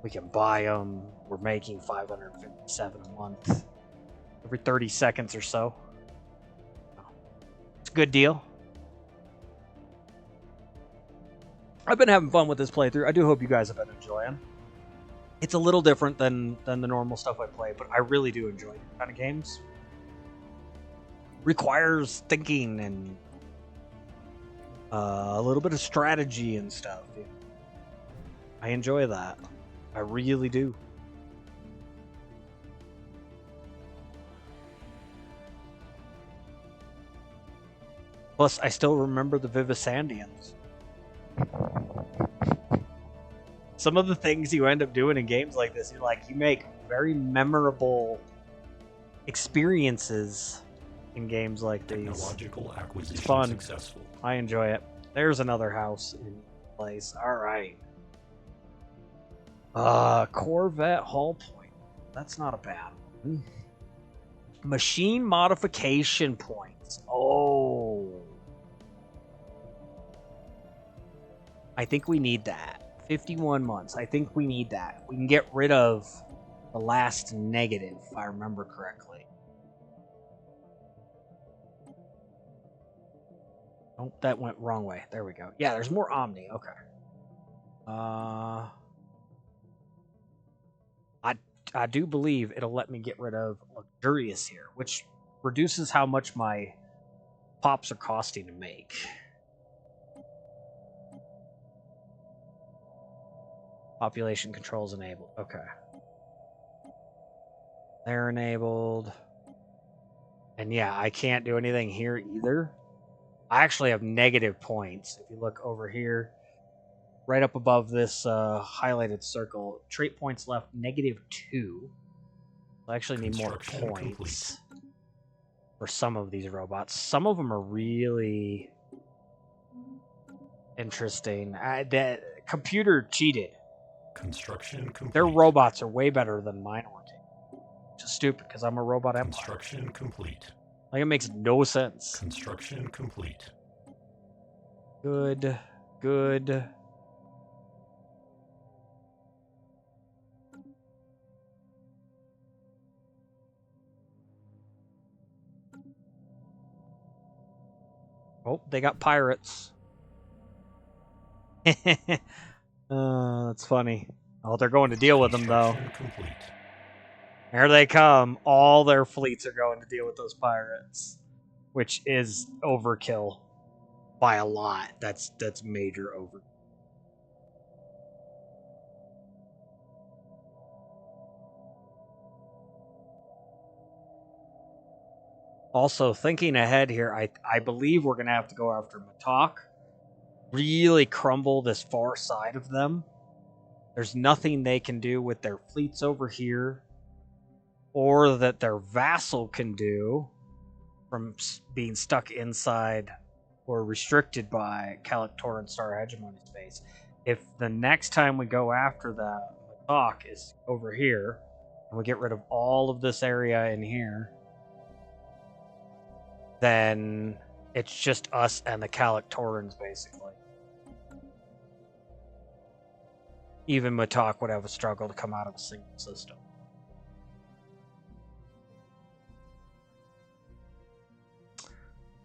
we can buy them. We're making 557 a month every 30 seconds or so. It's a good deal. I've been having fun with this playthrough. I do hope you guys have been enjoying. It's a little different than the normal stuff I play, but I really do enjoy these kind of games. Requires thinking and a little bit of strategy and stuff. I enjoy that. I really do. Plus, I still remember the Vivisandians. Some of the things you end up doing in games like this, you make very memorable experiences in games like these. Technological acquisition It's fun. successful. I enjoy it. There's another house in place. All right. Corvette hull point. That's not a bad one. Machine modification points. Oh. I think we need that. 51 months. I think we need that. We can get rid of the last negative, if I remember correctly. Oh, that went wrong way. There we go. Yeah, there's more Omni. Okay. I do believe it'll let me get rid of Luxurious here, which reduces how much my pops are costing to make. Population controls enabled. Okay. They're enabled. And yeah, I can't do anything here either. I actually have negative points. If you look over here, right up above this highlighted circle, trait points left -2. I actually need more points for some of these robots. Some of them are really interesting. The computer cheated. Construction complete. Their robots are way better than mine were. Which is stupid because I'm a robot empire. Construction complete. Like, it makes no sense. Construction complete. Good. Good. Oh, they got pirates. That's funny. Oh, they're going to deal with them, though. Construction complete. Here they come. All their fleets are going to deal with those pirates, which is overkill by a lot. That's major over. Also, thinking ahead here, I believe we're going to have to go after Matok. Really crumble this far side of them. There's nothing they can do with their fleets over here, or that their vassal can do from being stuck inside or restricted by Calictoran Star Hegemony space. If the next time we go after that Matok is over here, and we get rid of all of this area in here, then it's just us and the Calictorans, basically. Even Matok would have a struggle to come out of a single system.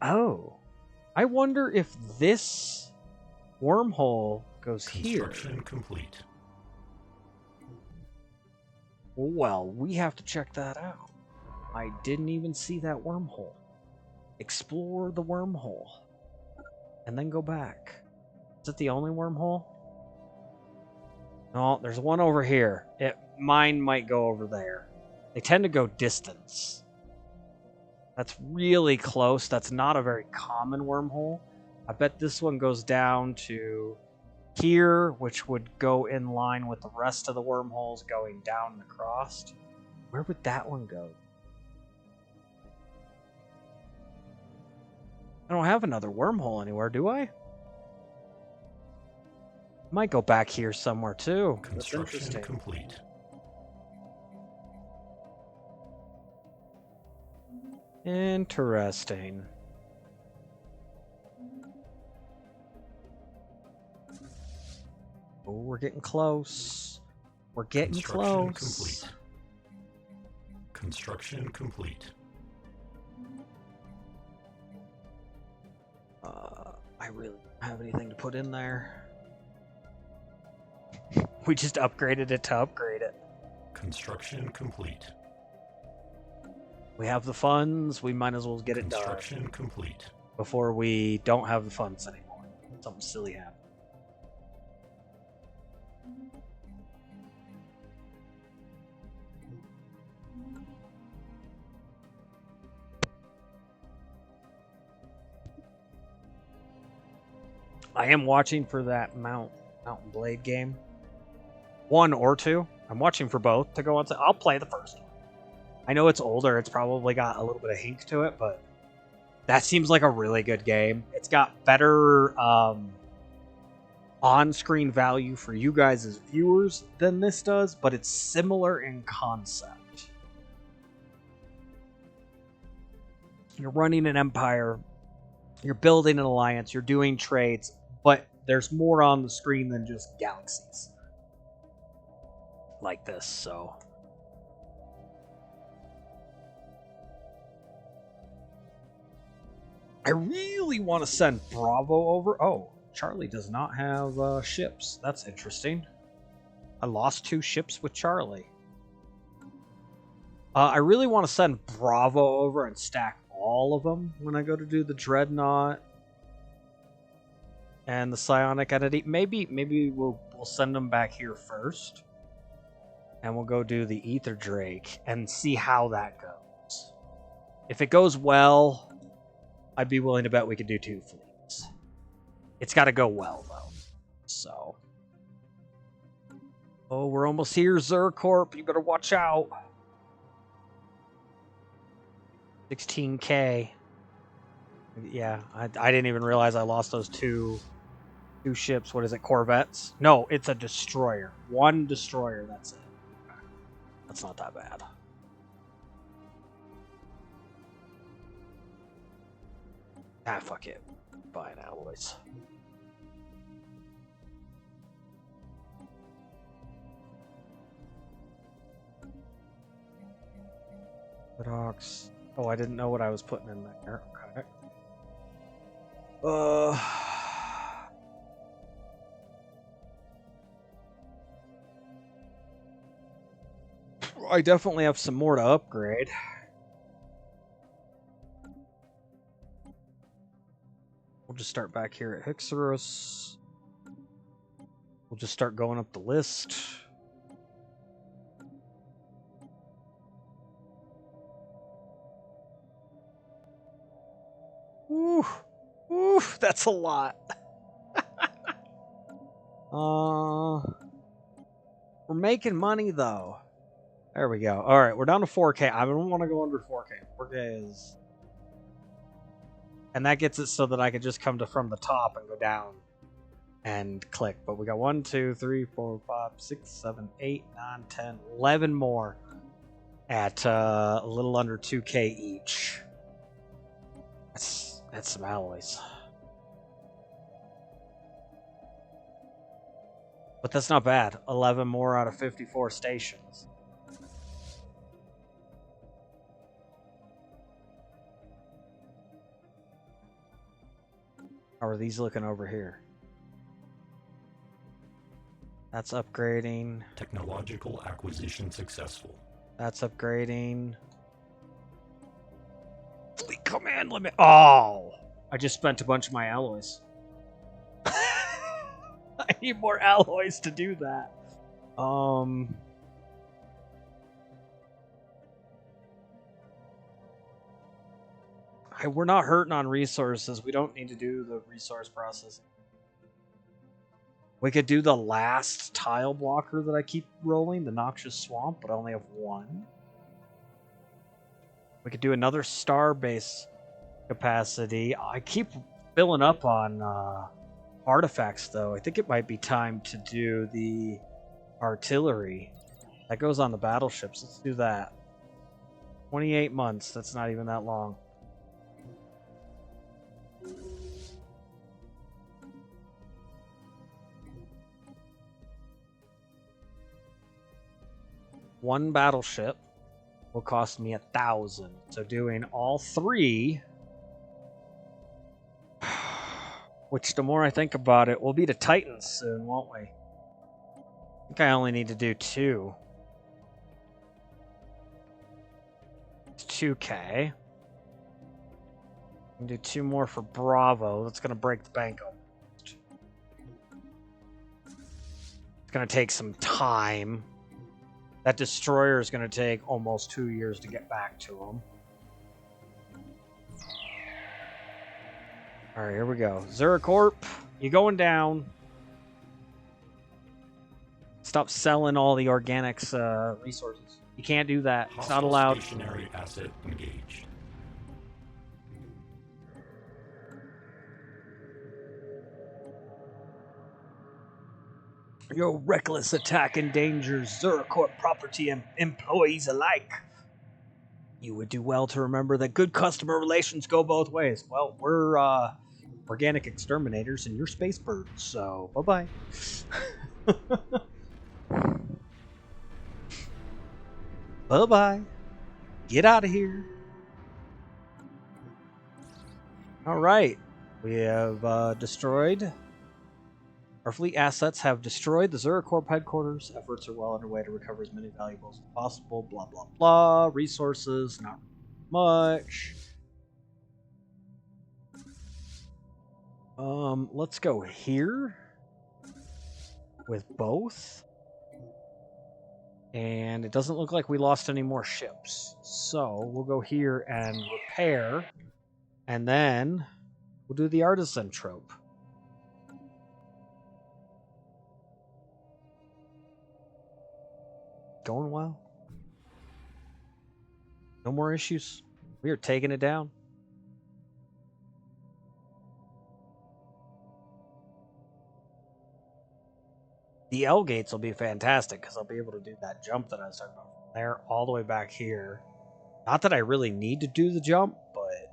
Oh. I wonder if this wormhole goes here. Construction complete. Well, we have to check that out. I didn't even see that wormhole. Explore the wormhole. And then go back. Is it the only wormhole? No, there's one over here. Mine might go over there. They tend to go distance. That's really close. That's not a very common wormhole. I bet this one goes down to here, which would go in line with the rest of the wormholes going down and across. Where would that one go? I don't have another wormhole anywhere, do I? Might go back here somewhere too. That's Construction interesting. complete. Interesting. Oh, we're getting close. We're getting Construction close. complete. Construction complete. I really don't have anything to put in there. We just upgraded it to upgrade it. Construction complete. We have the funds. We might as well get it done Construction complete. before we don't have the funds anymore. Something silly happens. I am watching for that Mountain Blade game. 1 or 2. I'm watching for both to go on. I'll play the first one. I know it's older. It's probably got a little bit of hink to it, but that seems like a really good game. It's got better on-screen value for you guys as viewers than this does, but it's similar in concept. You're running an empire. You're building an alliance. You're doing trades, but there's more on the screen than just galaxies like this, so I really want to send Bravo over. Oh, Charlie does not have ships. That's interesting. I lost 2 ships with Charlie. I really want to send Bravo over and stack all of them when I go to do the Dreadnought and the Psionic Entity. Maybe we'll send them back here first, and we'll go do the Ether Drake and see how that goes. If it goes well, I'd be willing to bet we could do 2 fleets. It's got to go well, though. So. Oh, we're almost here, Zercorp. You better watch out. 16K. Yeah, I didn't even realize I lost those two ships. What is it, corvettes? No, it's a destroyer. 1 destroyer, that's it. That's not that bad. Ah, fuck it. Buying alloys. Docks. Oh, I didn't know what I was putting in there. Okay. I definitely have some more to upgrade. We'll just start back here at Hixerus. We'll just start going up the list. Ooh, that's a lot. We're making money though. There we go. All right, we're down to 4K. I don't want to go under 4K. 4K is, and that gets it so that I can just come to from the top and go down and click. But we got 1, 2, 3, 4, 5, 6, 7, 8, 9, 10, 11 more at a little under 2K each. That's some alloys. But that's not bad. 11 more out of 54 stations. How are these looking over here? That's upgrading. Technological acquisition successful. That's upgrading. Fleet command limit. Oh! I just spent a bunch of my alloys. I need more alloys to do that. We're not hurting on resources. We don't need to do the resource processing. We could do the last tile blocker that I keep rolling, the Noxious Swamp, but I only have one. We could do another star base capacity. I keep filling up on artifacts, though. I think it might be time to do the artillery. That goes on the battleships. Let's do that. 28 months. That's not even that long. One battleship will cost me 1,000. So doing all three, which the more I think about it, we'll be the Titans soon, won't we? I think I only need to do 2. It's 2K. I can do 2 more for Bravo. That's going to break the bank up. It's going to take some time. That destroyer is going to take almost 2 years to get back to him. Alright, here we go. Zuracorp, you going down. Stop selling all the organics resources. You can't do that. It's not allowed. Stationary asset engaged. Your reckless attack endangers Zuracorp property and employees alike. You would do well to remember that good customer relations go both ways. Well, we're organic exterminators and you're space birds, so bye-bye. Bye-bye. Get out of here. Alright. We have destroyed... Our fleet assets have destroyed the Zuracorp headquarters. Efforts are well underway to recover as many valuables as possible. Blah, blah, blah. Resources, not much. Let's go here with both. And it doesn't look like we lost any more ships. So we'll go here and repair. And then we'll do the artisan trope. Going well. No more issues. We are taking it down. The L gates will be fantastic because I'll be able to do that jump that I was talking about from there all the way back here. Not that I really need to do the jump, but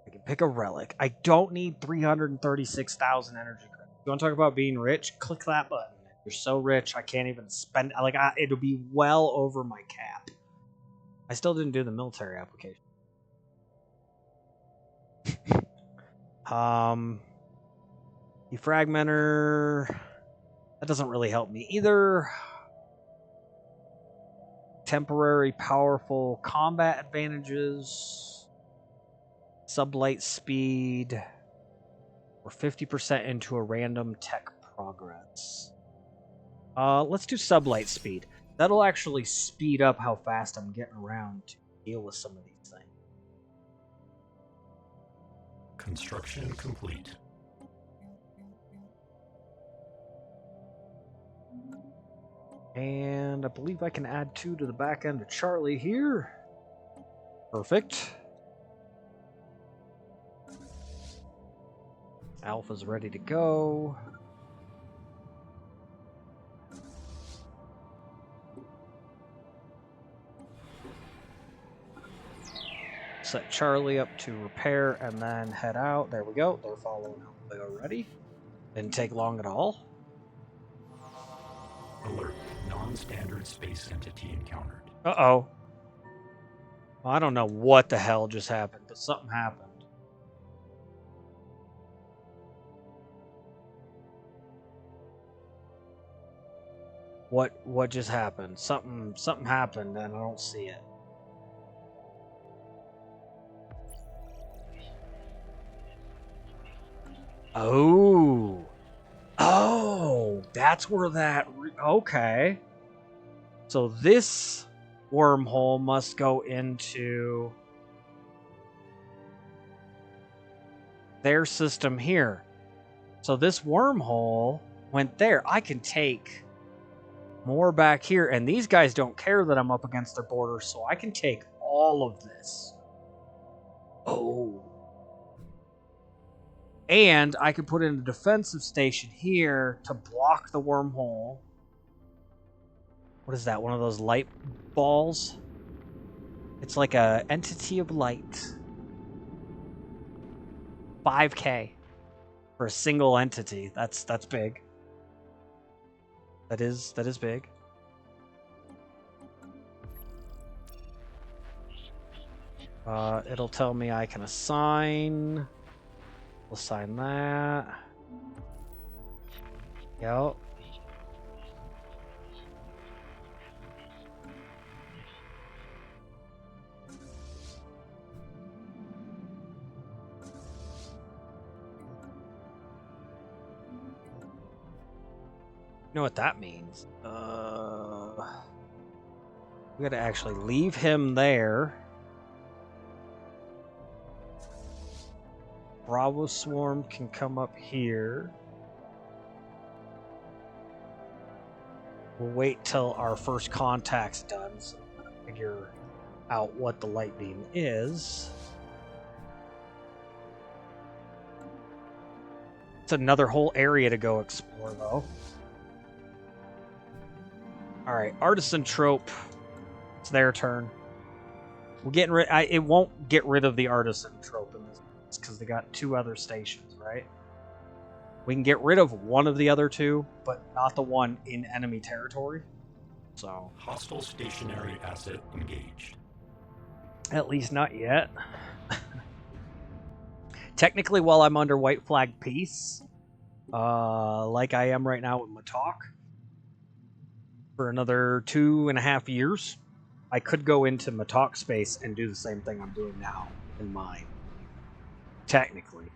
I can pick a relic. I don't need 336,000 energy credits. You want to talk about being rich? Click that button. You're so rich, I can't even spend... it'll be well over my cap. I still didn't do the military application. Defragmenter... That doesn't really help me either. Temporary powerful combat advantages. Sublight speed... We're 50% into a random tech progress. Let's do sublight speed. That'll actually speed up how fast I'm getting around to deal with some of these things. Construction complete. And I believe I can add 2 to the back end of Charlie here. Perfect. Alpha's ready to go. Set Charlie up to repair and then head out. There we go. They're following Alpha already. Didn't take long at all. Alert. Non-standard space entity encountered. Uh-oh. Well, I don't know what the hell just happened, but something happened. What just happened? Something happened and I don't see it. Oh. Oh, that's where that... Okay. So this wormhole must go into their system here. So this wormhole went there. I can take more back here, and these guys don't care that I'm up against their border, so I can take all of this. Oh. And I could put in a defensive station here to block the wormhole. What is that? One of those light balls? It's like a entity of light. 5K for a single entity. That's big. That is big. It'll tell me I can assign. We'll assign that. Yep. You know what that means? We gotta actually leave him there. Bravo Swarm can come up here. We'll wait till our first contact's done so we can figure out what the light beam is. It's another whole area to go explore, though. Alright, Artisan Trope. It's their turn. We're getting rid. It won't get rid of the Artisan Trope in this because they got 2 other stations, right? We can get rid of one of the other 2, but not the one in enemy territory. So Hostile stationary asset engaged. At least not yet. Technically, while I'm under white flag peace, like I am right now with Matok, for another 2.5 years, I could go into Matok space and do the same thing I'm doing now in mine. Technically.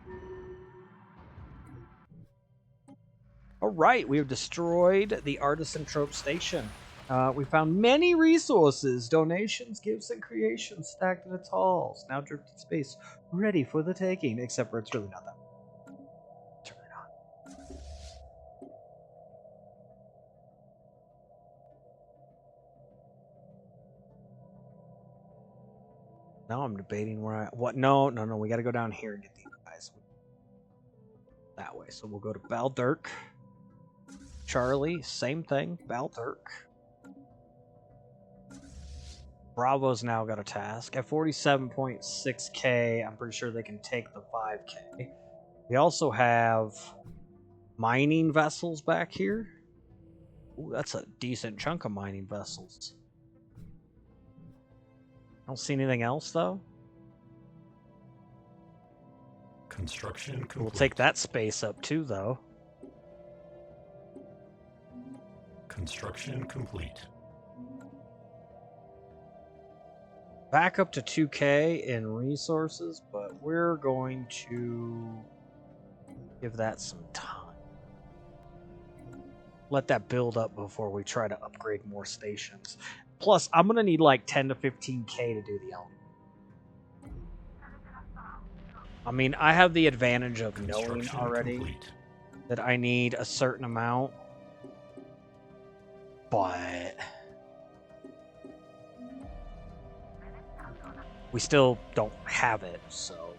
Alright, we have destroyed the Artisan Trope Station. We found many resources, donations, gifts, and creations stacked in its halls. Now drifted space, ready for the taking, except for it's really not that. It's really not. Now I'm debating where what? No, we got to go down here and get these guys. That way. So we'll go to Baldirk. Charlie, same thing. Baldirk. Bravo's now got a task. At 47.6k, I'm pretty sure they can take the 5k. We also have mining vessels back here. Ooh, that's a decent chunk of mining vessels. I don't see anything else, though. Construction complete. We'll take that space up, too, though. Construction complete. Back up to 2k in resources, but we're going to give that some time. Let that build up before we try to upgrade more stations. Plus, I'm going to need like 10 to 15k to do the element. I mean, I have the advantage of knowing already that I need a certain amount. But we still don't have it, so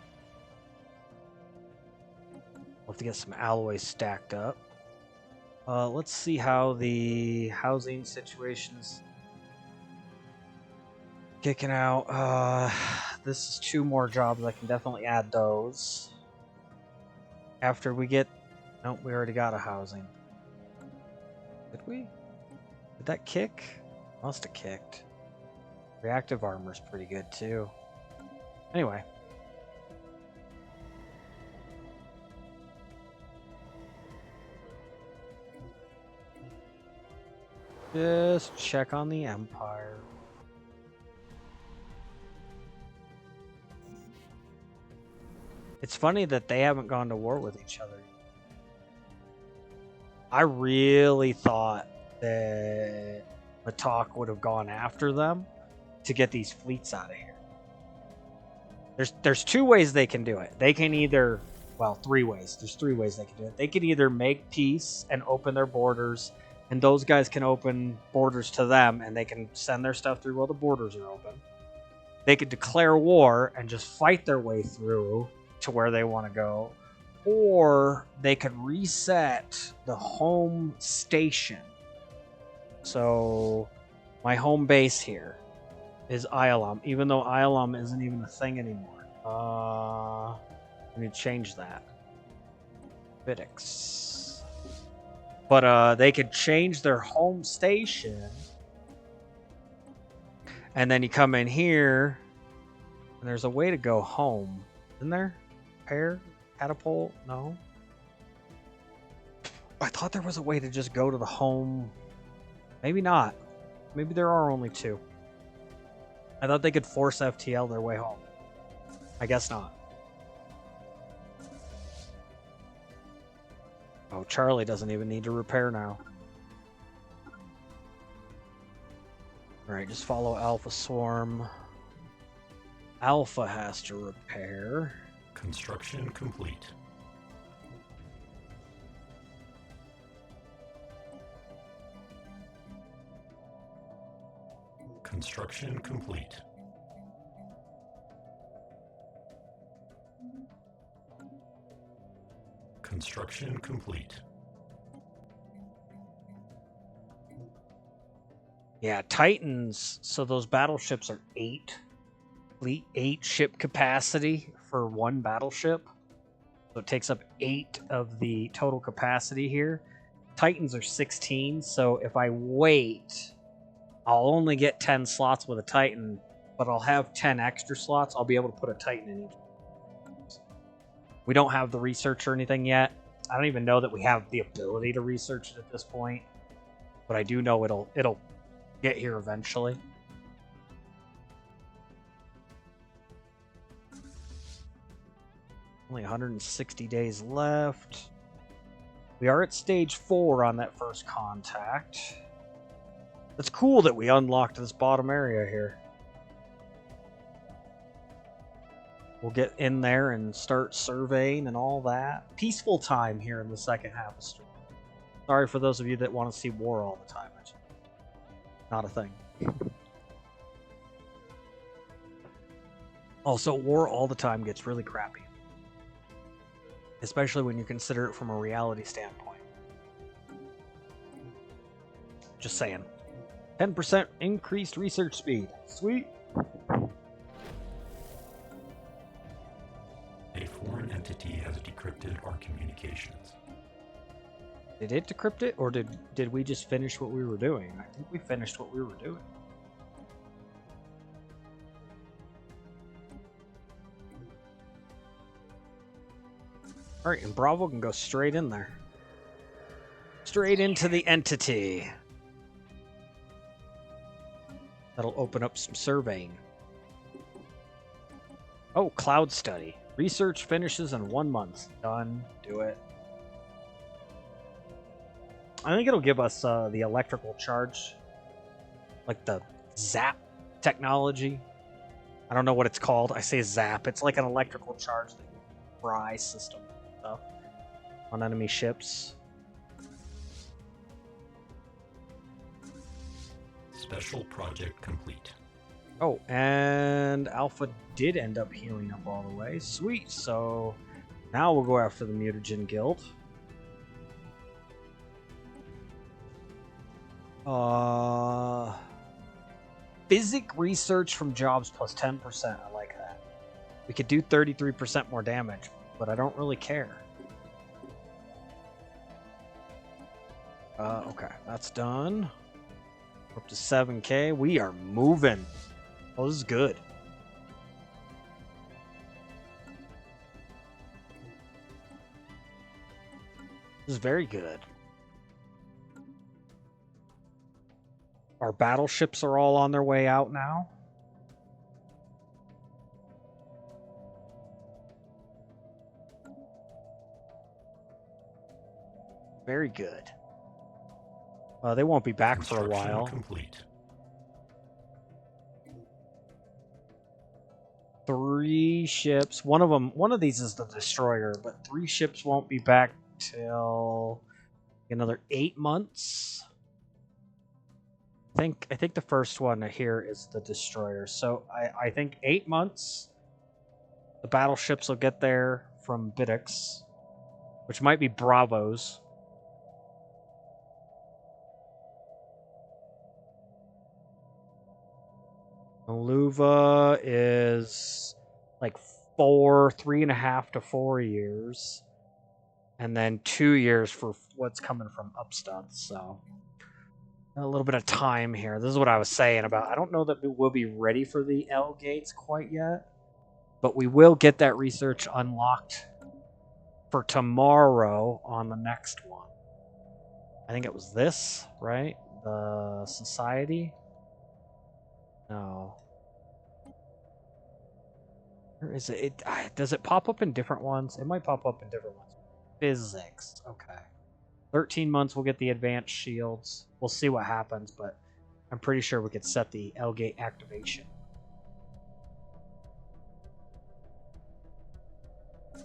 we'll have to get some alloys stacked up. Let's see how the housing situation's kicking out. This is 2 more jobs. I can definitely add those. After we get... Nope, we already got a housing. Did we? Did that kick? Must have kicked. Reactive armor's pretty good, too. Anyway. Just check on the Empire. It's funny that they haven't gone to war with each other. I really thought that Matok would have gone after them, to get these fleets out of here. There's two ways they can do it. They can either, well, three ways. There's three ways they can do it. They can either make peace and open their borders, and those guys can open borders to them, and they can send their stuff through while the borders are open. They could declare war and just fight their way through to where they want to go, or they could reset the home station. So my home base here is Iolum, even though Iolum isn't even a thing anymore. I need to change that. Vidix. But they could change their home station, and then you come in here, and there's a way to go home. Isn't there? Pair? Catapult? No? I thought there was a way to just go to the home. Maybe not. Maybe there are only two. I thought they could force FTL their way home. I guess not. Oh, Charlie doesn't even need to repair now. Alright, just follow Alpha Swarm. Alpha has to repair. Construction complete. Construction complete. Construction complete. Yeah, Titans, so those battleships are 8 ship capacity for one battleship. So it takes up 8 of the total capacity here. Titans are 16, so if I wait, I'll only get 10 slots with a Titan, but I'll have 10 extra slots. I'll be able to put a Titan in each. We don't have the research or anything yet. I don't even know that we have the ability to research it at this point, but I do know it'll get here eventually. Only 160 days left. We are at stage 4 on that first contact. It's cool that we unlocked this bottom area here. We'll get in there and start surveying and all that. Peaceful time here in the second half of stream. Sorry for those of you that want to see war all the time. It's not a thing. Also, war all the time gets really crappy. Especially when you consider it from a reality standpoint. Just saying. 10% increased research speed. Sweet. A foreign entity has decrypted our communications. Did it decrypt it, or did we just finish what we were doing? I think we finished what we were doing. Alright, and Bravo can go straight in there. Straight into the entity. That'll open up some surveying. Oh, cloud study. Research finishes in 1 month. Done. Do it. I think it'll give us the electrical charge. Like the zap technology. I don't know what it's called. I say zap. It's like an electrical charge that fry system stuff on enemy ships. Special project complete. Oh, and Alpha did end up healing up all the way. Sweet. So now we'll go after the Mutagen Guild. Physic research from jobs plus 10%. I like that. We could do 33% more damage, but I don't really care. Okay, that's done. Up to 7K. We are moving. Oh, this is good. This is very good. Our battleships are all on their way out now. Very good. They won't be back for a while. Complete. 3 ships. One of these is the destroyer, but 3 ships won't be back till another 8 months. I think the first one here is the destroyer. So I think 8 months. The battleships will get there from Bidix, which might be Bravos. Maluva is like 3.5 to 4 years. And then 2 years for what's coming from Upstuds. So a little bit of time here. This is what I was saying about. I don't know that we'll be ready for the L gates quite yet, but we will get that research unlocked for tomorrow on the next one. I think it was this, right? The Society? No. Where is it? Does it pop up in different ones? It might pop up in different ones. Physics. Okay. 13 months we'll get the advanced shields. We'll see what happens, but I'm pretty sure we could set the L-gate activation.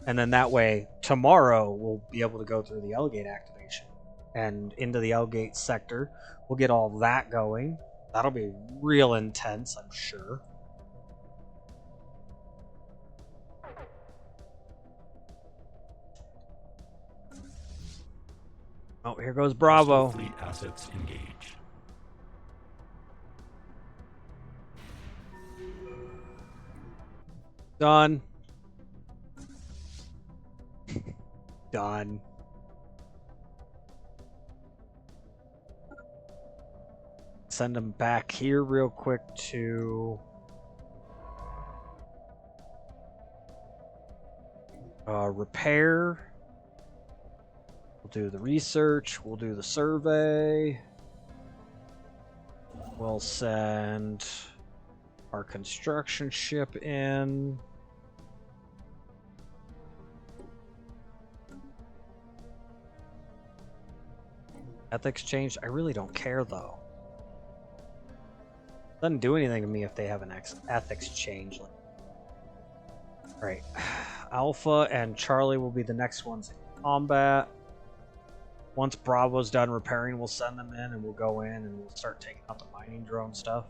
And then that way, tomorrow we'll be able to go through the L-gate activation and into the L-gate sector. We'll get all that going. That'll be real intense, I'm sure. Oh, here goes Bravo. Fleet assets engaged. Done. Done. Send them back here real quick to repair. We'll do the research. We'll do the survey. We'll send our construction ship in. Ethics changed. I really don't care though. Doesn't do anything to me if they have an ethics change. Right. Alpha and Charlie will be the next ones in combat. Once Bravo's done repairing, we'll send them in and we'll go in and we'll start taking out the mining drone stuff.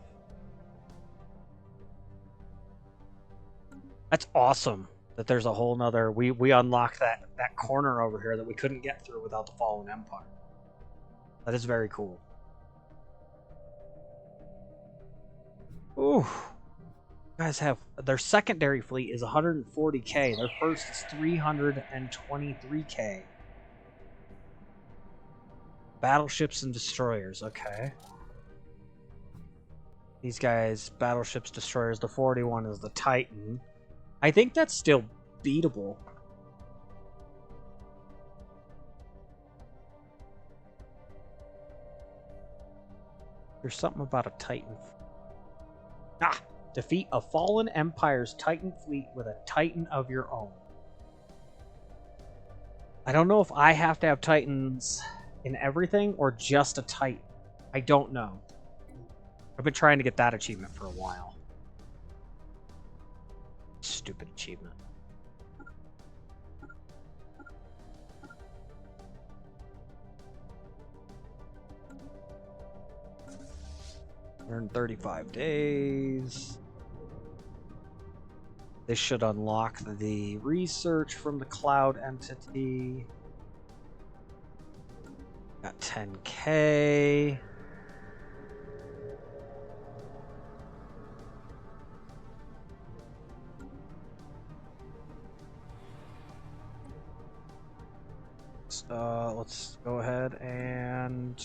That's awesome that there's a whole nother... We unlocked that corner over here that we couldn't get through without the Fallen Empire. That is very cool. Ooh. Guys have... Their secondary fleet is 140k. Their first is 323k. Battleships and destroyers, okay. These guys, battleships, destroyers. The 41 is the Titan. I think that's still beatable. There's something about a Titan. Ah! Defeat a fallen empire's Titan fleet with a Titan of your own. I don't know if I have to have Titans in everything or just a Titan. I don't know. I've been trying to get that achievement for a while. Stupid achievement. Earn 35 days. This should unlock the research from the cloud entity. Got 10k. Let's go ahead and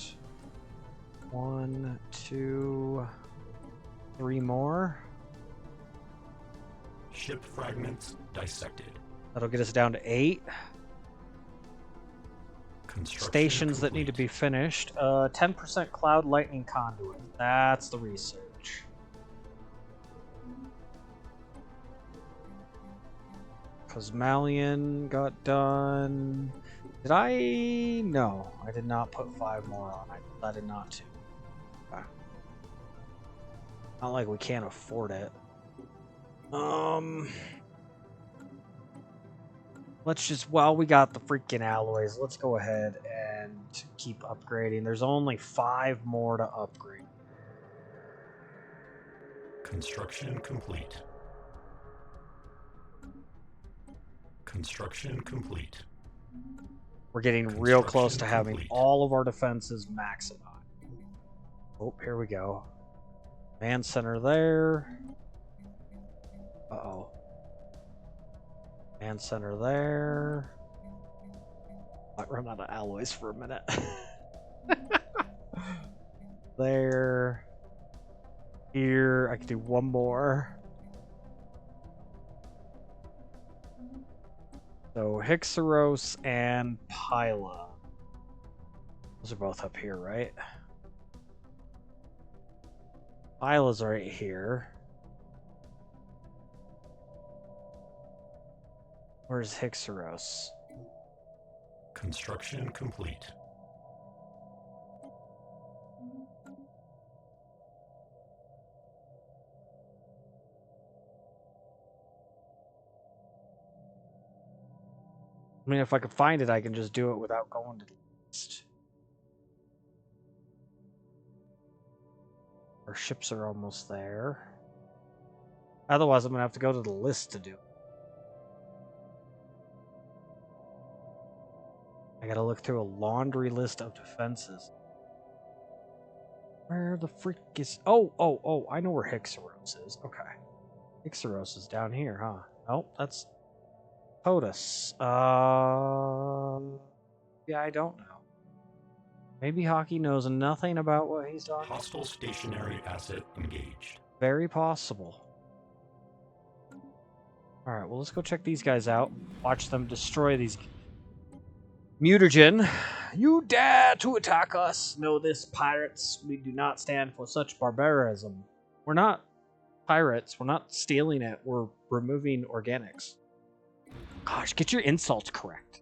1, 2, 3 more. Ship fragments dissected. That'll get us down to 8. Stations that need to be finished. 10% cloud lightning conduit. That's the research. Cosmalian got done. Did I? No, I did not put 5 more on. I decided not to. Okay. Not like we can't afford it. Let's just, while we got the freaking alloys, let's go ahead and keep upgrading. There's only 5 more to upgrade. Construction complete. Construction complete. We're getting real close to Construction having complete. all of our defenses maxed out. Oh, here we go. Man center there. Uh-oh. Man center there. Might run out of alloys for a minute. There. Here. I can do one more. So Hixeros and Pila. Those are both up here, right? Pila's right here. Where's Hixeros? Construction complete. I mean, if I could find it, I can just do it without going to the list. Our ships are almost there. Otherwise, I'm going to have to go to the list to do it. I gotta look through a laundry list of defenses. Where the freak is... Oh, I know where Hixeros is. Okay. Hixeros is down here, huh? Nope, that's... POTUS. Yeah, I don't know. Maybe Hockey knows nothing about what he's talking about. Hostile stationary asset engaged. Very possible. Alright, well, let's go check these guys out. Watch them destroy these... Mutagen, you dare to attack us? Know this, pirates. We do not stand for such barbarism. We're not pirates. We're not stealing it. We're removing organics. Gosh, get your insults correct.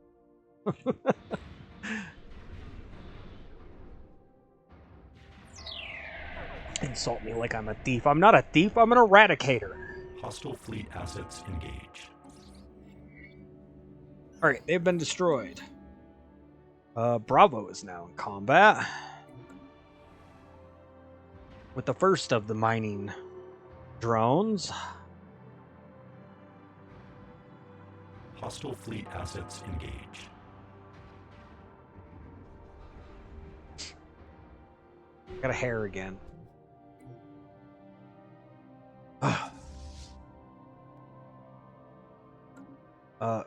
Insult me like I'm a thief. I'm not a thief. I'm an eradicator. Hostile fleet assets engaged. Alright, they've been destroyed. Bravo is now in combat with the first of the mining drones. Hostile fleet assets engaged. Got a hair again.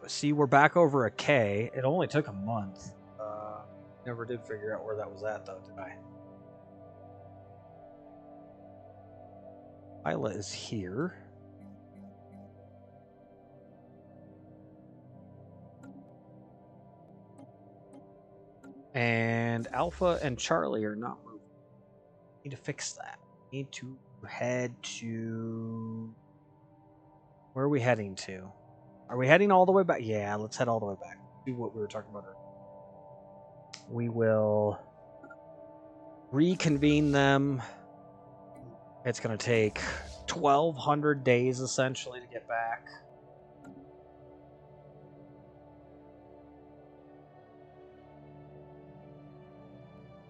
See, we're back over a K. It only took a month. Never did figure out where that was at, though, did I? Isla is here. And Alpha and Charlie are not moving. Need to fix that. Need to head to... Where are we heading to? Are we heading all the way back? Yeah, let's head all the way back. Do what we were talking about earlier. We will reconvene them. It's going to take 1,200 days, essentially, to get back.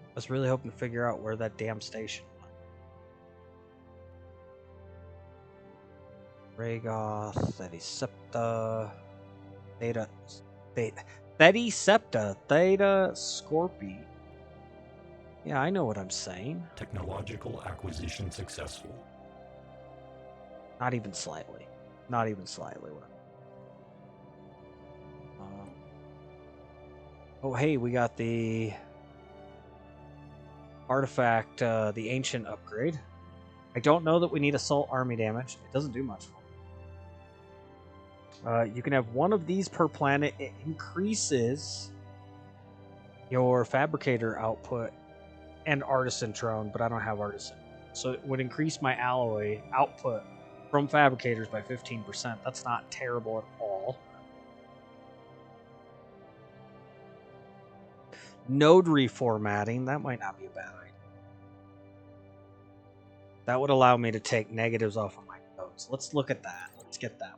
I was really hoping to figure out where that damn station went. Rhaegoth, Theta, Septa, Theta, Scorpi. Yeah, I know what I'm saying. Technological acquisition successful. Not even slightly. Not even slightly. Oh, hey, we got the artifact, the ancient upgrade. I don't know that we need assault army damage. It doesn't do much for me. You can have one of these per planet. It increases your fabricator output and artisan drone, but I don't have artisan. So it would increase my alloy output from fabricators by 15%. That's not terrible at all. Node reformatting, that might not be a bad idea. That would allow me to take negatives off of my nodes. Let's look at that. Let's Let's get that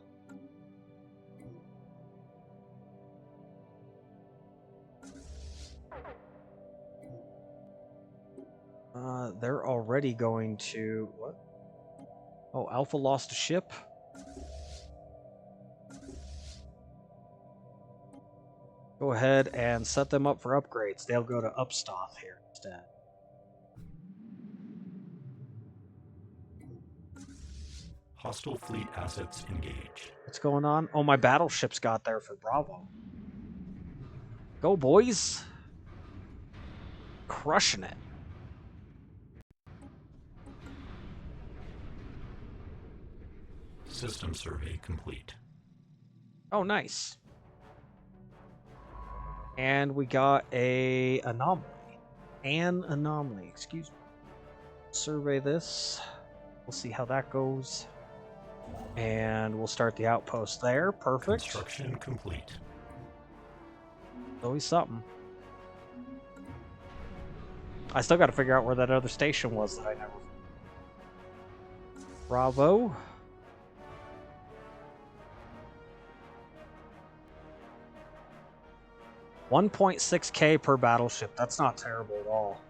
one. They're already going to... What? Oh, Alpha lost a ship? Go ahead and set them up for upgrades. They'll go to Upstoth here instead. Hostile fleet assets engaged. What's going on? Oh, my battleships got there for Bravo. Go, boys! Crushing it. System survey complete. Oh, nice. And we got a anomaly. An anomaly, excuse me. Survey this. We'll see how that goes. And we'll start the outpost there. Perfect. Construction complete. Always something. I still got to figure out where that other station was that I never... Bravo. $1.6K per battleship. That's not terrible at all.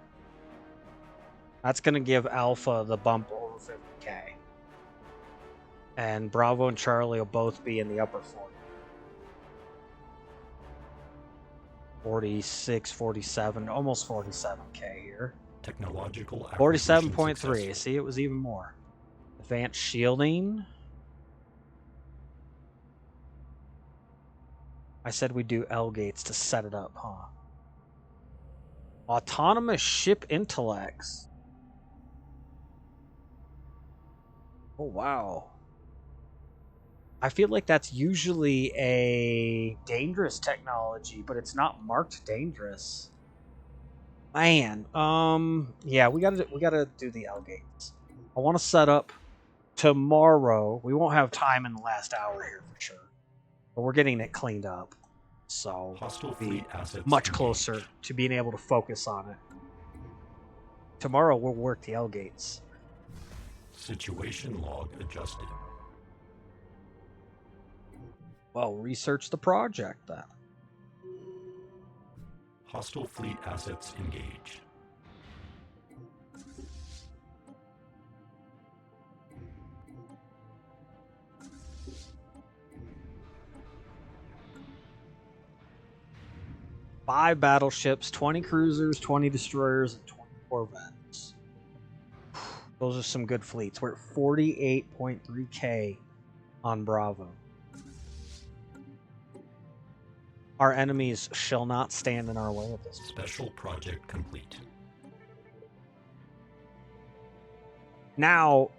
That's going to give Alpha the bump over 50K. And Bravo and Charlie will both be in the upper 40. 46, 47, almost 47K here. Technological 47.3. See, it was even more. Advanced shielding. I said we'd do L gates to set it up, huh? Autonomous ship intellects. Oh, wow. I feel like that's usually a dangerous technology, but it's not marked dangerous. Man, yeah, we gotta do the L gates. I want to set up tomorrow. We won't have time in the last hour here for sure, but we're getting it cleaned up, so Hostile we'll be fleet assets much engaged. closer to being able to focus on it. Tomorrow we'll work the L gates. Situation log adjusted. Well, research the project then. Hostile fleet assets engaged. Five battleships, 20 cruisers, 20 destroyers, and 20 corvettes. Those are some good fleets. We're at 48.3K on Bravo. Our enemies shall not stand in our way at this point. Special project complete. Now,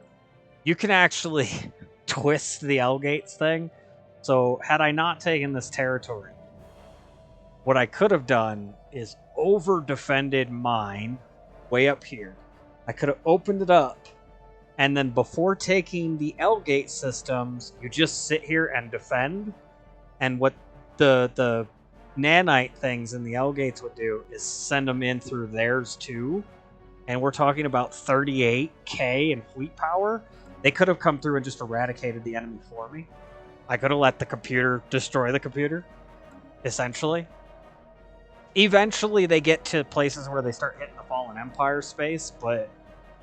you can actually twist the L gates thing. So, had I not taken this territory, what I could have done is over-defended mine way up here. I could have opened it up, and then before taking the L gate systems, you just sit here and defend. And what the nanite things in the L gates would do is send them in through theirs too. And we're talking about 38K in fleet power. They could have come through and just eradicated the enemy for me. I could have let the computer destroy the computer, essentially. Eventually, they get to places where they start hitting the Fallen Empire space, but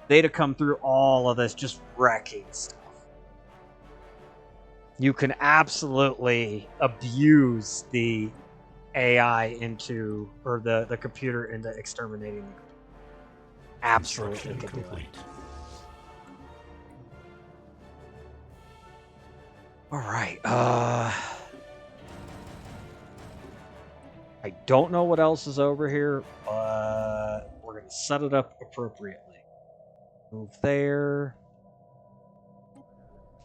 they'd have come through all of this just wrecking stuff. You can absolutely abuse the AI into, or the computer into exterminating the computer. Absolutely Construction can do it. complete. Alright, I don't know what else is over here, but we're going to set it up appropriately. Move there.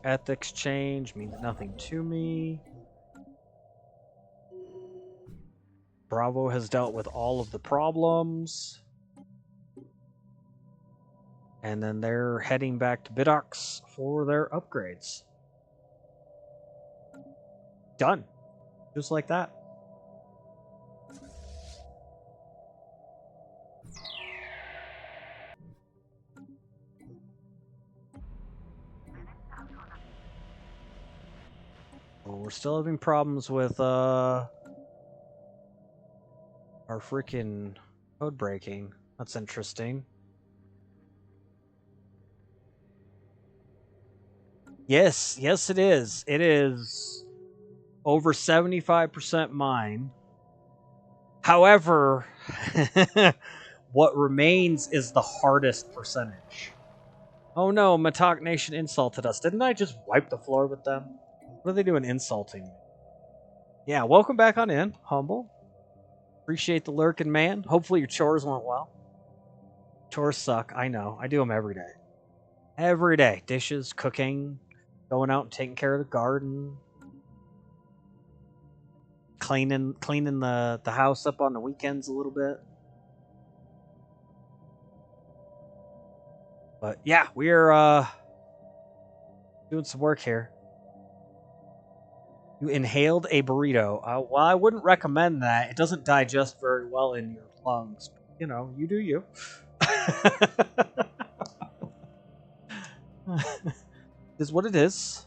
Ethics change means nothing to me. Bravo has dealt with all of the problems. And then they're heading back to Bidox for their upgrades. Done. Just like that. we're still having problems with our freaking code breaking. That's interesting. Yes, yes it is. It is over 75% mine. However, what remains is the hardest percentage. Oh no, Matok Nation insulted us. Didn't I just wipe the floor with them? What are they doing insulting me? Yeah, welcome back on in, Humble. Appreciate the lurking, man. Hopefully your chores went well. Chores suck, I know. I do them every day. Every day. Dishes, cooking, going out and taking care of the garden. Cleaning the house up on the weekends a little bit. But yeah, we're doing some work here. You inhaled a burrito. Well, I wouldn't recommend that. It doesn't digest very well in your lungs. You know, you do you. Is what it is.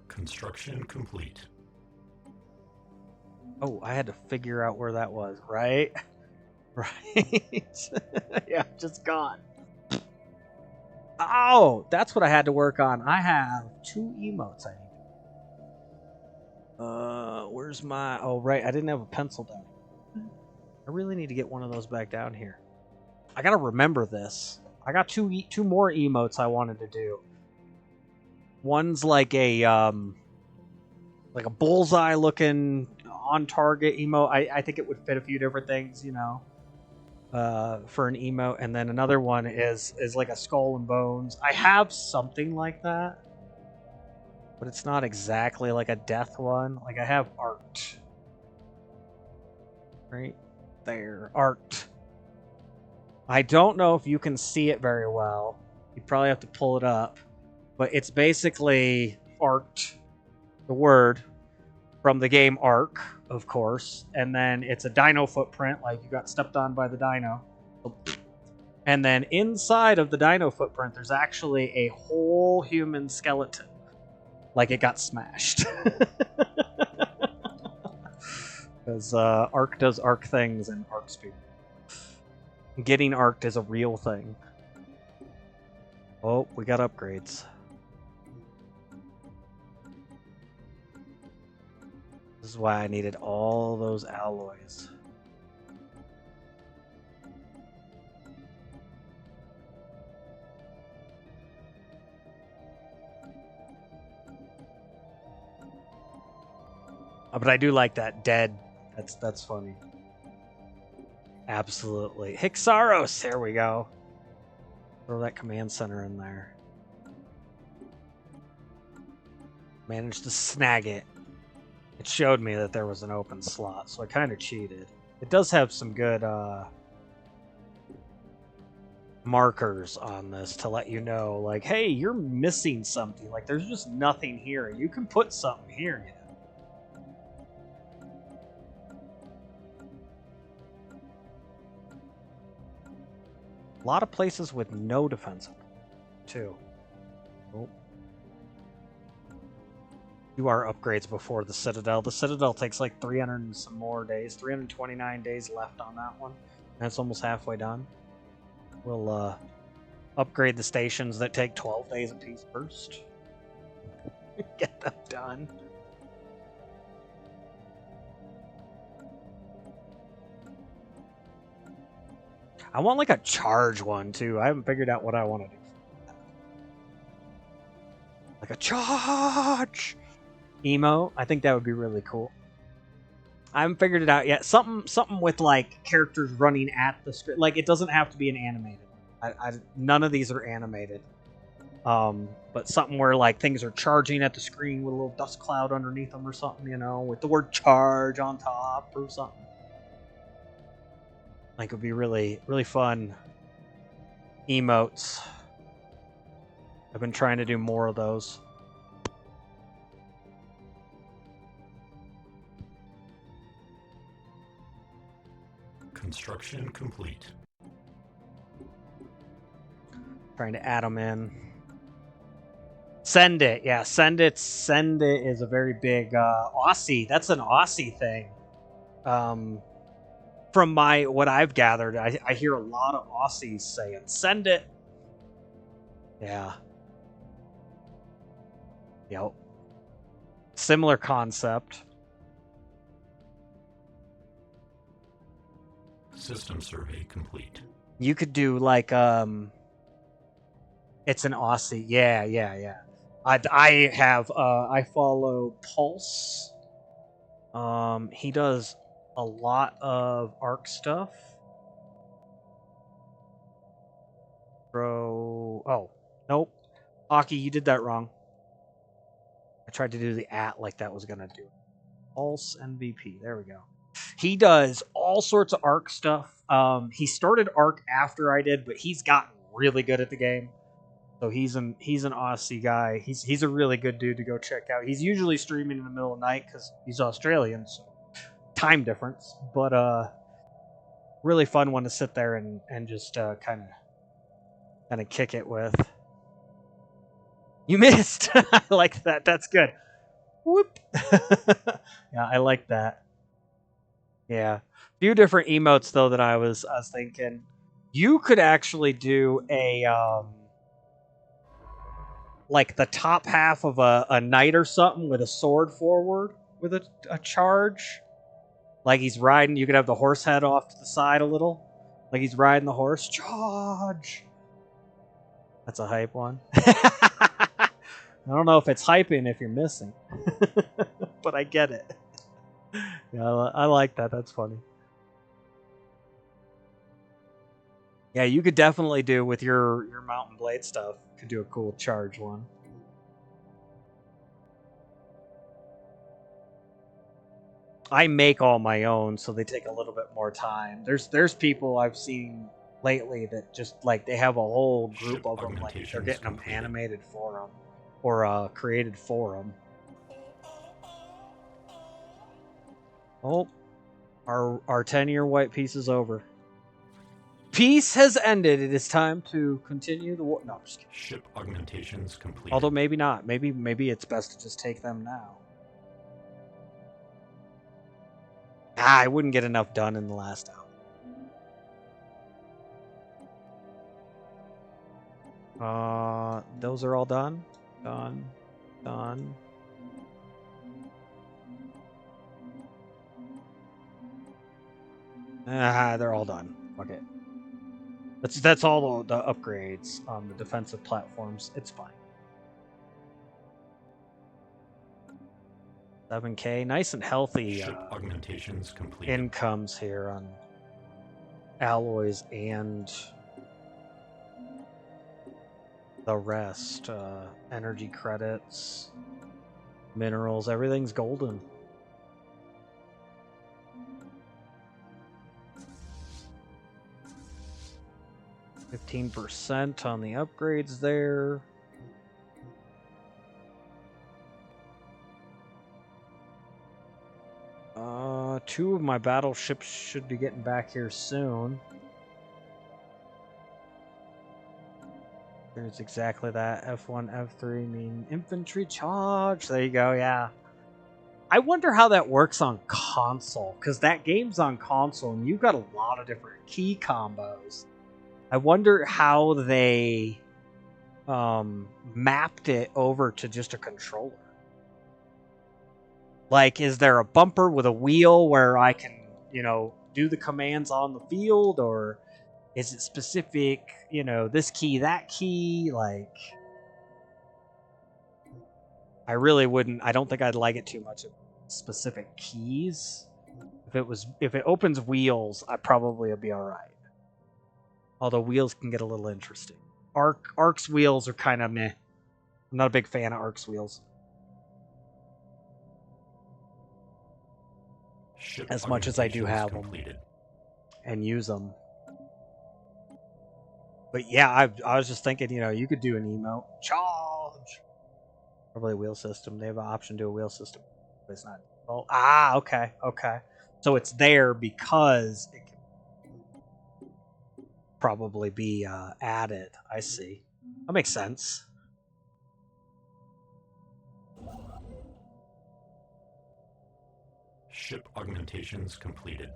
Construction complete. Oh, I had to figure out where that was, right? Right. Yeah, just gone. Oh, that's what I had to work on. I have 2 emotes I need. Where's my... Oh, right, I didn't have a pencil down. I really need to get one of those back down here. I gotta remember this. I got two more emotes I wanted to do. One's like a bullseye looking on target emote. I think it would fit a few different things, you know, for an emote. And then another one is like a skull and bones. I have something like that, but it's not exactly like a death one. Like I have art right there, art. I don't know if you can see it very well. You probably have to pull it up. But it's basically art, the word, from the game Ark, of course. And then it's a dino footprint, like you got stepped on by the dino. And then inside of the dino footprint, there's actually a whole human skeleton. Like it got smashed. Because Ark does Ark things and Ark speed. Getting Arked is a real thing. Oh, we got upgrades. This is why I needed all those alloys. But I do like that dead. That's funny. Absolutely. Hixaros! There we go. Throw that command center in there. Managed to snag it. It showed me that there was an open slot, so I kind of cheated. It does have some good markers on this to let you know, like, hey, you're missing something. Like, there's just nothing here. You can put something here, you know. A lot of places with no defense, too. Oh. You are upgrades before the Citadel. The Citadel takes like 300 and some more days. 329 days left on that one. And it's almost halfway done. We'll upgrade the stations that take 12 days apiece first. Get them done. I want like a charge one too. I haven't figured out what I want to do. Like a charge emote. I think that would be really cool. I haven't figured it out yet. Something with like characters running at the screen. Like it doesn't have to be an animated. None of these are animated. But something where like things are charging at the screen with a little dust cloud underneath them or something, you know, with the word charge on top or something. Like it would be really, really fun emotes. I've been trying to do more of those. Construction complete. Trying to add them in. Send it. Yeah, send it. Send it is a very big Aussie. That's an Aussie thing. From what I've gathered, I hear a lot of Aussies saying, send it. Yeah. Yep. Similar concept. System survey complete. You could do like it's an Aussie. Yeah. I follow Pulse. He does a lot of ARC stuff. Bro, oh, nope. Aki, you did that wrong. I tried to do the @ like that was gonna do it. Pulse MVP. There we go. He does all sorts of ARC stuff. He started ARC after I did, but he's gotten really good at the game. So he's an Aussie guy. He's a really good dude to go check out. He's usually streaming in the middle of the night because he's Australian, so time difference. But really fun one to sit there and just kind of kick it with. You missed. I like that. That's good. Whoop. Yeah, I like that. Yeah, a few different emotes though that I was thinking. You could actually do a like the top half of a knight or something with a sword forward with a charge. Like he's riding, you could have the horse head off to the side a little. Like he's riding the horse. Charge! That's a hype one. I don't know if it's hyping if you're missing. But I get it. Yeah, I like that. That's funny. Yeah, you could definitely do with your Mountain Blade stuff. You could do a cool charge one. I make all my own, so they take a little bit more time. There's people I've seen lately that just like they have a whole group of them, like they're getting them animated for them or created for them. Oh, our 10-year white peace is over. Peace has ended. It is time to continue the war. No, I'm just kidding. Ship augmentations complete. Although maybe not. Maybe it's best to just take them now. I wouldn't get enough done in the last hour. Those are all done. Done. They're all done. Fuck it. That's all the upgrades on the defensive platforms. It's fine. 7K, nice and healthy. Ship augmentations complete. Incomes here on alloys and the rest. Energy credits, minerals, everything's golden. %15 on the upgrades there. Two of my battleships should be getting back here soon. There's exactly that. F1, F3 mean infantry charge. There you go, yeah. I wonder how that works on console, because that game's on console and you've got a lot of different key combos. I wonder how they mapped it over to just a controller. Like, is there a bumper with a wheel where I can, do the commands on the field? Or is it specific, this key, that key? Like, I really wouldn't, I don't think I'd like it too much of specific keys. If it opens wheels, I probably would be alright. Although wheels can get a little interesting. Arc's wheels are kind of meh. I'm not a big fan of Arc's wheels. As much as I do have them and use them. But yeah, I was just thinking, you could do an emote. Charge! Probably a wheel system. They have an option to do a wheel system. But it's not. Oh, okay. So it's there because it can probably be added. I see. That makes sense. Ship augmentations completed.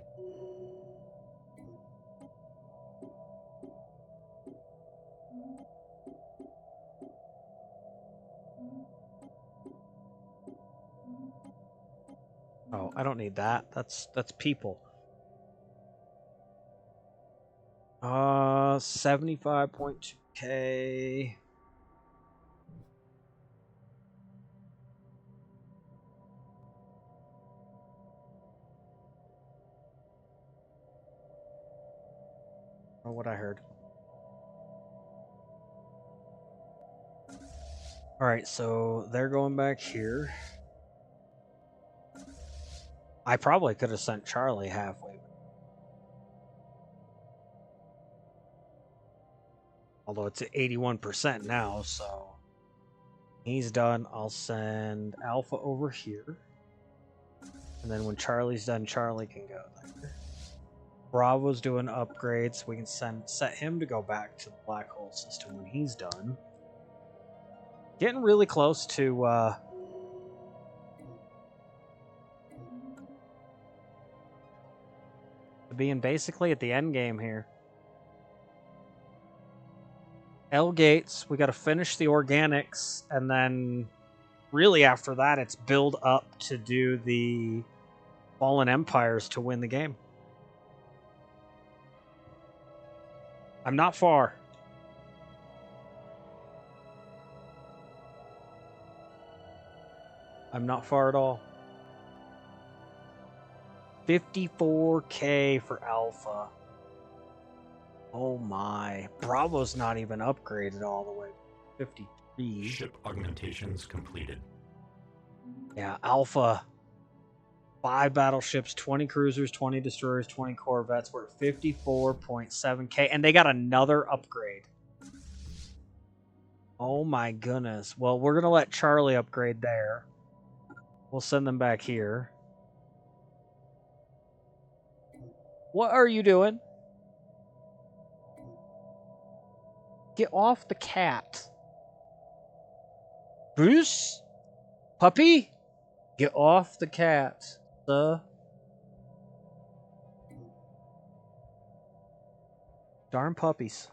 Oh, I don't need that. That's people. 75.2K. Or what I heard. Alright, so they're going back here. I probably could have sent Charlie halfway. Although it's at 81% now, so he's done. I'll send Alpha over here. And then when Charlie's done, Charlie can go there. Bravo's doing upgrades. We can set him to go back to the black hole system when he's done. Getting really close to being basically at the end game here. L gates, we got to finish the organics, and then really after that it's build up to do the Fallen Empires to win the game. I'm not far. I'm not far at all. 54K for Alpha. Oh my. Bravo's not even upgraded all the way. 53. Ship augmentations completed. Yeah, Alpha. 5 battleships, 20 cruisers, 20 destroyers, 20 corvettes. We're at 54.7K. And they got another upgrade. Oh my goodness. Well, we're going to let Charlie upgrade there. We'll send them back here. What are you doing? Get off the cat. Bruce? Puppy? Get off the cat. Darn puppies.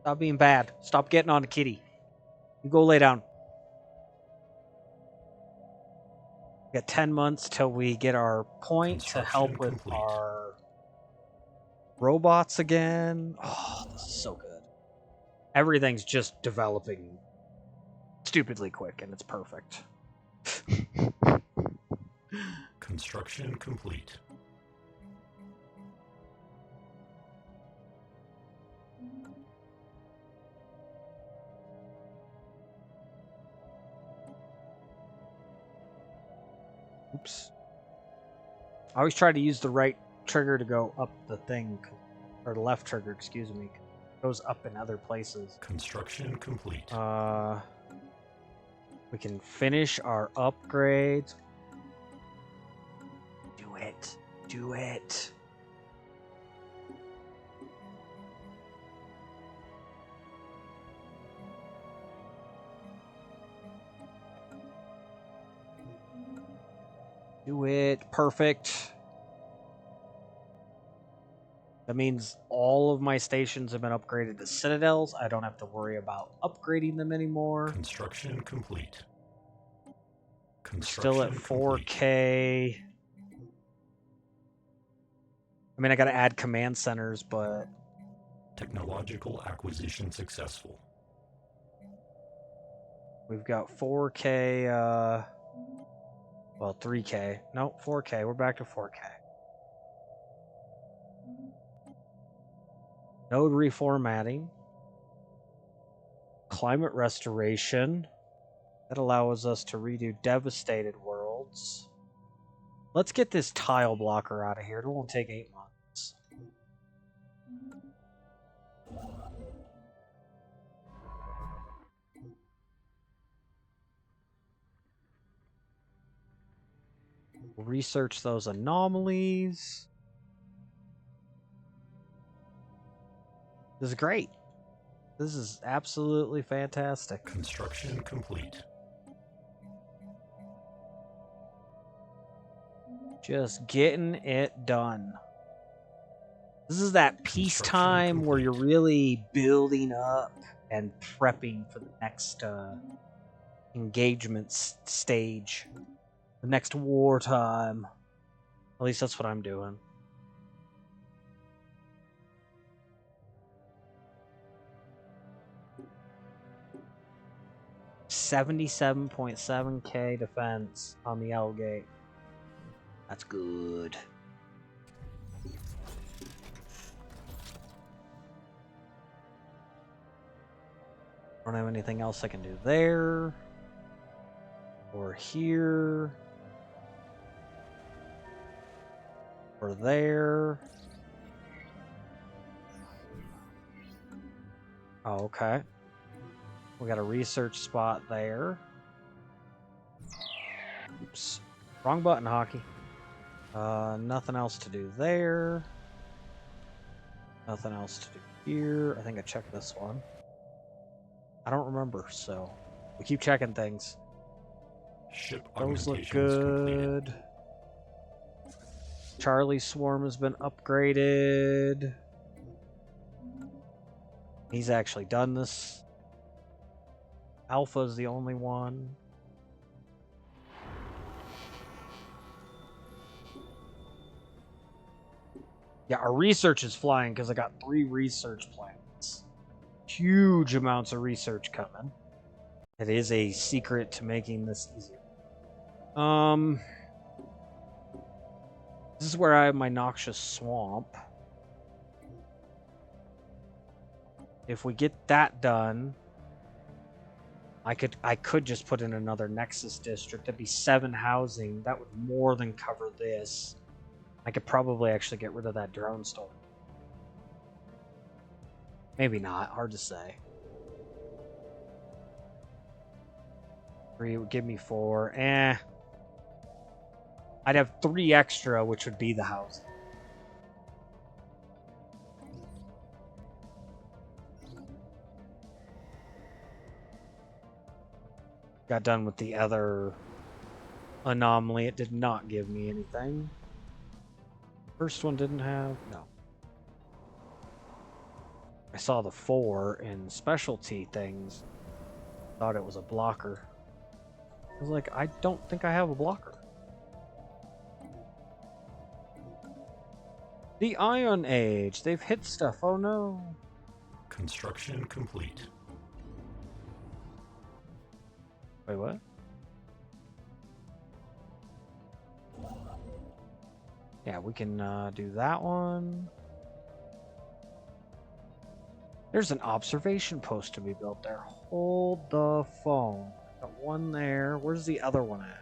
Stop being bad. Stop getting on the kitty. You go lay down. We got 10 months till we get our point to help with complete. our robots again. Oh, this is so good. Everything's just developing stupidly quick, and it's perfect. Construction complete. Oops. I always try to use the right trigger to go up the thing, or the left trigger, excuse me. It goes up in other places. Construction complete. We can finish our upgrades. Do it. Do it. Do it. Perfect. That means all of my stations have been upgraded to citadels. I don't have to worry about upgrading them anymore. Construction complete. Still at 4K. I mean, I gotta add command centers, but... Technological acquisition successful. We've got 4K, well, 3K. No, 4K. We're back to 4K. Node reformatting. Climate restoration. That allows us to redo devastated worlds. Let's get this tile blocker out of here. It won't take 8 months. We'll research those anomalies. This is great. This is absolutely fantastic. Construction complete. Just getting it done. This is that peacetime where you're really building up and prepping for the next engagement stage. The next wartime. At least that's what I'm doing. $77.7K defense on the L gate. That's good. Don't have anything else I can do there. Or here. Or there. Oh, okay. We got a research spot there. Oops. Wrong button, hockey. Nothing else to do there. Nothing else to do here. I think I checked this one. I don't remember, so we keep checking things. Ship Those look augmentations good. completed. Charlie's swarm has been upgraded. He's actually done this. Alpha's the only one. Yeah, our research is flying because I got 3 research plans. Huge amounts of research coming. It is a secret to making this easier. This is where I have my noxious swamp. If we get that done, I could just put in another Nexus district. That'd be 7 housing. That would more than cover this. I could probably actually get rid of that drone store. Maybe not. Hard to say. 3 would give me 4. I'd have 3 extra, which would be the housing. Got done with the other anomaly. It did not give me anything. First one didn't have... No. I saw the 4 in specialty things. Thought it was a blocker. I was like, I don't think I have a blocker. The Ion Age. They've hit stuff. Oh no. Construction complete. Wait, what? Yeah, we can do that one. There's an observation post to be built there. Hold the phone. Got one there. Where's the other one at?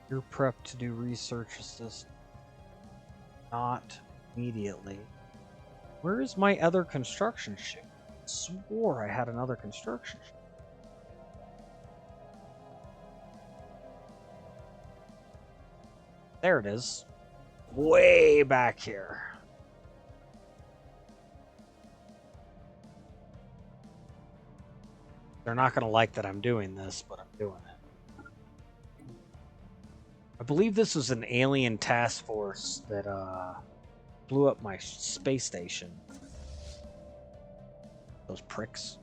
You're prepped to do research assist. Not immediately. Where is my other construction ship? I swore I had another construction ship. There it is. Way back here. They're not going to like that I'm doing this, but I'm doing it. I believe this was an alien task force that blew up my space station. Those pricks.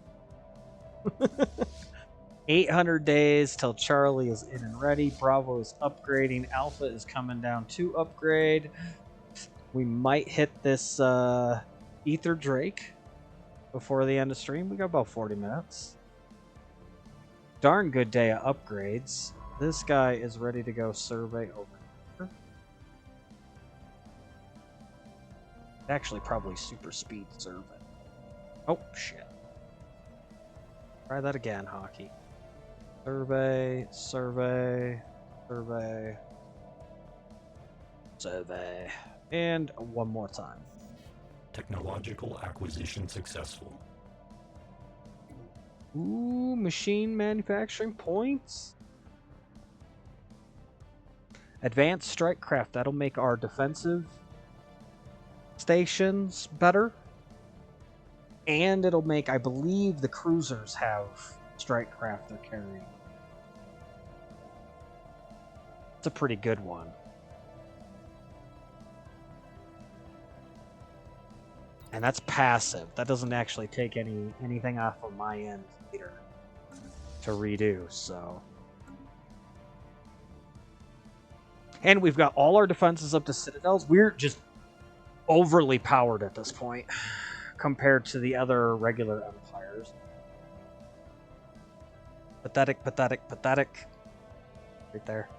800 days till Charlie is in and ready. Bravo is upgrading. Alpha is coming down to upgrade. We might hit this Ether Drake before the end of stream. We got about 40 minutes. Darn good day of upgrades. This guy is ready to go survey over here. Actually, probably super speed survey. Oh, shit. Try that again, hockey. Survey, survey, survey, survey. And one more time. Technological acquisition successful. Ooh, machine manufacturing points. Advanced strike craft. That'll make our defensive stations better. And it'll make, I believe, the cruisers have strike craft they're carrying. It's a pretty good one. And that's passive. That doesn't actually take anything off of my end later to redo, so. And we've got all our defenses up to citadels. We're just overly powered at this point compared to the other regular empires. Pathetic, pathetic, pathetic. Right there.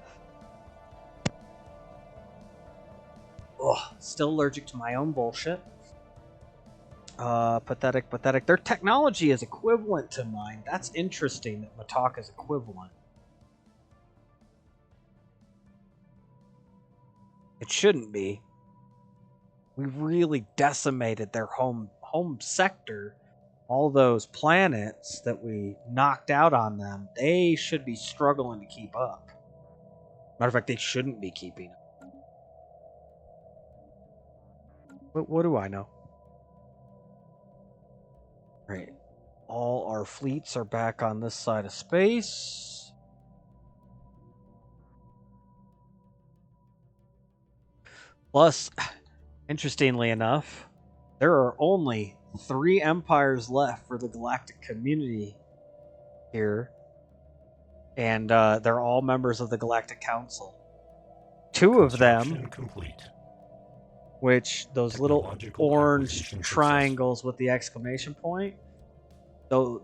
Ugh, still allergic to my own bullshit. Pathetic, pathetic. Their technology is equivalent to mine. That's interesting that Matak is equivalent. It shouldn't be. We really decimated their home sector. All those planets that we knocked out on them, they should be struggling to keep up. Matter of fact, they shouldn't be keeping up. What do I know? Right. All our fleets are back on this side of space. Plus, interestingly enough, there are only 3 empires left for the galactic community here. And they're all members of the Galactic Council. 2 of them, complete. which those little orange triangles with the exclamation point, though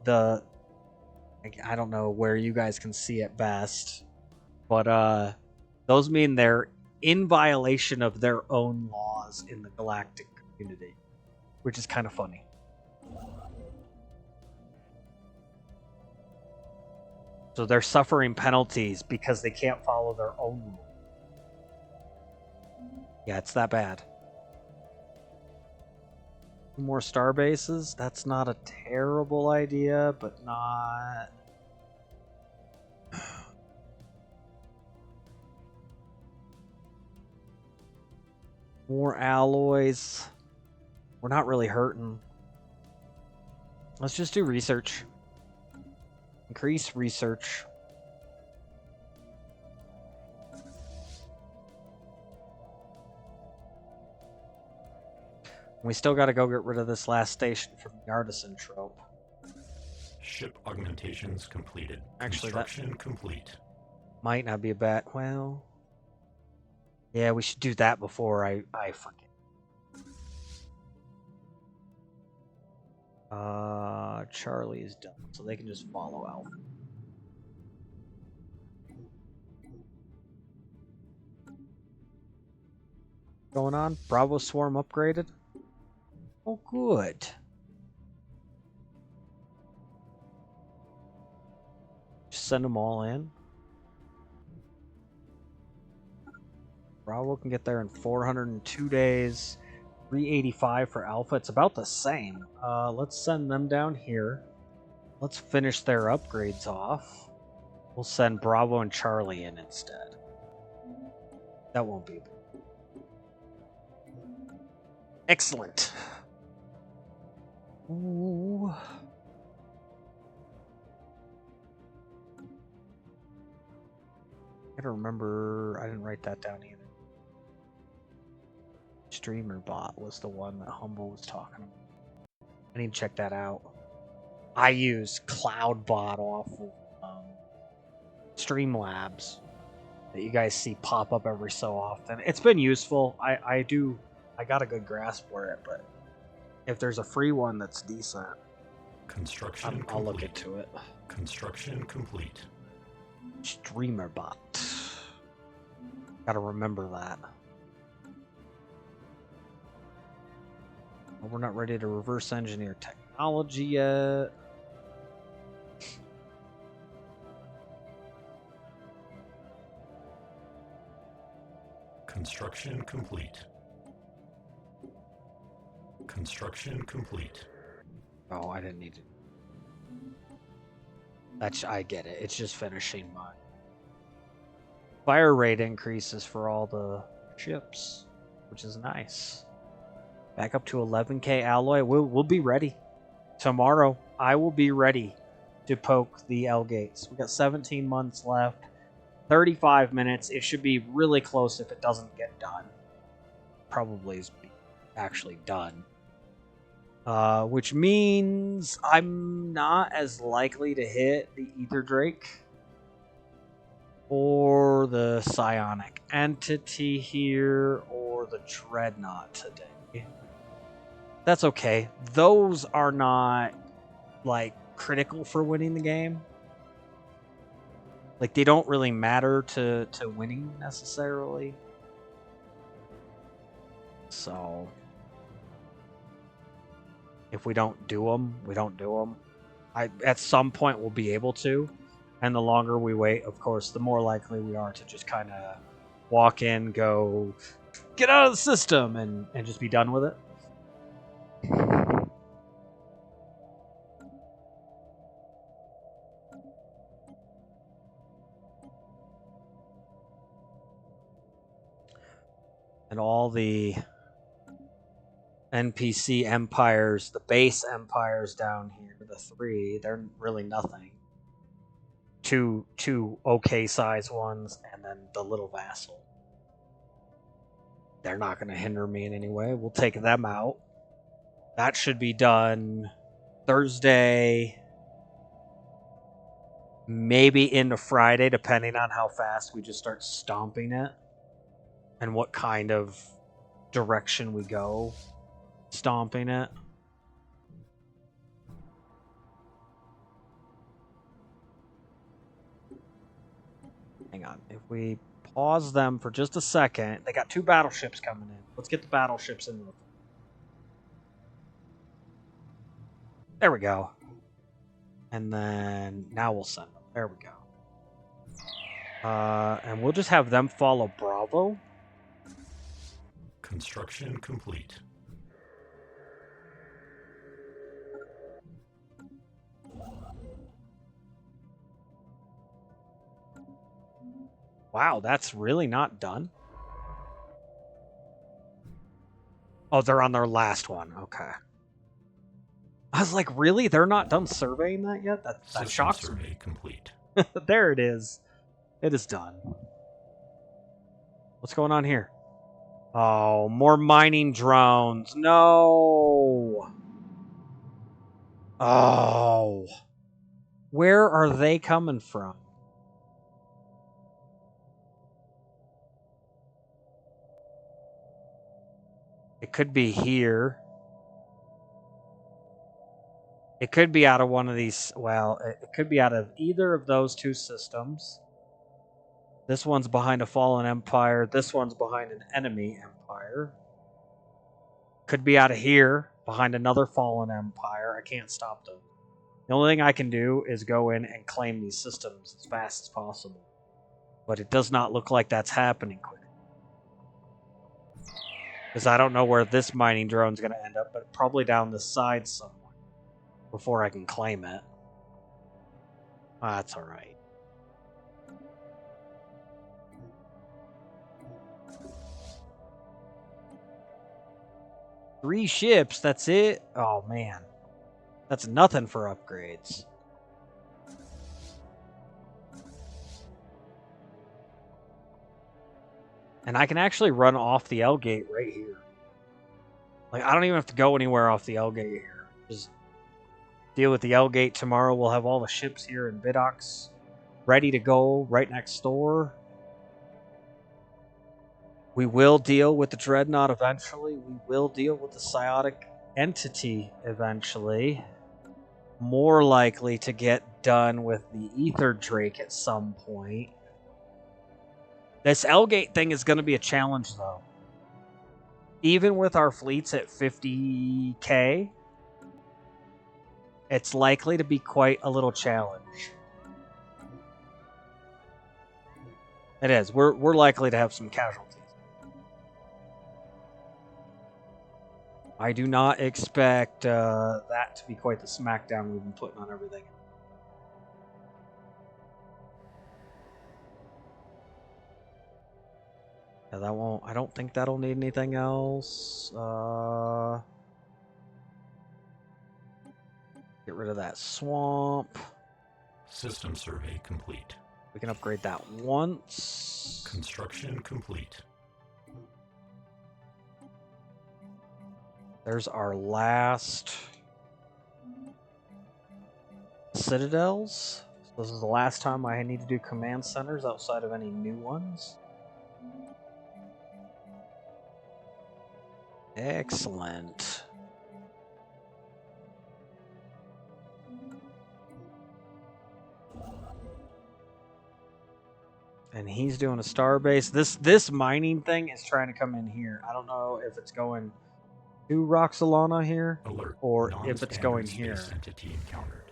I don't know where you guys can see it best, but those mean they're in violation of their own laws in the galactic community, which is kind of funny. So they're suffering penalties because they can't follow their own rules. Yeah, it's that bad. 2 more star bases? That's not a terrible idea, but not... More alloys. We're not really hurting. Let's just do research. Increase research. We still got to go get rid of this last station from the artisan trope. Ship augmentations completed. Actually, construction complete. Might not be a bad... Well... Yeah, we should do that before I forget. Charlie is done, so they can just follow out. Going on? Bravo Swarm upgraded? Oh, good. Just send them all in. Bravo can get there in 402 days. 385 for Alpha. It's about the same. Let's send them down here. Let's finish their upgrades off. We'll send Bravo and Charlie in instead. That won't be bad. Excellent. Ooh. I gotta remember, I didn't write that down either. Streamer bot was the one that Humble was talking about. I need to check that out. I use Cloudbot off of Streamlabs that you guys see pop up every so often. It's been useful. I got a good grasp for it, but if there's a free one that's decent, Construction I'll look into it. Construction complete. Streamerbot. Gotta remember that. We're not ready to reverse engineer technology yet. Construction complete. Construction complete. Oh, I didn't need to. I get it. It's just finishing mine. Fire rate increases for all the ships, which is nice. Back up to 11k alloy. We'll be ready. Tomorrow, I will be ready to poke the L gates. We got 17 months left. 35 minutes. It should be really close if it doesn't get done. Probably is actually done. Which means I'm not as likely to hit the Ether Drake or the Psionic Entity here or the Dreadnought today. That's okay. Those are not, like, critical for winning the game. Like, they don't really matter to winning, necessarily. So, if we don't do them, we don't do them. At some point, we'll be able to. And the longer we wait, of course, the more likely we are to just kind of walk in, go, get out of the system, and just be done with it. And all the NPC empires, the base empires down here, the 3, they're really nothing. Two okay size ones, and then the little vassal. They're not going to hinder me in any way. We'll take them out. That should be done Thursday, maybe into Friday, depending on how fast we just start stomping it and what kind of direction we go stomping it. Hang on. If we pause them for just a second, they got 2 battleships coming in. Let's get the battleships in. There we go. And then now we'll send them. There we go. And we'll just have them follow Bravo. Construction complete. Wow, that's really not done? Oh, they're on their last one. Okay. I was like, really? They're not done surveying that yet? That shocks me. Survey complete. There it is. It is done. What's going on here? Oh, more mining drones. No. Oh. Where are they coming from? It could be here. It could be out of one of these. Well, it could be out of either of those 2 systems. This one's behind a fallen empire. This one's behind an enemy empire. Could be out of here, behind another fallen empire. I can't stop them. The only thing I can do is go in and claim these systems as fast as possible. But it does not look like that's happening quick. Because I don't know where this mining drone's going to end up, but probably down the side somewhere before I can claim it. That's alright. Three ships, that's it? Oh, man. That's nothing for upgrades. And I can actually run off the L gate right here. Like, I don't even have to go anywhere off the L gate here. Just deal with the L gate tomorrow. We'll have all the ships here in Vidox ready to go right next door. We will deal with the Dreadnought eventually. We will deal with the Psionic Entity eventually. More likely to get done with the Ether Drake at some point. This L-Gate thing is going to be a challenge, though. Even with our fleets at 50k, it's likely to be quite a little challenge. It is. We're likely to have some casualties. I do not expect that to be quite the smackdown we've been putting on everything. Yeah, that won't. I don't think that'll need anything else. Get rid of that swamp. System survey complete. We can upgrade that once. Construction complete. There's our last citadels. So this is the last time I need to do command centers outside of any new ones. Excellent. And he's doing a starbase. This mining thing is trying to come in here. I don't know if it's going to Roxalana here Alert. or if it's going here. Space entity encountered.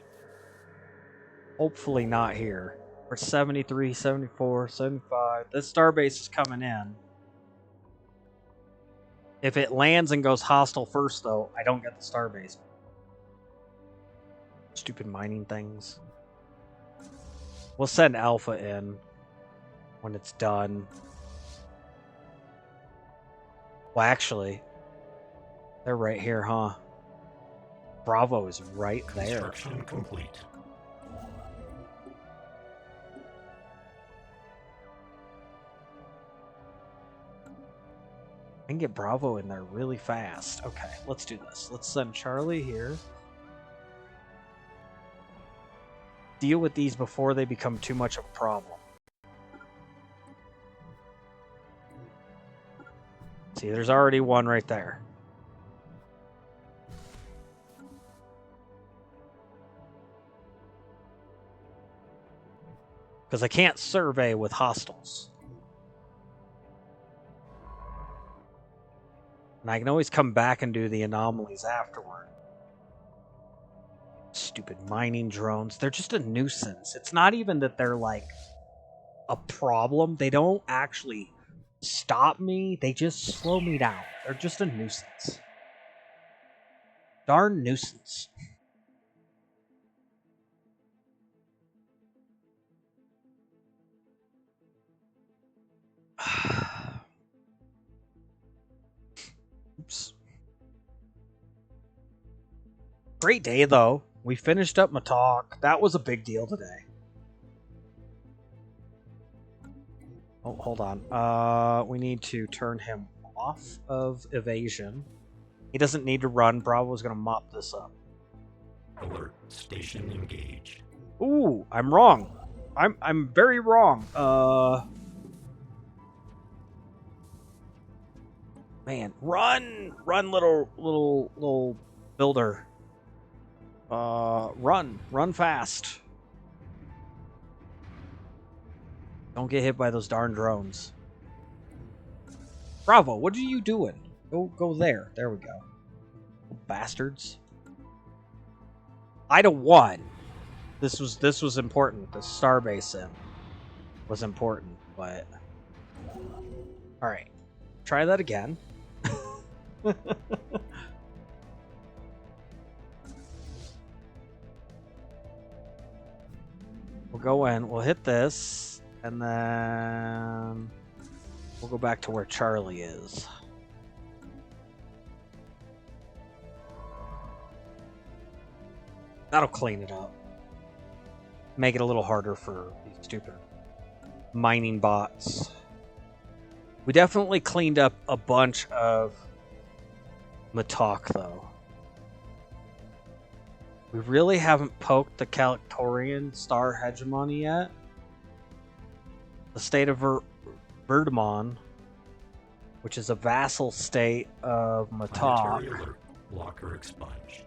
Hopefully not here. We're 73, 74, 75. This starbase is coming in. If it lands and goes hostile first, though, I don't get the starbase. Stupid mining things. We'll send Alpha in when it's done. Well, actually, they're right here, huh? Bravo is right there. Construction complete. I can get Bravo in there really fast. Okay, let's do this. Let's send Charlie here. Deal with these before they become too much of a problem. See, there's already one right there. Because I can't survey with hostiles. And I can always come back and do the anomalies afterward. Stupid mining drones. They're just a nuisance. It's not even that they're like a problem. They don't actually stop me. They just slow me down. They're just a nuisance. Darn nuisance. Oops. Great day, though. We finished up my talk. That was a big deal today. Oh, hold on. We need to turn him off of evasion. He doesn't need to run. Bravo's gonna mop this up. Alert. Station engaged. Ooh, I'm wrong. I'm very wrong. Man, run, little builder. Run fast. Don't get hit by those darn drones. Bravo, what are you doing? Go there. There we go. Bastards. Ida 1. This was important. The starbase in was important, but all right. Try that again. We'll go in, we'll hit this, and then we'll go back to where Charlie is. That'll clean it up. Make it a little harder for these stupid mining bots. We definitely cleaned up a bunch of Matok, though. We really haven't poked the Calictorian star hegemony yet. The state of Verdamon, which is a vassal state of Matok. Planetary alert. Blocker expunged.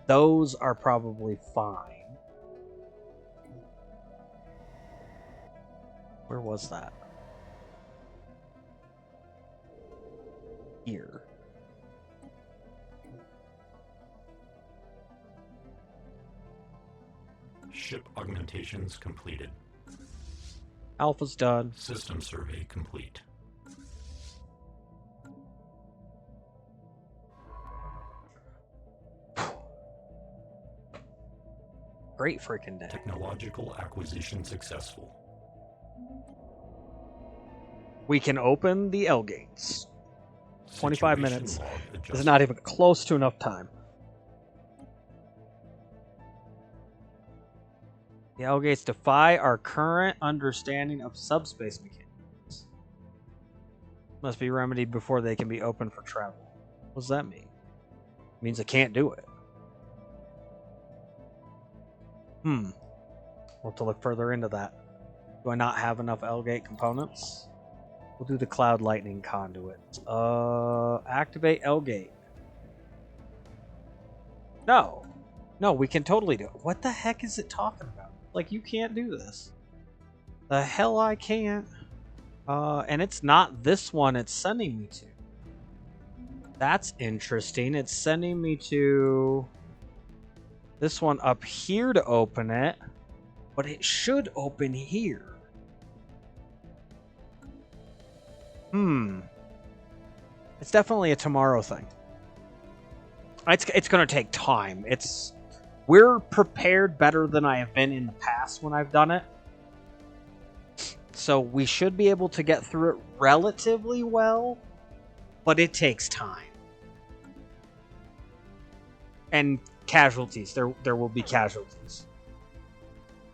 Those are probably fine. Where was that? Here. Ship augmentations completed. Alpha's done. System survey complete. great freaking day. Technological acquisition successful. We can open the L gates. 25 Situation minutes. log This is adjusted. not even close to enough time. The L gates defy our current understanding of subspace mechanics. Must be remedied before they can be opened for travel. What does that mean? It means I can't do it. We'll have to look further into that. Do I not have enough L-gate components? We'll do the Cloud Lightning conduit. Activate L-gate. No, we can totally do it. What the heck is it talking about? Like, you can't do this. The hell I can't. And it's not this one it's sending me to. That's interesting. It's sending me to this one up here to open it, but it should open here. It's definitely a tomorrow thing. It's going to take time. We're prepared better than I have been in the past when I've done it. So we should be able to get through it relatively well, but it takes time. And casualties. There will be casualties.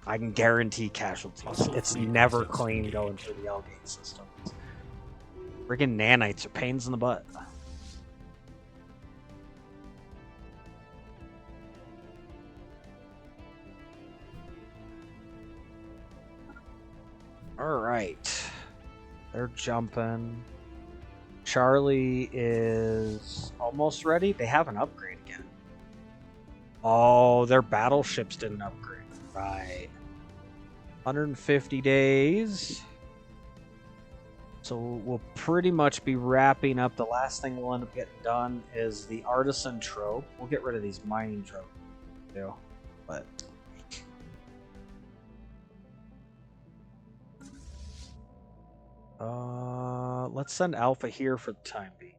I can guarantee casualties. It's never clean going through the L-gate system. Friggin' nanites are pains in the butt. Alright. They're jumping. Charlie is almost ready. They have an upgrade again. Oh, their battleships didn't upgrade. Right. 150 days. So we'll pretty much be wrapping up. The last thing we'll end up getting done is the artisan trope. We'll get rid of these mining tropes too. But let's send Alpha here for the time being.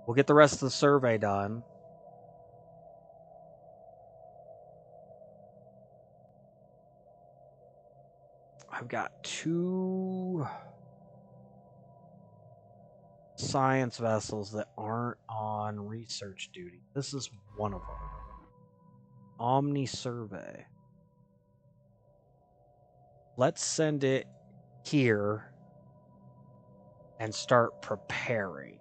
We'll get the rest of the survey done. I've got 2 science vessels that aren't on research duty. This is one of them. Omni Survey. Let's send it here and start preparing.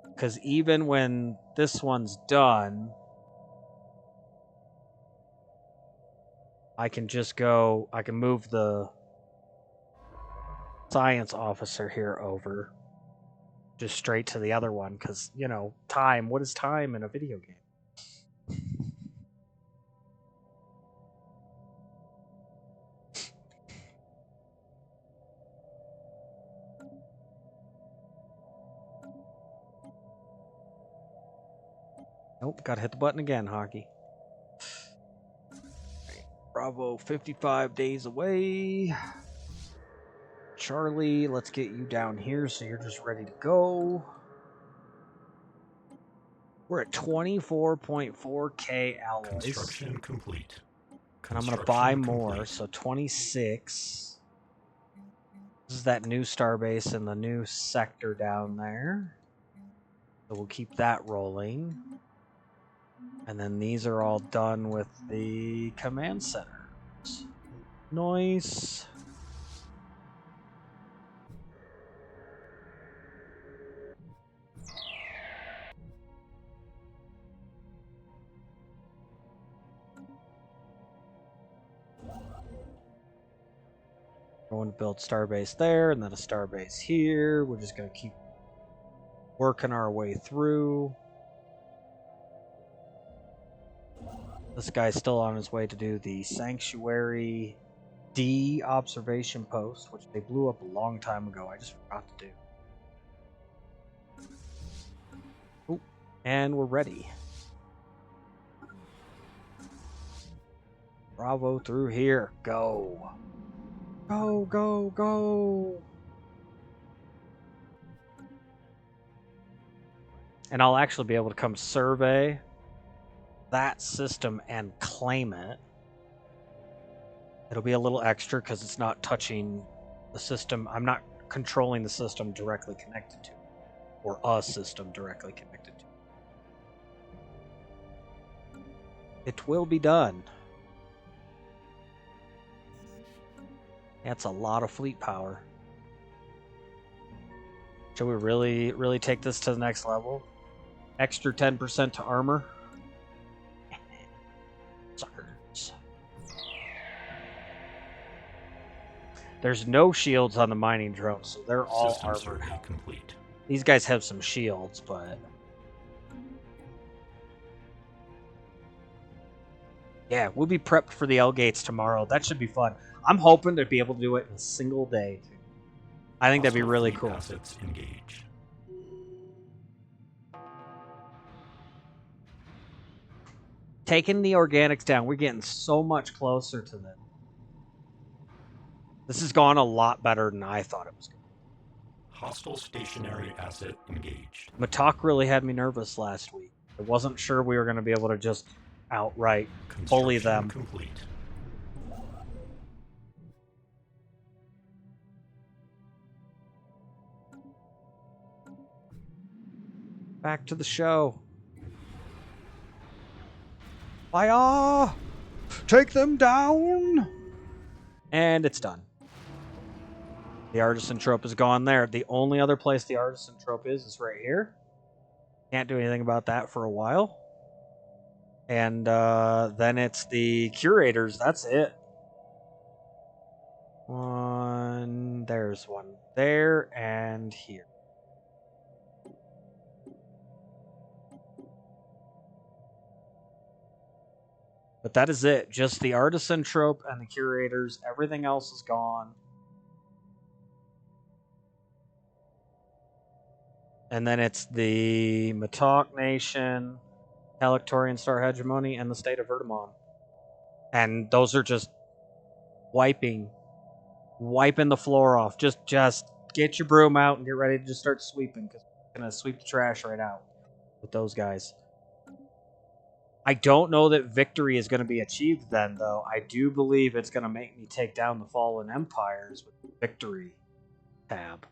Because even when this one's done, I can just go, I can move the science officer here over just straight to the other one. Because, you know, time. What is time in a video game? Nope, gotta hit the button again, Hockey. Bravo, 55 days away. Charlie, let's get you down here so you're just ready to go. We're at 24.4k alloys. Construction complete. And I'm going to buy more, so 26. This is that new starbase and the new sector down there. So we'll keep that rolling. And then these are all done with the command centers. Nice. Going to build starbase there, and then a starbase here. We're just going to keep working our way through. This guy's still on his way to do the Sanctuary D observation post, which they blew up a long time ago. I just forgot to do. Ooh, and we're ready. Bravo through here. Go. Go, go, go. And I'll actually be able to come survey that system and claim it. It'll be a little extra because it's not touching the system. I'm not controlling the system directly connected to it, or a system directly connected to it. It will be done. That's a lot of fleet power. Should we really take this to the next level? Extra 10% to armor. Suckers. There's no shields on the mining drones, so they're all System armored. survey complete. These guys have some shields, but yeah, we'll be prepped for the L gates tomorrow. That should be fun. I'm hoping to be able to do it in a single day. I think that'd be Hostile really fleet cool. Assets engage. Taking the organics down, we're getting so much closer to them. This has gone a lot better than I thought it was going to. Hostile stationary asset engaged. Matok really had me nervous last week. I wasn't sure we were going to be able to just outright bully them. Complete. Back to the show. Fire! Take them down! And it's done. The artisan trope is gone there. The only other place the artisan trope is right here. Can't do anything about that for a while. And then it's the curators. That's it. There's one there and here. But that is it. Just the artisan trope and the curators. Everything else is gone. And then it's the Matok Nation, Calictorian Star Hegemony, and the State of Verdamon. And those are just wiping the floor off. Just get your broom out and get ready to just start sweeping, because we're going to sweep the trash right out with those guys. I don't know that victory is going to be achieved then, though. I do believe it's going to make me take down the Fallen Empires with the victory tab.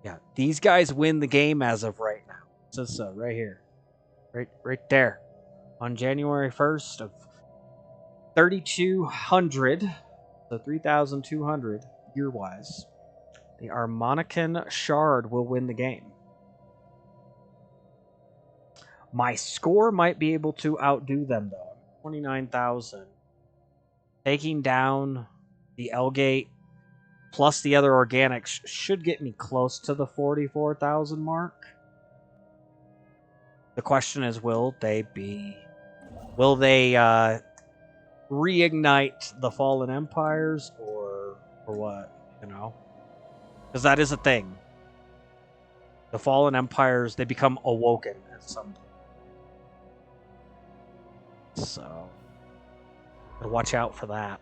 Yeah, these guys win the game as of right now. This right here. Right there. On January 1st of 3200, so 3200 year-wise, the Armonican Shard will win the game. My score might be able to outdo them, though. 29,000. Taking down the L-Gate plus the other organics should get me close to the 44,000 mark. The question is, will they reignite the Fallen Empires, or what, you know? Because that is a thing. The Fallen Empires, they become awoken at some point. So, gotta watch out for that.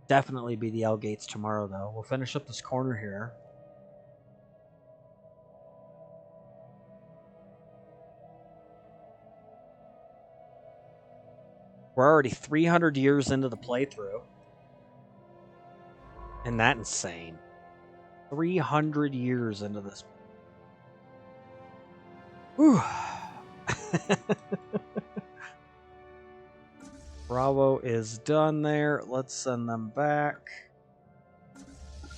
Definitely be the L gates tomorrow, though. We'll finish up this corner here. We're already 300 years into the playthrough. Isn't that insane? 300 years into this. Whew. Bravo is done there. Let's send them back.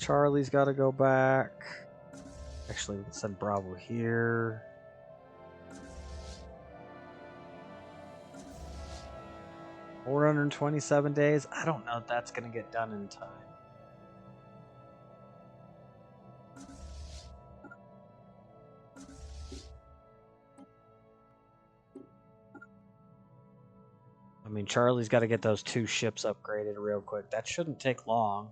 Charlie's got to go back. Actually, let's send Bravo here. $427 days. I don't know if that's going to get done in time. I mean, Charlie's got to get those 2 ships upgraded real quick. That shouldn't take long.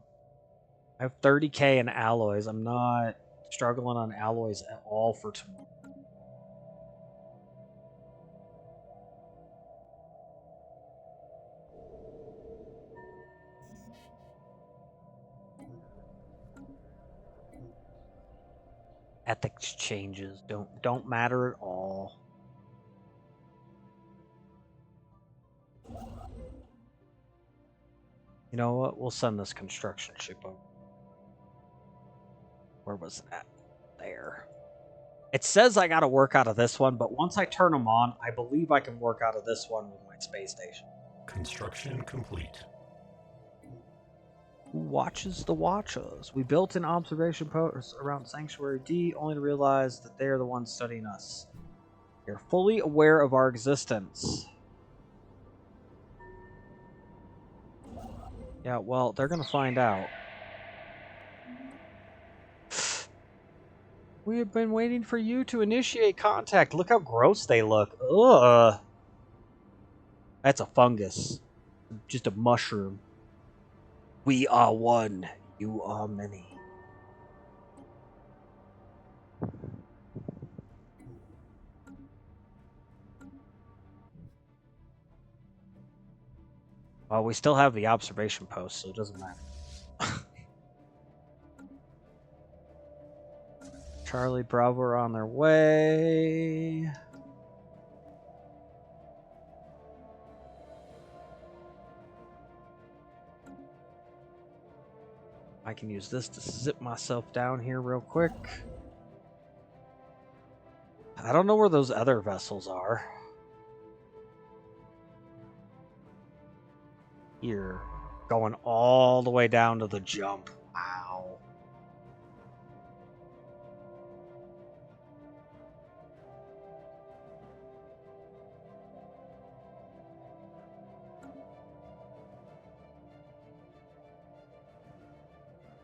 I have 30k in alloys. I'm not struggling on alloys at all for tomorrow. Ethics changes don't matter at all. You know what? We'll send this construction ship over. Where was that? There. It says I gotta work out of this one, but once I turn them on, I believe I can work out of this one with my space station. Construction complete. Who watches the watchers? We built an observation post around Sanctuary D, only to realize that they are the ones studying us. They're fully aware of our existence. Yeah, well, they're gonna find out. We have been waiting for you to initiate contact. Look how gross they look. Ugh. That's a fungus. Just a mushroom. We are one. You are many. Well, we still have the observation post, so it doesn't matter. Charlie, Bravo are on their way. I can use this to zip myself down here real quick. I don't know where those other vessels are. Here. Going all the way down to the jump. Wow.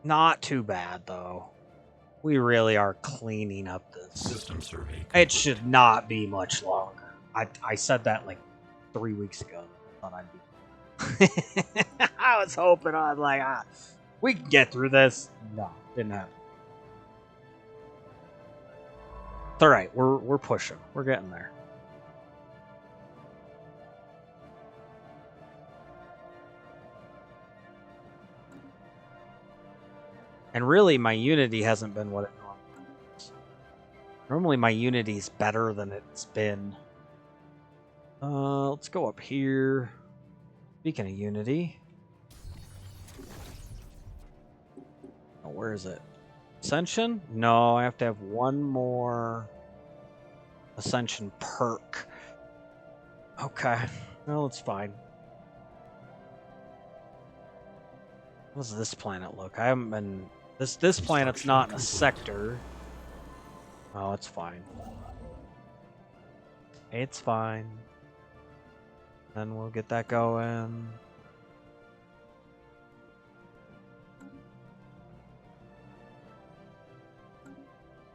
Not too bad, though. We really are cleaning up this. System survey complete. It should not be much longer. I said that like 3 weeks ago. Thought I'd be. I was hoping I was like, we can get through this. No, didn't happen. It's all right. We're pushing. We're getting there. And really, my Unity hasn't been what it normally is. Normally, my Unity's better than it's been. Let's go up here. Speaking of Unity. Oh, where is it? Ascension? No, I have to have one more Ascension perk. Okay. Well, it's fine. How does this planet look? I haven't been... This planet's not in a sector. Oh, it's fine. It's fine. Then we'll get that going.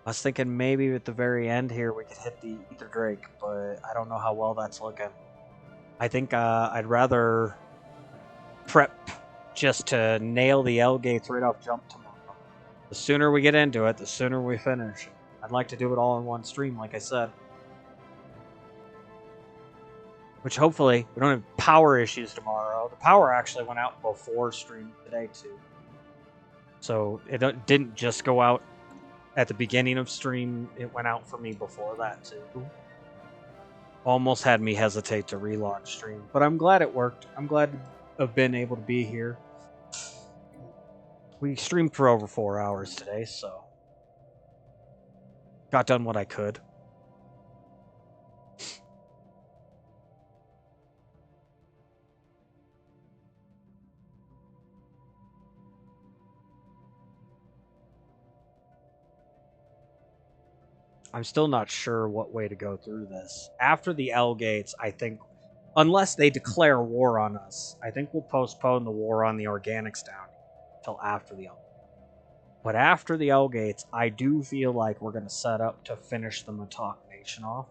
I was thinking maybe at the very end here we could hit the Ether Drake, but I don't know how well that's looking. I think I'd rather prep just to nail the L gates right off jump tomorrow. The sooner we get into it, the sooner we finish. I'd like to do it all in one stream, like I said. Which hopefully, we don't have power issues tomorrow. The power actually went out before stream today, too. So it didn't just go out at the beginning of stream. It went out for me before that, too. Almost had me hesitate to relaunch stream. But I'm glad it worked. I'm glad to have been able to be here. We streamed for over 4 hours today, so... got done what I could. I'm still not sure what way to go through this. After the L gates, I think, unless they declare war on us, I think we'll postpone the war on the organics down until after the L. But after the L gates, I do feel like we're going to set up to finish the Matok Nation off,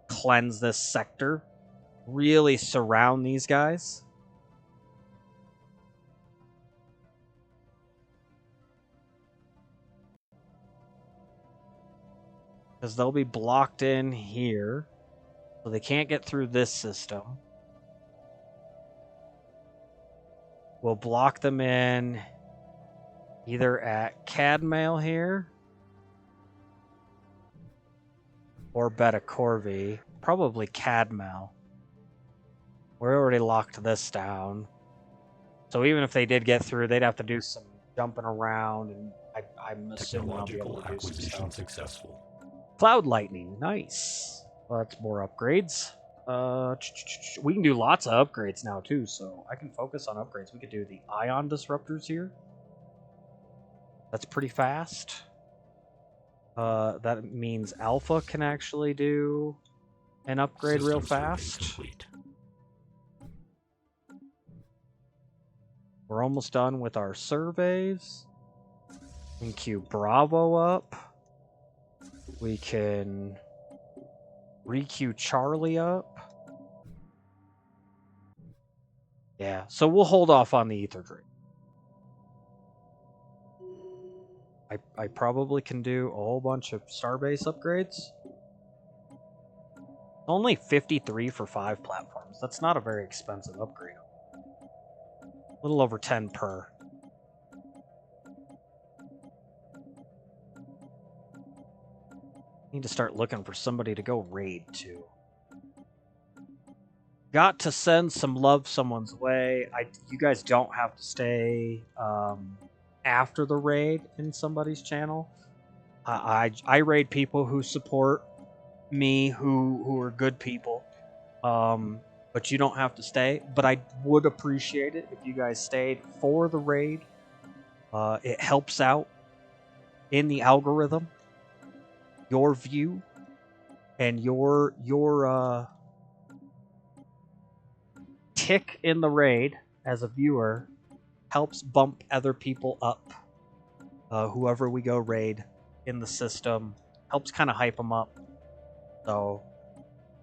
cleanse this sector, really surround these guys. Because they'll be blocked in here. So they can't get through this system. We'll block them in either at Cadmail here or Beta Corvi. Probably Cadmel. We already locked this down. So even if they did get through, they'd have to do some jumping around, and I'm assuming I'll be able to do some Acquisition stuff. successful. Cloud Lightning, nice. Well, that's more upgrades. We can do lots of upgrades now too, so I can focus on upgrades. We could do the Ion Disruptors here. That's pretty fast. That means Alpha can actually do an upgrade real System survey fast. complete. We're almost done with our surveys. We can queue Bravo up. We can re-queue Charlie up. Yeah, so we'll hold off on the Ether Drake. I probably can do a whole bunch of Starbase upgrades. Only 53 for 5 platforms. That's not a very expensive upgrade. A little over 10 per. Need to start looking for somebody to go raid to. Got to send some love someone's way. You guys don't have to stay after the raid in somebody's channel. I raid people who support me, who are good people. But you don't have to stay. But I would appreciate it if you guys stayed for the raid. It helps out in the algorithm. Your view and your tick in the raid as a viewer helps bump other people up. Whoever we go raid in the system helps kind of hype them up. So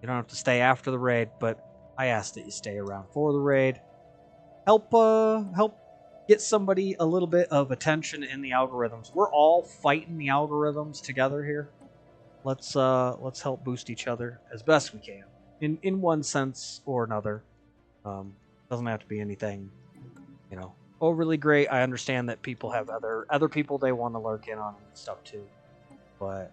you don't have to stay after the raid, but I ask that you stay around for the raid. Help get somebody a little bit of attention in the algorithms. We're all fighting the algorithms together here. Let's help boost each other as best we can, in one sense or another. Doesn't have to be anything, overly great. I understand that people have other people they want to lurk in on and stuff too, but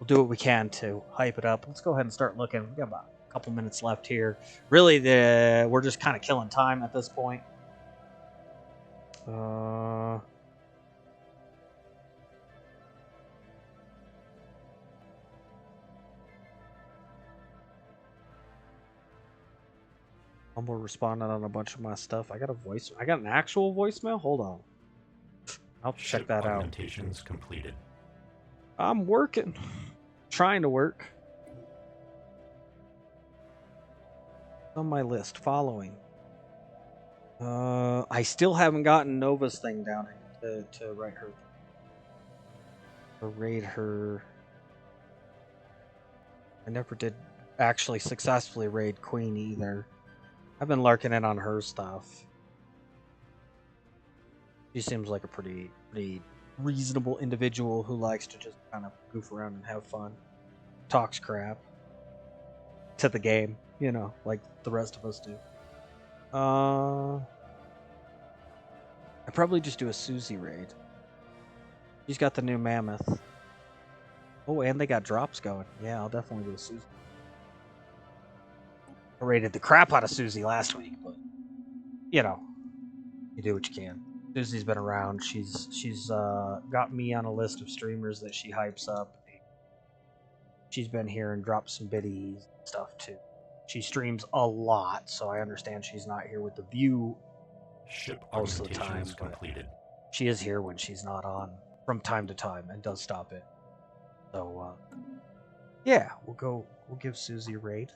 we'll do what we can to hype it up. Let's go ahead and start looking. We got about a couple minutes left here. Really, we're just kind of killing time at this point. We're responding on a bunch of my stuff. I got an actual voicemail. Hold on, I'll check that out. Augmentations completed. I'm working, trying to work. On my list, following. I still haven't gotten Nova's thing down to write her. Or raid her. I never did actually successfully raid Queen either. I've been lurking in on her stuff. She seems like a pretty reasonable individual who likes to just kind of goof around and have fun. Talks crap to the game, like the rest of us do. I'd probably just do a Susie raid. She's got the new Mammoth. Oh, and they got drops going. Yeah, I'll definitely do a Susie. I raided the crap out of Susie last week, but you do what you can. Susie's been around. She's got me on a list of streamers that she hypes up. She's been here and dropped some biddies and stuff too. She streams a lot, so I understand she's not here with the view Ship most of the time. augmentations completed. She is here when she's not on from time to time and does stop it. So yeah, we'll give Susie a raid.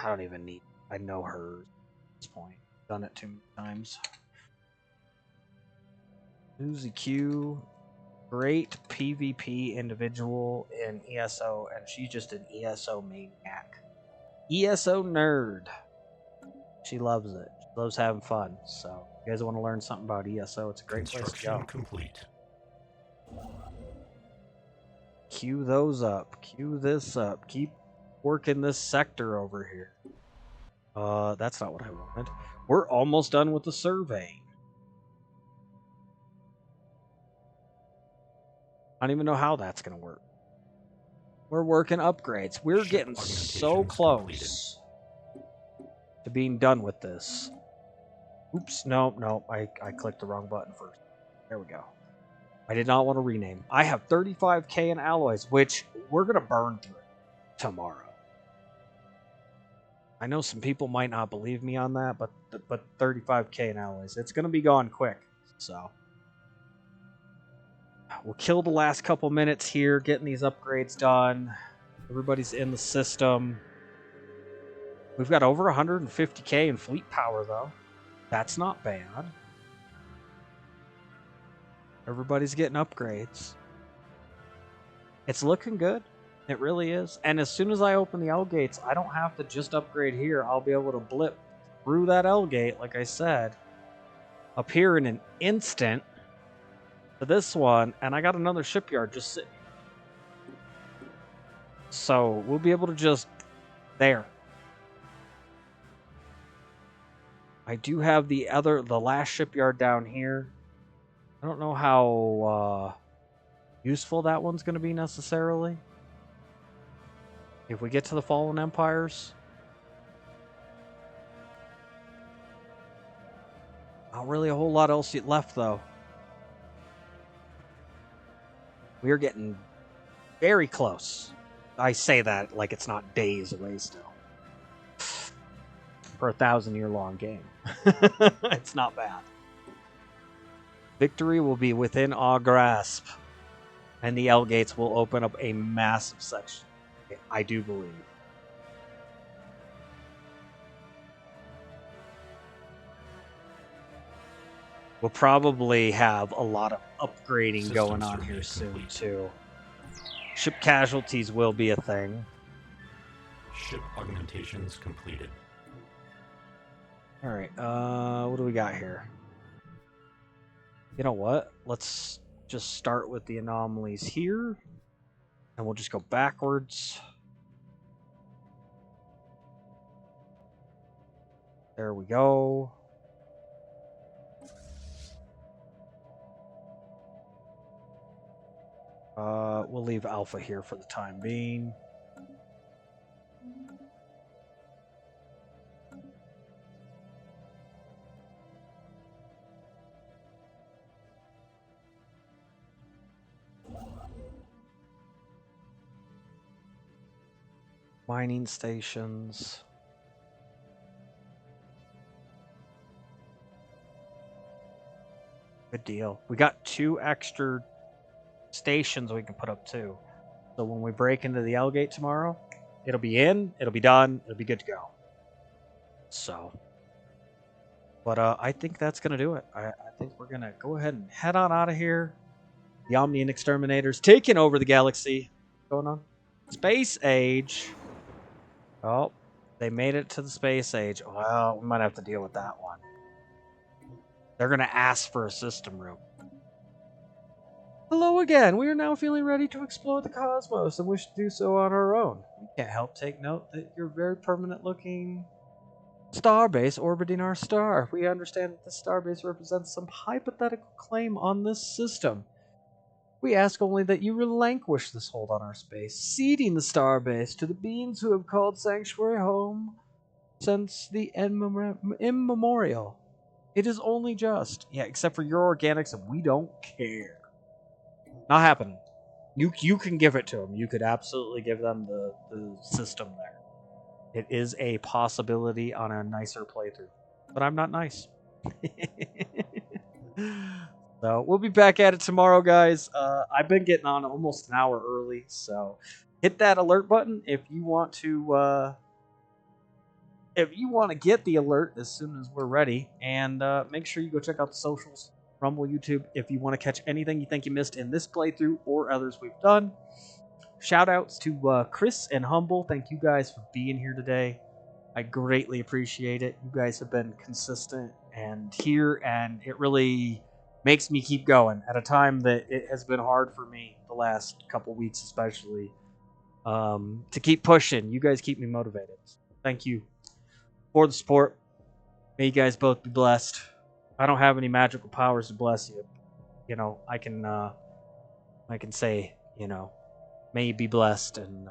I don't even need. I know her at this point. Done it too many times. Susie Q, great PvP individual in ESO, and she's just an ESO maniac. ESO nerd. She loves it. She loves having fun. So, if you guys want to learn something about ESO, it's a great place to go. Construction complete. Queue those up. Queue this up. Keep working this sector over here. That's not what I wanted. We're almost done with the survey. I don't even know how that's going to work. We're working upgrades. We're Ship getting so augmentations close to being done with this. Oops, no, I clicked the wrong button first. There we go. I did not want to rename. I have 35k in alloys, which we're going to burn through tomorrow. I know some people might not believe me on that, but 35k in alloys. It's going to be gone quick, so... We'll kill the last couple minutes here, getting these upgrades done. Everybody's in the system. We've got over 150k in fleet power, though. That's not bad. Everybody's getting upgrades. It's looking good. It really is. And as soon as I open the L gates, I don't have to just upgrade here. I'll be able to blip through that L gate, like I said, up here in an instant. To this one, and I got another shipyard just sitting. So we'll be able to just there. I do have the last shipyard down here. I don't know how useful that one's going to be necessarily. If we get to the Fallen Empires. Not really a whole lot else left though. We are getting very close. I say that like it's not days away still. For a 1,000-year-long game. It's not bad. Victory will be within our grasp. And the L gates will open up a massive section. I do believe. We'll probably have a lot of upgrading going on here soon, too. Ship casualties will be a thing. Ship augmentations completed. Alright, what do we got here? You know what? Let's just start with the anomalies here. And we'll just go backwards. There we go. We'll leave Alpha here for the time being. Mining stations. Good deal. We got 2 extra stations we can put up too. So when we break into the L gate tomorrow, it'll be in, it'll be done, it'll be good to go. So, but I think that's gonna do it. I think we're gonna go ahead and head on out of here. The Omnian Exterminators taking over the galaxy. What's going on? Space Age. Oh, they made it to the Space Age. Well, we might have to deal with that one. They're gonna ask for a system room. Hello again. We are now feeling ready to explore the cosmos and wish to do so on our own. We can't help take note that you're very permanent-looking starbase orbiting our star. We understand that this starbase represents some hypothetical claim on this system. We ask only that you relinquish this hold on our space, ceding the starbase to the beings who have called Sanctuary home since the immemorial. It is only just. Yeah, except for your organics, and we don't care. Not happening. You can give it to them. You could absolutely give them the system there. It is a possibility on a nicer playthrough. But I'm not nice. So we'll be back at it tomorrow, guys. I've been getting on almost an hour early, so hit that alert button if you want to get the alert as soon as we're ready. And make sure you go check out the socials. Rumble, YouTube, if you want to catch anything you think you missed in this playthrough or others we've done. Shout outs to Chris and Humble. Thank you guys for being here today. I greatly appreciate it. You guys have been consistent and here, and it really makes me keep going at a time that it has been hard for me the last couple weeks especially, to keep pushing. You guys keep me motivated. Thank you for the support. May you guys both be blessed. I don't have any magical powers to bless you. You know, I can I can say, you know, may you be blessed, and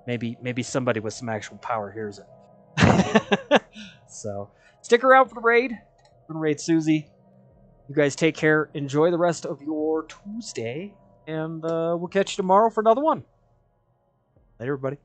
maybe somebody with some actual power hears it. So stick around for the raid. We're gonna raid Susie. You guys take care. Enjoy the rest of your Tuesday, and we'll catch you tomorrow for another one. Later, everybody.